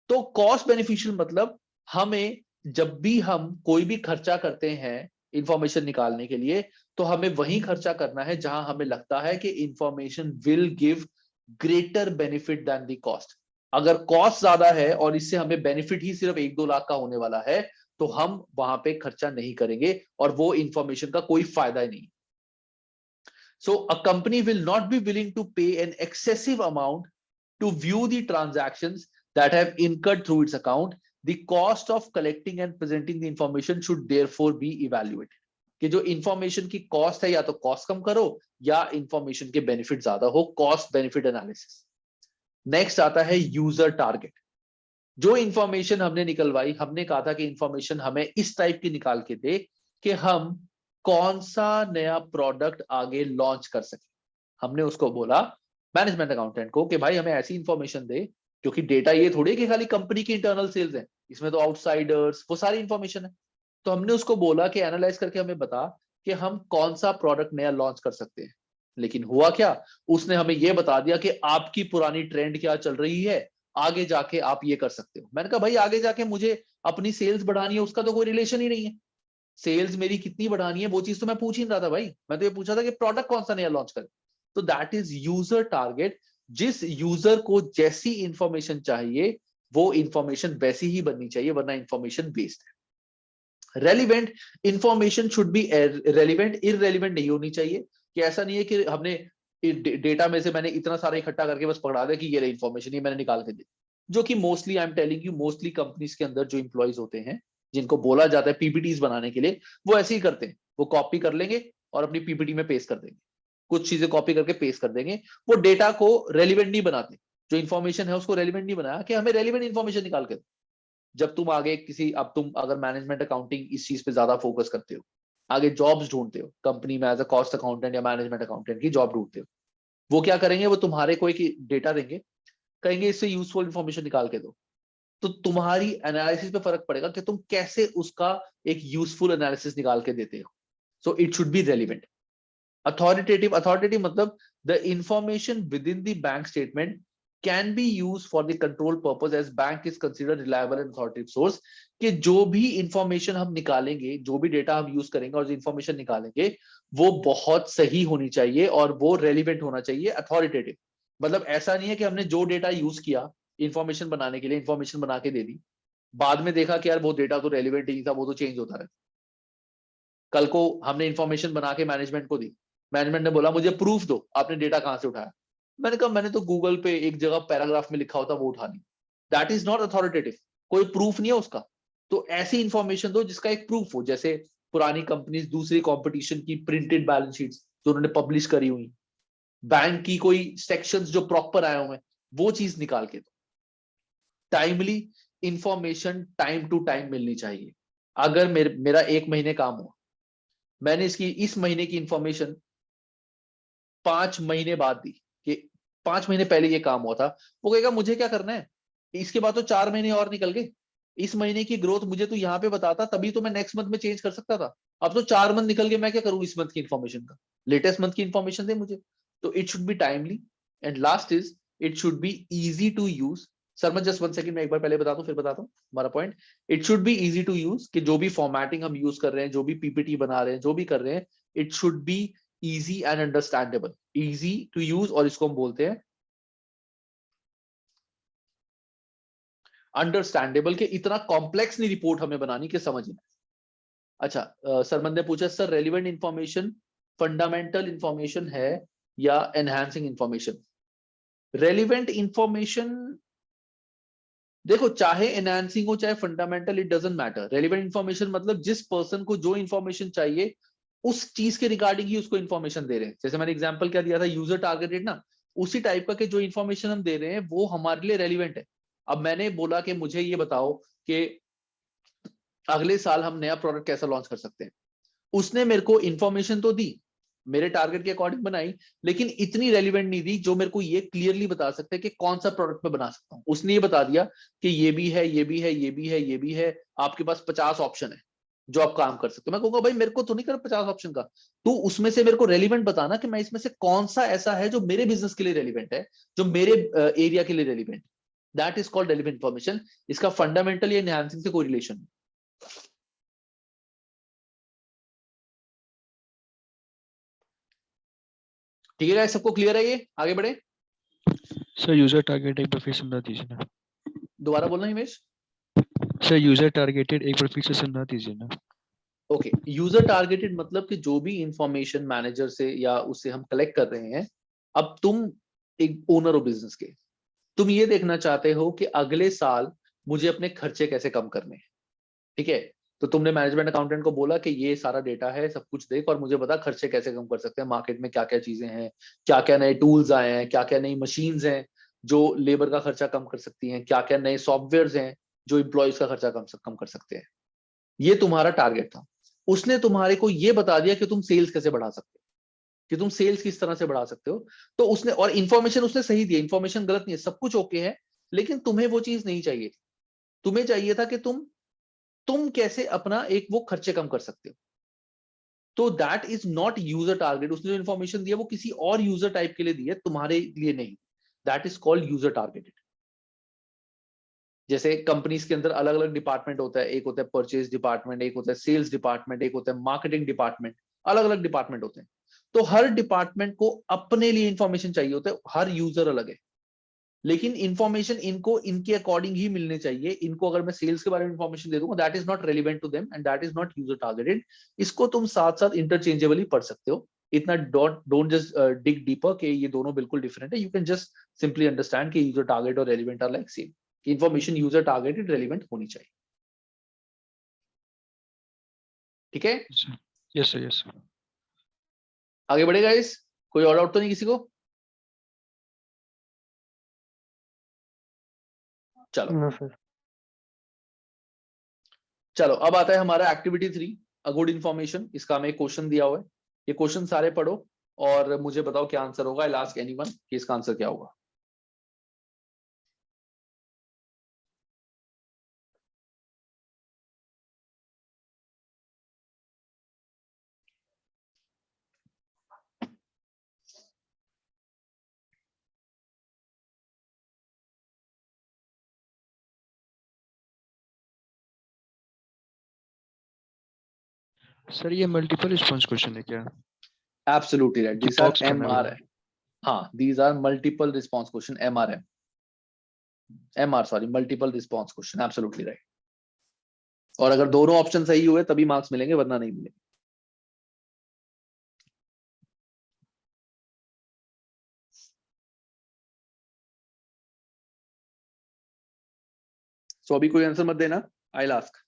तो कॉस्ट बेनिफिशियल मतलब हमें जब भी हम कोई भी खर्चा करते हैं इंफॉर्मेशन निकालने के लिए, तो हमें वही खर्चा करना है जहां हमें लगता है कि information will give greater benefit than the cost. अगर कॉस्ट ज्यादा है और इससे हमें बेनिफिट ही सिर्फ 1-2 लाख का होने वाला है, तो हम वहां पे खर्चा नहीं करेंगे और वो इंफॉर्मेशन का कोई फायदा ही नहीं। So a company will not be willing to pay an excessive amount to view the transactions that have incurred through its account. The cost of collecting and presenting the information should therefore be evaluated. कि जो इंफॉर्मेशन की कॉस्ट है, या तो कॉस्ट कम करो या इंफॉर्मेशन के बेनिफिट ज्यादा हो, कॉस्ट बेनिफिट एनालिसिस। नेक्स्ट आता है यूजर टारगेट। जो इंफॉर्मेशन हमने निकलवाई, हमने कहा था कि इंफॉर्मेशन हमें इस टाइप की निकाल के दे कि हम कौन सा नया प्रोडक्ट आगे लॉन्च कर सके। हमने उसको बोला मैनेजमेंट अकाउंटेंट को कि भाई हमें ऐसी इंफॉर्मेशन दे, क्योंकि डेटा ये थोड़ी कि खाली कंपनी की इंटरनल सेल्स है, इसमें तो आउटसाइडर्स वो सारी इंफॉर्मेशन है। तो हमने उसको बोला कि एनालाइज करके हमें बता कि हम कौन सा प्रोडक्ट नया लॉन्च कर सकते हैं। लेकिन हुआ क्या, उसने हमें यह बता दिया कि आपकी पुरानी ट्रेंड क्या चल रही है, आगे जाके आप ये कर सकते हो। मैंने कहा भाई आगे जाके मुझे अपनी सेल्स बढ़ानी है, उसका तो कोई रिलेशन ही नहीं है। सेल्स मेरी कितनी बढ़ानी है वो चीज तो मैं पूछ ही नहीं रहा था भाई, मैं तो ये पूछा था कि प्रोडक्ट कौन सा नया लॉन्च करे। तो दैट इज यूजर टारगेट। जिस यूजर को जैसी इंफॉर्मेशन चाहिए वो इंफॉर्मेशन वैसी ही बननी चाहिए, वरना इंफॉर्मेशन वेस्ट है। Relevant information should be relevant, irrelevant नहीं होनी चाहिए। कि ऐसा नहीं है कि हमने डेटा में से मैंने इतना सारा इकट्ठा करके बस पकड़ा दिया कि ये इंफॉर्मेशन ही मैंने निकाल के दी, जो कि mostly I am telling you, mostly companies के अंदर जो इंप्लॉइज होते हैं जिनको बोला जाता है पीपीटीज बनाने के लिए, वो ऐसे ही करते हैं। वो कॉपी कर लेंगे और अपनी पीपीटी में पेस्ट कर देंगे, कुछ चीजें कॉपी करके पेस्ट कर देंगे। वो डेटा को रेलिवेंट नहीं बनाते, जो इन्फॉर्मेशन है उसको रेलिवेंट नहीं बनाया कि हमें रेलिवेंट इन्फॉर्मेशन निकाल के। जब तुम आगे किसी, अब तुम अगर मैनेजमेंट अकाउंटिंग इस चीज पे ज्यादा फोकस करते हो, आगे जॉब्स ढूंढते हो कंपनी में एज अ कॉस्ट अकाउंटेंट या मैनेजमेंट अकाउंटेंट की जॉब ढूंढते हो, वो क्या करेंगे, वो तुम्हारे कोई डेटा देंगे, कहेंगे इससे यूजफुल इंफॉर्मेशन निकाल के दो। तो तुम्हारी एनालिसिस पे फर्क पड़ेगा कि तुम कैसे उसका एक यूजफुल एनालिसिस निकाल के देते हो। So it should be relevant. Authoritative मतलब the information within the bank statement can be used for the control purpose as bank is considered reliable and authoritative source। कि जो भी इंफॉर्मेशन हम निकालेंगे, जो भी डेटा हम यूज करेंगे और जो इंफॉर्मेशन निकालेंगे वो बहुत सही होनी चाहिए और वो रेलिवेंट होना चाहिए। अथॉरिटेटिव मतलब ऐसा नहीं है कि हमने जो डेटा यूज किया इंफॉर्मेशन बनाने के लिए, इंफॉर्मेशन बना के दे दी, बाद में देखा कि यार वो डेटा तो रेलिवेंट ही नहीं था, वो तो चेंज होता रहा। कल को हमने इंफॉर्मेशन बना के मैनेजमेंट को दी, मैनेजमेंट ने बोला मुझे प्रूफ दो आपने डेटा कहां से उठाया, मैंने कहा मैंने तो गूगल पे एक जगह पैराग्राफ में लिखा होता वो उठा ली। दैट इज नॉट अथॉरिटेटिव, कोई प्रूफ नहीं है उसका। तो ऐसी इंफॉर्मेशन दो जिसका एक प्रूफ हो, जैसे पुरानी कंपनीज दूसरी कंपटीशन की प्रिंटेड बैलेंस शीट्स जो उन्होंने पब्लिश करी हुई, बैंक की कोई सेक्शंस जो प्रॉपर आए हुए हैं, वो चीज निकाल के दो। Timely information time to time मिलनी चाहिए। अगर मेरा 1 महीने काम हुआ, मैंने इस महीने की इंफॉर्मेशन 5 महीने बाद दी कि 5 महीने पहले ये काम हुआ था, वो कहेगा मुझे क्या करना है, इसके बाद तो 4 महीने और निकल गए, इस महीने की ग्रोथ मुझे तो यहाँ पे बताता तभी तो मैं नेक्स्ट मंथ में चेंज कर सकता था, अब तो 4 मंथ निकल गए, मैं क्या करूं इस मंथ की इंफॉर्मेशन का, लेटेस्ट मंथ की इंफॉर्मेशन दे मुझे। तो it should be timely and last is it should be easy to use. Sir मैं जस्ट 1 सेकंड में एक बार पहले बता दूं फिर बताता हूं हमारा point. It should be easy to use कि जो भी फॉर्मेटिंग हम यूज कर रहे हैं, जो भी पीपीटी बना रहे हैं, जो भी कर रहे हैं, it should be easy and understandable. Easy to use और इसको हम बोलते हैं अंडरस्टैंडेबल, के इतना कॉम्प्लेक्स नहीं रिपोर्ट हमें बनानी कि समझ में। अच्छा सरमन ने पूछा sir relevant information fundamental information है या एनहांसिंग इंफॉर्मेशन। रेलिवेंट इंफॉर्मेशन देखो चाहे एनहांसिंग हो चाहे fundamental, it doesn't matter. Relevant information मतलब जिस पर्सन को जो इंफॉर्मेशन चाहिए उस चीज के रिगार्डिंग ही उसको इंफॉर्मेशन दे रहे हैं। जैसे मैंने एग्जांपल क्या दिया था, यूजर टारगेटेड ना, उसी टाइप का कि जो इंफॉर्मेशन हम दे रहे हैं वो हमारे लिए रेलिवेंट है। अब मैंने बोला कि मुझे ये बताओ कि अगले साल हम नया प्रोडक्ट कैसा लॉन्च कर सकते हैं, उसने मेरे को इंफॉर्मेशन तो दी, मेरे टारगेट के अकॉर्डिंग बनाई, लेकिन इतनी रेलिवेंट नहीं दी जो मेरे को ये क्लियरली बता सकते हैं कि कौन सा प्रोडक्ट मैं बना सकता हूं। उसने ये बता दिया कि ये भी है, ये भी है, ये भी है, ये भी है, आपके पास 50 ऑप्शन है जो आप काम कर सकते हो। मैं कहूंगा भाई मेरे को तो नहीं कर 50 ऑप्शन का, तो उसमें से मेरे को रेलिवेंट बताना कि मैं इसमें से कौन सा ऐसा है जो मेरे बिजनेस के लिए रेलिवेंट है, जो मेरे एरिया के लिए relevant. That is called relevant information. इसका फंडामेंटल या एनहांसिंग से कोई रिलेशन नहीं। ठीक है गाइस, सबको क्लियर है ये, आगे बढ़े। सर यूजर टारगेट एक बार फिर समझा दीजिए ना। दोबारा बोलना हिमेश। सर यूजर टारगेटेड एक बार फिर से समझा दीजिए ना। ओके, यूजर टारगेटेड मतलब कि जो भी इंफॉर्मेशन मैनेजर से या उससे हम कलेक्ट कर रहे हैं, अब तुम एक ओनर हो बिजनेस के, तुम ये देखना चाहते हो कि अगले साल मुझे अपने खर्चे कैसे कम करने हैं। ठीक है, तो तुमने मैनेजमेंट अकाउंटेंट को बोला कि ये सारा डेटा है, सब कुछ देख और मुझे बता खर्चे कैसे कम कर सकते हैं, मार्केट में क्या क्या चीजें हैं, क्या क्या नए टूल्स आए हैं, क्या क्या नई मशीन्स हैं जो लेबर का खर्चा कम कर सकती हैं, क्या क्या नए सॉफ्टवेयर हैं जो इम्प्लॉयज का खर्चा कम कर सकते हैं। ये तुम्हारा टारगेट था। उसने तुम्हारे को ये बता दिया कि तुम सेल्स कैसे बढ़ा सकते हो, कि तुम सेल्स किस तरह से बढ़ा सकते हो। तो उसने, और इन्फॉर्मेशन उसने सही दी, इन्फॉर्मेशन गलत नहीं है, सब कुछ ओके है, लेकिन तुम्हें वो चीज नहीं चाहिए थी। तुम्हें चाहिए था कि तुम कैसे अपना एक वो खर्चे कम कर सकते हो। तो that is not user target. उसने जो इन्फॉर्मेशन दिया वो किसी और यूजर टाइप के लिए दी है, तुम्हारे लिए नहीं। That is called user targeted. जैसे कंपनीज के अंदर अलग अलग डिपार्टमेंट होता है, एक होता है परचेज डिपार्टमेंट, एक होता है सेल्स डिपार्टमेंट, एक होता है मार्केटिंग डिपार्टमेंट, अलग अलग डिपार्टमेंट होते हैं। तो हर डिपार्टमेंट को अपने लिए इंफॉर्मेशन चाहिए होता है, हर यूजर अलग है, लेकिन इंफॉर्मेशन इनको इनके अकॉर्डिंग ही मिलने चाहिए। इनको अगर मैं सेल्स के बारे में इंफॉर्मेशन दे दूंगा, that is not relevant to them and that is not user targeted. इसको तुम साथ साथ इंटरचेंजेबली पढ़ सकते हो। इतना डोंट जस्ट डिग डीपर कि ये दोनों बिल्कुल डिफरेंट है। You can just simply understand कि यूजर टारगेट और relevant are like same. Information user targeted relevant होनी चाहिए। ठीक है, यस सर यस सर। आगे बढ़ेगा इस, कोई और डाउट तो नहीं किसी को? चलो नो सर। चलो अब आता है हमारा एक्टिविटी 3, अ गुड इन्फॉर्मेशन। इसका हमें क्वेश्चन दिया हुआ है, ये क्वेश्चन सारे पढ़ो और मुझे बताओ क्या आंसर होगा। आई आस्क एनीवन कि इसका आंसर क्या होगा। सर ये मल्टीपल रिस्पांस क्वेश्चन है क्या? एब्सोल्युटली राइट, जो दिस आर बॉक्स बना हुआ MR है। है। हाँ, these are multiple response question, MR sorry, multiple response question, absolutely right. और अगर दोनों ऑप्शन सही हुए तभी मार्क्स मिलेंगे, वरना नहीं मिलेंगे। सो अभी कोई आंसर मत देना, आई विल आस्क।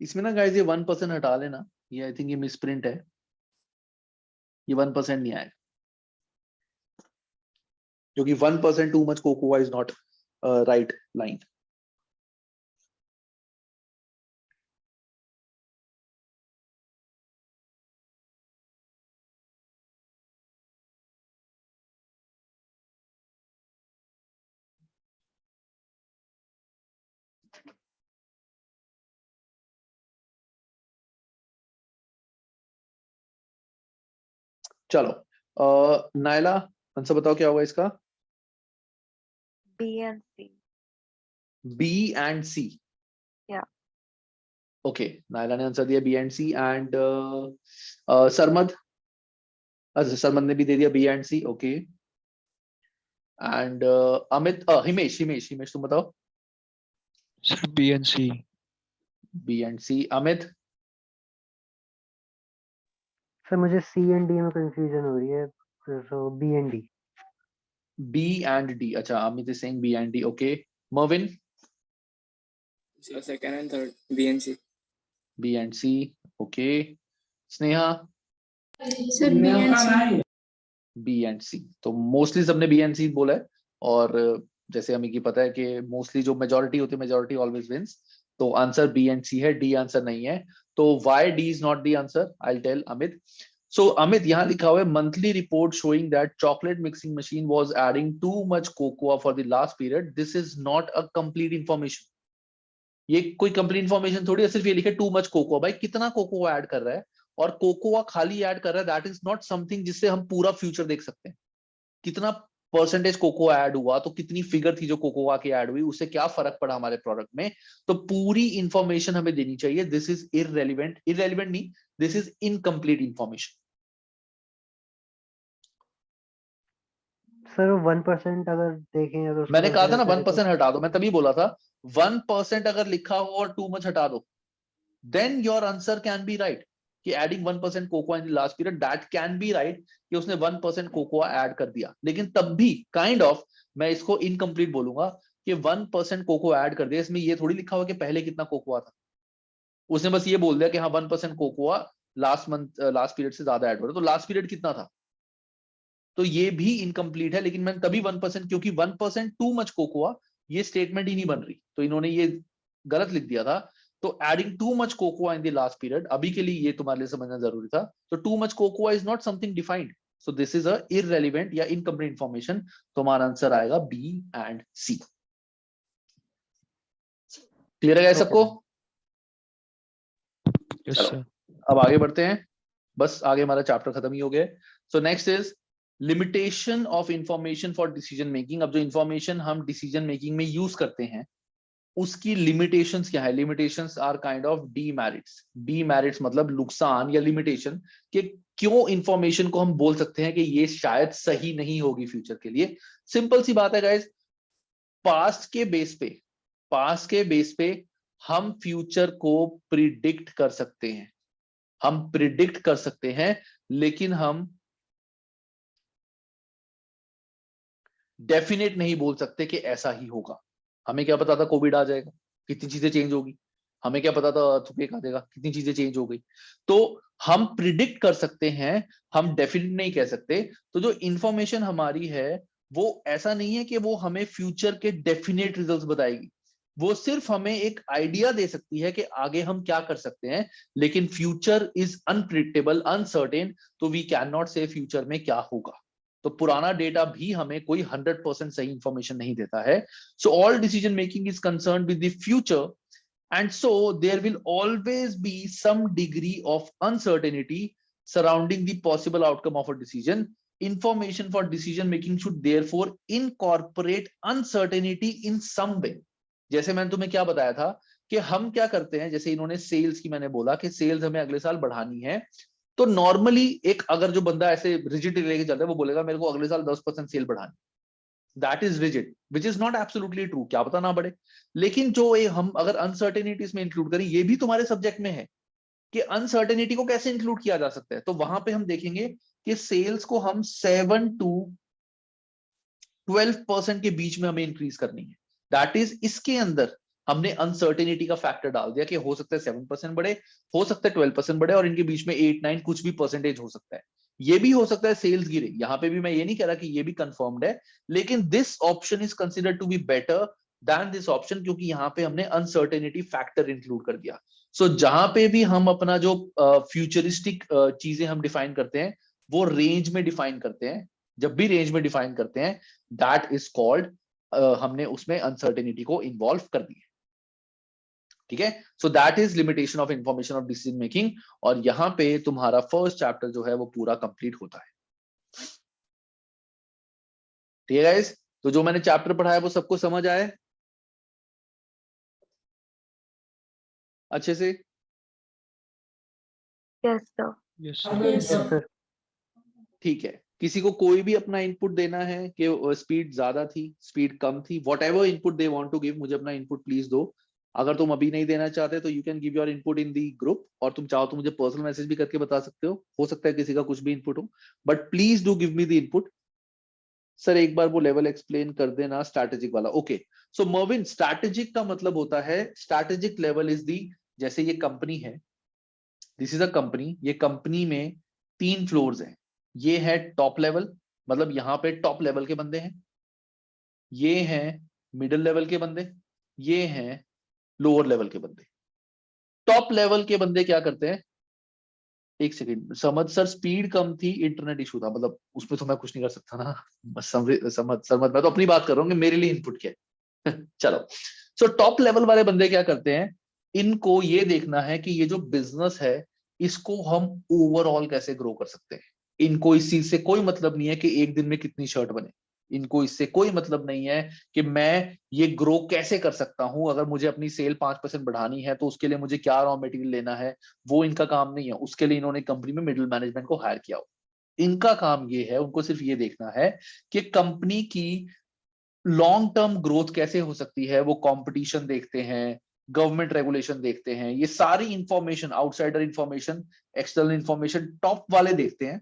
इसमें ना गाइस ये 1% हटा लेना, ये आई थिंक ये मिसप्रिंट है, ये 1% नहीं आएगा, क्योंकि 1% too much cocoa is not right line. चलो नायला आंसर बताओ क्या होगा इसका? B and C. B and C। Yeah. Okay, Naila ने आंसर दिया B and C, and Sarmad, अच्छा सरमद ने भी दे दिया B and C, okay. And Amit, Himesh, Himesh तुम बताओ। Sir B and C. B and C, Amit. Sir मुझे C and D में कंफ्यूजन हो रही है, so B and D। B and D, अच्छा Amit is saying B and D, okay. Mervyn? So second and third, B and C. B and C, okay. Sneha? Sir B and C. B and C, तो मोस्टली सबने B and C बोला है, और जैसे हमें की पता है कि मोस्टली जो मेजॉरिटी होती है, मेजॉरिटी ऑलवेज विंस, तो आंसर B and C है, D आंसर नहीं है। तो why D is not the answer, I'll tell Amit. So Amit, यहाँ लिखा हुआ है monthly report showing that chocolate mixing machine was adding too much cocoa for the last period. This is not a complete information। ये कोई कंप्लीट इंफॉर्मेशन थोड़ी है, सिर्फ ये लिखे टू मच कोकोआ। भाई कितना कोकोआ ऐड कर रहा है, और कोकोआ खाली ऐड कर रहा है, दैट इज नॉट समथिंग जिससे हम पूरा फ्यूचर देख सकते हैं। कितना परसेंटेज कोकोआ ऐड हुआ, तो कितनी फिगर थी जो कोकोआ की ऐड हुई, उससे क्या फर्क पड़ा हमारे प्रोडक्ट में, तो पूरी इंफॉर्मेशन हमें देनी चाहिए। दिस इज इररेलेवेंट, इररेलेवेंट नहीं, this is incomplete information. Sir 1% अगर देखें, अगर उसको मैंने कहा था ना consider करें 1% हटा दो, मैं तभी बोला था 1% अगर लिखा हो और टू मच हटा दो, then your answer can be right कि adding 1% cocoa in the last period, that can be right कि उसने 1% cocoa ऐड कर दिया। लेकिन तब भी काइंड ऑफ मैं इसको इनकम्प्लीट बोलूंगा कि 1% कोको ऐड कर दिया, इसमें ये थोड़ी लिखा हुआ कि पहले कितना कोकोआ था। उसने बस ये बोल दिया कि हाँ 1% cocoa last month, last period से ज्यादा ऐड हो रहा है, तो लास्ट पीरियड कितना था, तो ये भी इनकम्प्लीट है। लेकिन मैंने तभी 1%, क्योंकि 1% टू मच कोकोआ ये स्टेटमेंट ही नहीं बन रही, तो इन्होंने ये गलत लिख दिया था। तो adding too much cocoa in the last period, अभी के लिए ये तुम्हारे लिए समझना जरूरी था। तो too much cocoa is not something defined, so this is a irrelevant या इनकम्प्लीट इंफॉर्मेशन। तुम्हारा आंसर आएगा बी एंड सी। क्लियर है सबको? यस चलो सर। अब आगे बढ़ते हैं, बस आगे हमारा चैप्टर खत्म ही हो गया। So next is limitation of information for decision making. अब जो इंफॉर्मेशन हम डिसीजन मेकिंग में यूज करते हैं उसकी लिमिटेशंस क्या है? Limitations are kind of demerits. Demerits मतलब नुकसान या लिमिटेशन, कि क्यों इंफॉर्मेशन को हम बोल सकते हैं कि ये शायद सही नहीं होगी फ्यूचर के लिए। सिंपल सी बात है गाइस, पास्ट के बेस पे हम फ्यूचर को प्रिडिक्ट कर सकते हैं, हम प्रिडिक्ट कर सकते हैं, लेकिन हम डेफिनेट नहीं बोल सकते कि ऐसा ही होगा। हमें क्या पता था कोविड आ जाएगा, कितनी चीजें चेंज होगी। हमें क्या पता था अर्थक्वेक आ जाएगा, कितनी चीजें चेंज हो गई। तो हम प्रिडिक्ट कर सकते हैं, हम डेफिनेट नहीं कह सकते। तो जो इंफॉर्मेशन हमारी है वो ऐसा नहीं है कि वो हमें फ्यूचर के डेफिनेट रिजल्ट्स बताएगी, वो सिर्फ हमें एक आइडिया दे सकती है कि आगे हम क्या कर सकते हैं। लेकिन फ्यूचर इज अनप्रिडिक्टेबल, अनसर्टेन, तो वी कैन नॉट से फ्यूचर में क्या होगा। तो पुराना डेटा भी हमें कोई 100% सही इंफॉर्मेशन नहीं देता है. So all decision making is concerned with the future, and so there will always be some degree of uncertainty surrounding the possible outcome of a decision. Information for decision making should therefore incorporate uncertainty in some way. जैसे मैंने तुम्हें क्या बताया था कि हम क्या करते हैं, जैसे इन्होंने सेल्स की मैंने बोला कि सेल्स हमें अगले साल बढ़ानी है, तो नॉर्मली एक अगर जो बंदा ऐसे रिजिड लेके चल रहा है वो बोलेगा मेरे को अगले साल 10% सेल बढ़ानी. That is rigid, which is not absolutely true, क्या पता ना बढ़े. लेकिन जो ये हम अगर अनसर्टेनिटीज में इंक्लूड करें, ये भी तुम्हारे सब्जेक्ट में है कि अनसर्टेनिटी को कैसे इंक्लूड किया जा सकता है. तो वहां पे हम देखेंगे कि सेल्स को हम 7 to 12% के बीच में हमें इंक्रीज करनी है. दैट इज इसके अंदर हमने अनसर्टेनिटी का फैक्टर डाल दिया कि हो सकता है 7% बढ़े, हो सकता है 12% बढ़े, और इनके बीच में 8-9 कुछ भी परसेंटेज हो सकता है. ये भी हो सकता है सेल्स गिरे, यहां पे भी मैं ये नहीं कह रहा कि ये भी कंफर्म्ड है, लेकिन this option is considered to be better than this option, क्योंकि यहां पे हमने अनसर्टेनिटी फैक्टर इंक्लूड कर दिया. सो जहां पे भी हम अपना जो फ्यूचरिस्टिक चीजें हम डिफाइन करते हैं वो रेंज में डिफाइन करते हैं. जब भी रेंज में डिफाइन करते हैं दैट इज कॉल्ड हमने उसमें अनसर्टेनिटी को इन्वॉल्व कर दिया. ठीक है. So that is limitation of information of decision making, और यहां पे तुम्हारा फर्स्ट चैप्टर जो है वो पूरा कंप्लीट होता है. ठीक है गाइस, तो जो मैंने चैप्टर पढ़ाया वो सबको समझ आया अच्छे से? Yes, sir. Yes. Yes. Sir ठीक है. किसी को कोई भी अपना इनपुट देना है कि स्पीड ज्यादा थी, स्पीड कम थी, whatever input they want to give, मुझे अपना इनपुट प्लीज दो. अगर तुम अभी नहीं देना चाहते तो you can give your input in the group, और तुम चाहो तो मुझे पर्सनल मैसेज भी करके बता सकते हो सकता है किसी का कुछ भी इनपुट हो, but please do give me the input. Sir एक बार वो लेवल एक्सप्लेन कर देना स्ट्रैटेजिक वाला. ओके. सो मर्विन, स्ट्रैटेजिक का मतलब होता है, स्ट्रैटेजिक लेवल इज दी, जैसे ये कंपनी है, दिस इज अ कंपनी, ये कंपनी में 3 फ्लोर्स हैं. ये है टॉप लेवल, मतलब यहाँ पे टॉप लेवल के बंदे हैं, ये हैं मिडिल लेवल के बंदे, ये हैं लोअर लेवल के बंदे. टॉप लेवल के बंदे क्या करते हैं, एक सेकंड समझ सर, स्पीड कम थी, इंटरनेट इशू था, मतलब उसमें तो मैं कुछ नहीं कर सकता ना. समझ समझ, मैं तो अपनी बात कर रहा हूँ कि मेरे लिए इनपुट क्या है. चलो. सो टॉप लेवल वाले बंदे क्या करते हैं, इनको ये देखना है कि ये जो बिजनेस है इसको हम ओवरऑल कैसे ग्रो कर सकते हैं. इनको इस चीज से कोई मतलब नहीं है कि एक दिन में कितनी शर्ट बने, इनको इससे कोई मतलब नहीं है कि मैं ये ग्रो कैसे कर सकता हूं, अगर मुझे अपनी सेल 5% बढ़ानी है तो उसके लिए मुझे क्या रॉ मटेरियल लेना है, वो इनका काम नहीं है. उसके लिए इन्होंने कंपनी में मिडिल मैनेजमेंट को हायर किया हो. इनका काम ये है, उनको सिर्फ ये देखना है कि कंपनी की लॉन्ग टर्म ग्रोथ कैसे हो सकती है. वो कंपटीशन देखते हैं, गवर्नमेंट रेगुलेशन देखते हैं, ये सारी information, outsider information, external information top वाले देखते हैं,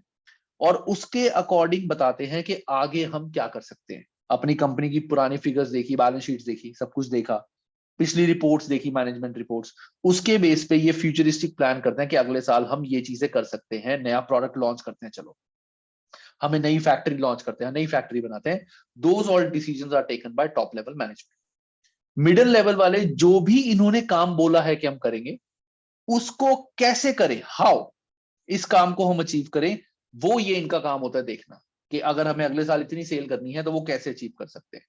और उसके अकॉर्डिंग बताते हैं कि आगे हम क्या कर सकते हैं. अपनी कंपनी की पुरानी फिगर्स देखी, बैलेंस शीट्स देखी, सब कुछ देखा, पिछली रिपोर्ट्स देखी, मैनेजमेंट रिपोर्ट्स, उसके बेस पे ये फ्यूचरिस्टिक प्लान करते हैं कि अगले साल हम ये चीजें कर सकते हैं, नया प्रोडक्ट लॉन्च करते हैं, चलो हमें नई फैक्ट्री लॉन्च करते हैं, नई फैक्ट्री बनाते हैं. Those all decisions are taken by top level management. Middle level वाले जो भी इन्होंने काम बोला है कि हम करेंगे, उसको कैसे करें, हाउ इस काम को हम अचीव करें, वो ये इनका काम होता है देखना कि अगर हमें अगले साल इतनी सेल करनी है तो वो कैसे अचीव कर सकते हैं.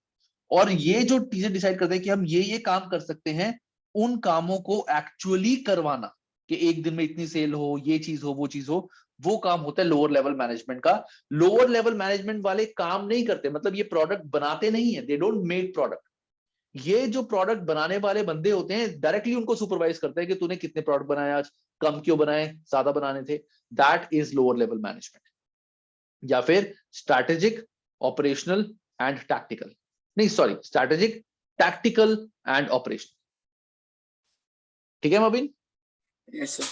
और ये जो चीजें डिसाइड करते हैं कि हम ये काम कर सकते हैं, उन कामों को एक्चुअली करवाना कि एक दिन में इतनी सेल हो, ये चीज हो, वो चीज हो, वो काम होता है लोअर लेवल मैनेजमेंट का. लोअर लेवल मैनेजमेंट वाले काम नहीं करते, मतलब ये प्रोडक्ट बनाते नहीं है, दे डोंट मेक प्रोडक्ट. ये जो प्रोडक्ट बनाने वाले बंदे होते हैं डायरेक्टली उनको सुपरवाइज करते हैं कि तूने कितने प्रोडक्ट बनाए आज, कम क्यों बनाए, ज्यादा बनाने थे. That is lower level management. या फिर स्ट्रैटेजिक, ऑपरेशनल एंड टैक्टिकल, नहीं sorry, strategic, tactical and operational. ठीक है मबिन? Yes, sir.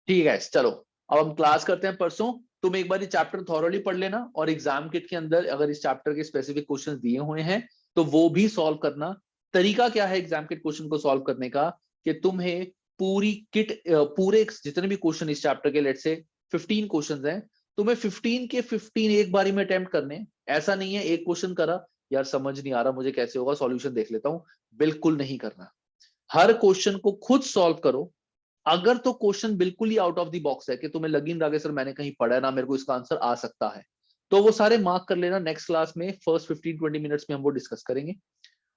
ठीक है, चलो अब हम क्लास करते हैं परसों. तुम एक बार ये चैप्टर थॉरोली पढ़ लेना, और एग्जाम किट के अंदर अगर इस चैप्टर के स्पेसिफिक क्वेश्चंस दिए हुए हैं तो वो भी सॉल्व करना. तरीका क्या है एग्जाम किट क्वेश्चन को सॉल्व करने का, कि तुम्हें पूरी किट, पूरे जितने भी क्वेश्चन इस चैप्टर के, लेट से 15 क्वेश्चंस हैं, तुम्हें 15 के 15 एक बारी में अटेम्प्ट करने. ऐसा नहीं है एक क्वेश्चन करा, यार समझ नहीं आ रहा मुझे कैसे होगा, सॉल्यूशन देख लेता हूं, बिल्कुल नहीं करना. हर क्वेश्चन को खुद सॉल्व करो, अगर तो क्वेश्चन बिल्कुल ही आउट ऑफ द बॉक्स है कि तुम्हें लगी रहा सर मैंने कहीं पढ़ा है ना, मेरे को इसका आंसर आ सकता है, तो वो सारे मार्क कर लेना। नेक्स्ट क्लास में फर्स्ट 15-20 मिनट्स में हम वो डिस्कस करेंगे।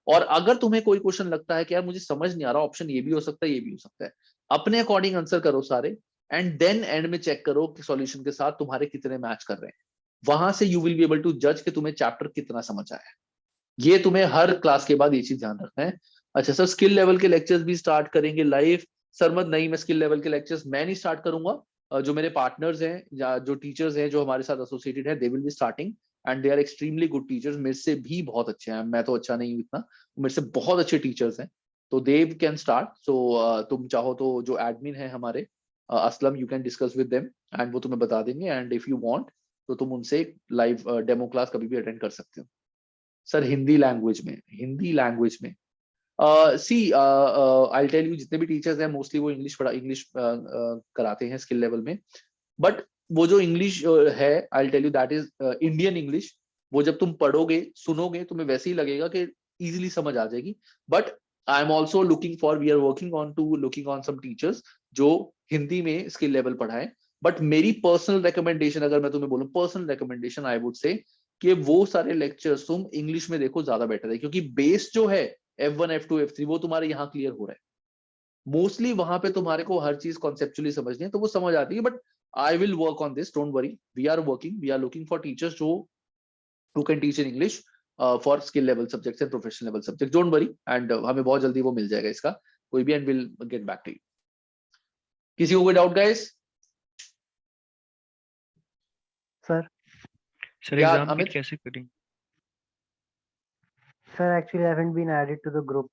और अगर तुम्हें कोई क्वेश्चन लगता है कि यार मुझे समझ नहीं आ रहा, ऑप्शन ये भी हो सकता है, ये भी हो सकता है, अपने अकॉर्डिंग आंसर करो सारे, एंड देन एंड में चेक करो कि सॉल्यूशन के साथ तुम्हारे कितने मैच कर रहे हैं। वहां से you will be able to जज कि तुम्हें चैप्टर कितना समझ आया है। ये तुम्हें हर क्लास के बाद ये चीज ध्यान रखना है। अच्छा सर, स्किल लेवल के लेक्चर्स भी स्टार्ट करेंगे लाइव? सर मत नहीं, मैं स्किल लेवल के लेक्चर्स मैं नहीं स्टार्ट करूंगा। जो मेरे पार्टनर्स हैं या जो टीचर्स हैं जो हमारे साथ एसोसिएटेड है, they will be starting and they are extremely good teachers. मेरे से भी बहुत अच्छे हैं, मैं तो अच्छा नहीं हूं इतना, मेरे से बहुत अच्छे टीचर्स हैं, तो दे कैन स्टार्ट। सो तुम चाहो तो जो एडमिन है हमारे Aslam, you can discuss with them and वो तुम्हें बता देंगे, एंड इफ यू वांट तो तुम उनसे लाइव डेमो क्लास कभी भी अटेंड कर सकते हो। सर हिंदी लैंग्वेज में, हिंदी लैंग्वेज में सी आई टेल यू, जितने भी टीचर्स हैं मोस्टली वो इंग्लिश कराते हैं स्किल लेवल में, बट वो जो इंग्लिश है I tell you that is Indian English. वो जब तुम पढ़ोगे सुनोगे तुम्हें वैसे ही लगेगा कि इजीली समझ आ जाएगी। But I am also looking for, we are working on some teachers जो हिंदी में स्किल लेवल पढ़ाएं। बट मेरी पर्सनल रिकमेंडेशन, अगर मैं तुम्हें बोलूं personal recommendation, I would say कि वो सारे लेक्चर्स तुम इंग्लिश में देखो, ज्यादा बेटर है, क्योंकि बेस जो है F1 F2 F3 वो तुम्हारे यहाँ क्लियर हो रहा है। मोस्टली वहां पे तुम्हारे को हर चीज कॉन्सेप्चुअली समझनी है तो वो समझ आती है। But I will work on this, don't worry, we are looking for teachers जो who can teach in English for skill level subjects and professional level subjects. Don't worry, and हमें बहुत जल्दी वो मिल जाएगा इसका कोई भी, and we'll get back to you. किसी को कोई डाउट गाइस? सर सर या एग्जाम अमित? किट कैसे करेंगे? Sir actually I haven't been added to the group.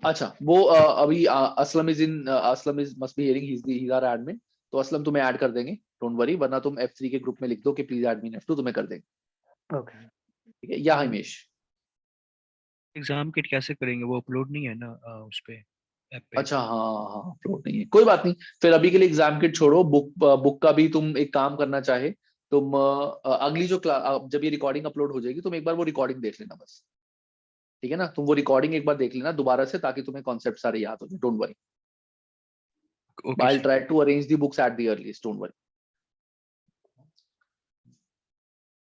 अच्छा वो अभी Aslam is must be hearing, he is our admin, तो असलम तुम्हें ऐड कर देंगे, डोंट वरी, वरना तुम F3 के ग्रुप में लिख दो कि प्लीज एडमिन F2, तुम्हें कर देंगे। ओके ठीक है, या हिमेश? एग्जाम किट कैसे करेंगे? वो अपलोड नहीं है ना उस पे, ऐप पे? अच्छा हाँ, अपलोड नहीं है, कोई बात नहीं, फिर अभी के लिए एग्जाम किट छोड़ो। बुक का भी तुम एक काम करना चाहे तुम अगली जो जब ये रिकॉर्डिंग अपलोड हो जाएगी तुम एक बार वो रिकॉर्डिंग देख लेना बस, ठीक है ना? तुम वो रिकॉर्डिंग एक बार देख लेना दोबारा से, ताकि तुम्हें कॉन्सेप्ट सारे याद हो जाए, don't worry. Okay I'll sir. try to arrange the books at the earliest, don't worry.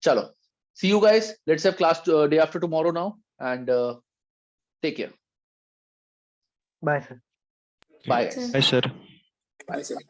Chalo, see you guys, let's have class day after tomorrow now, and take care. Bye sir. Bye guys. Bye sir. Bye, sir.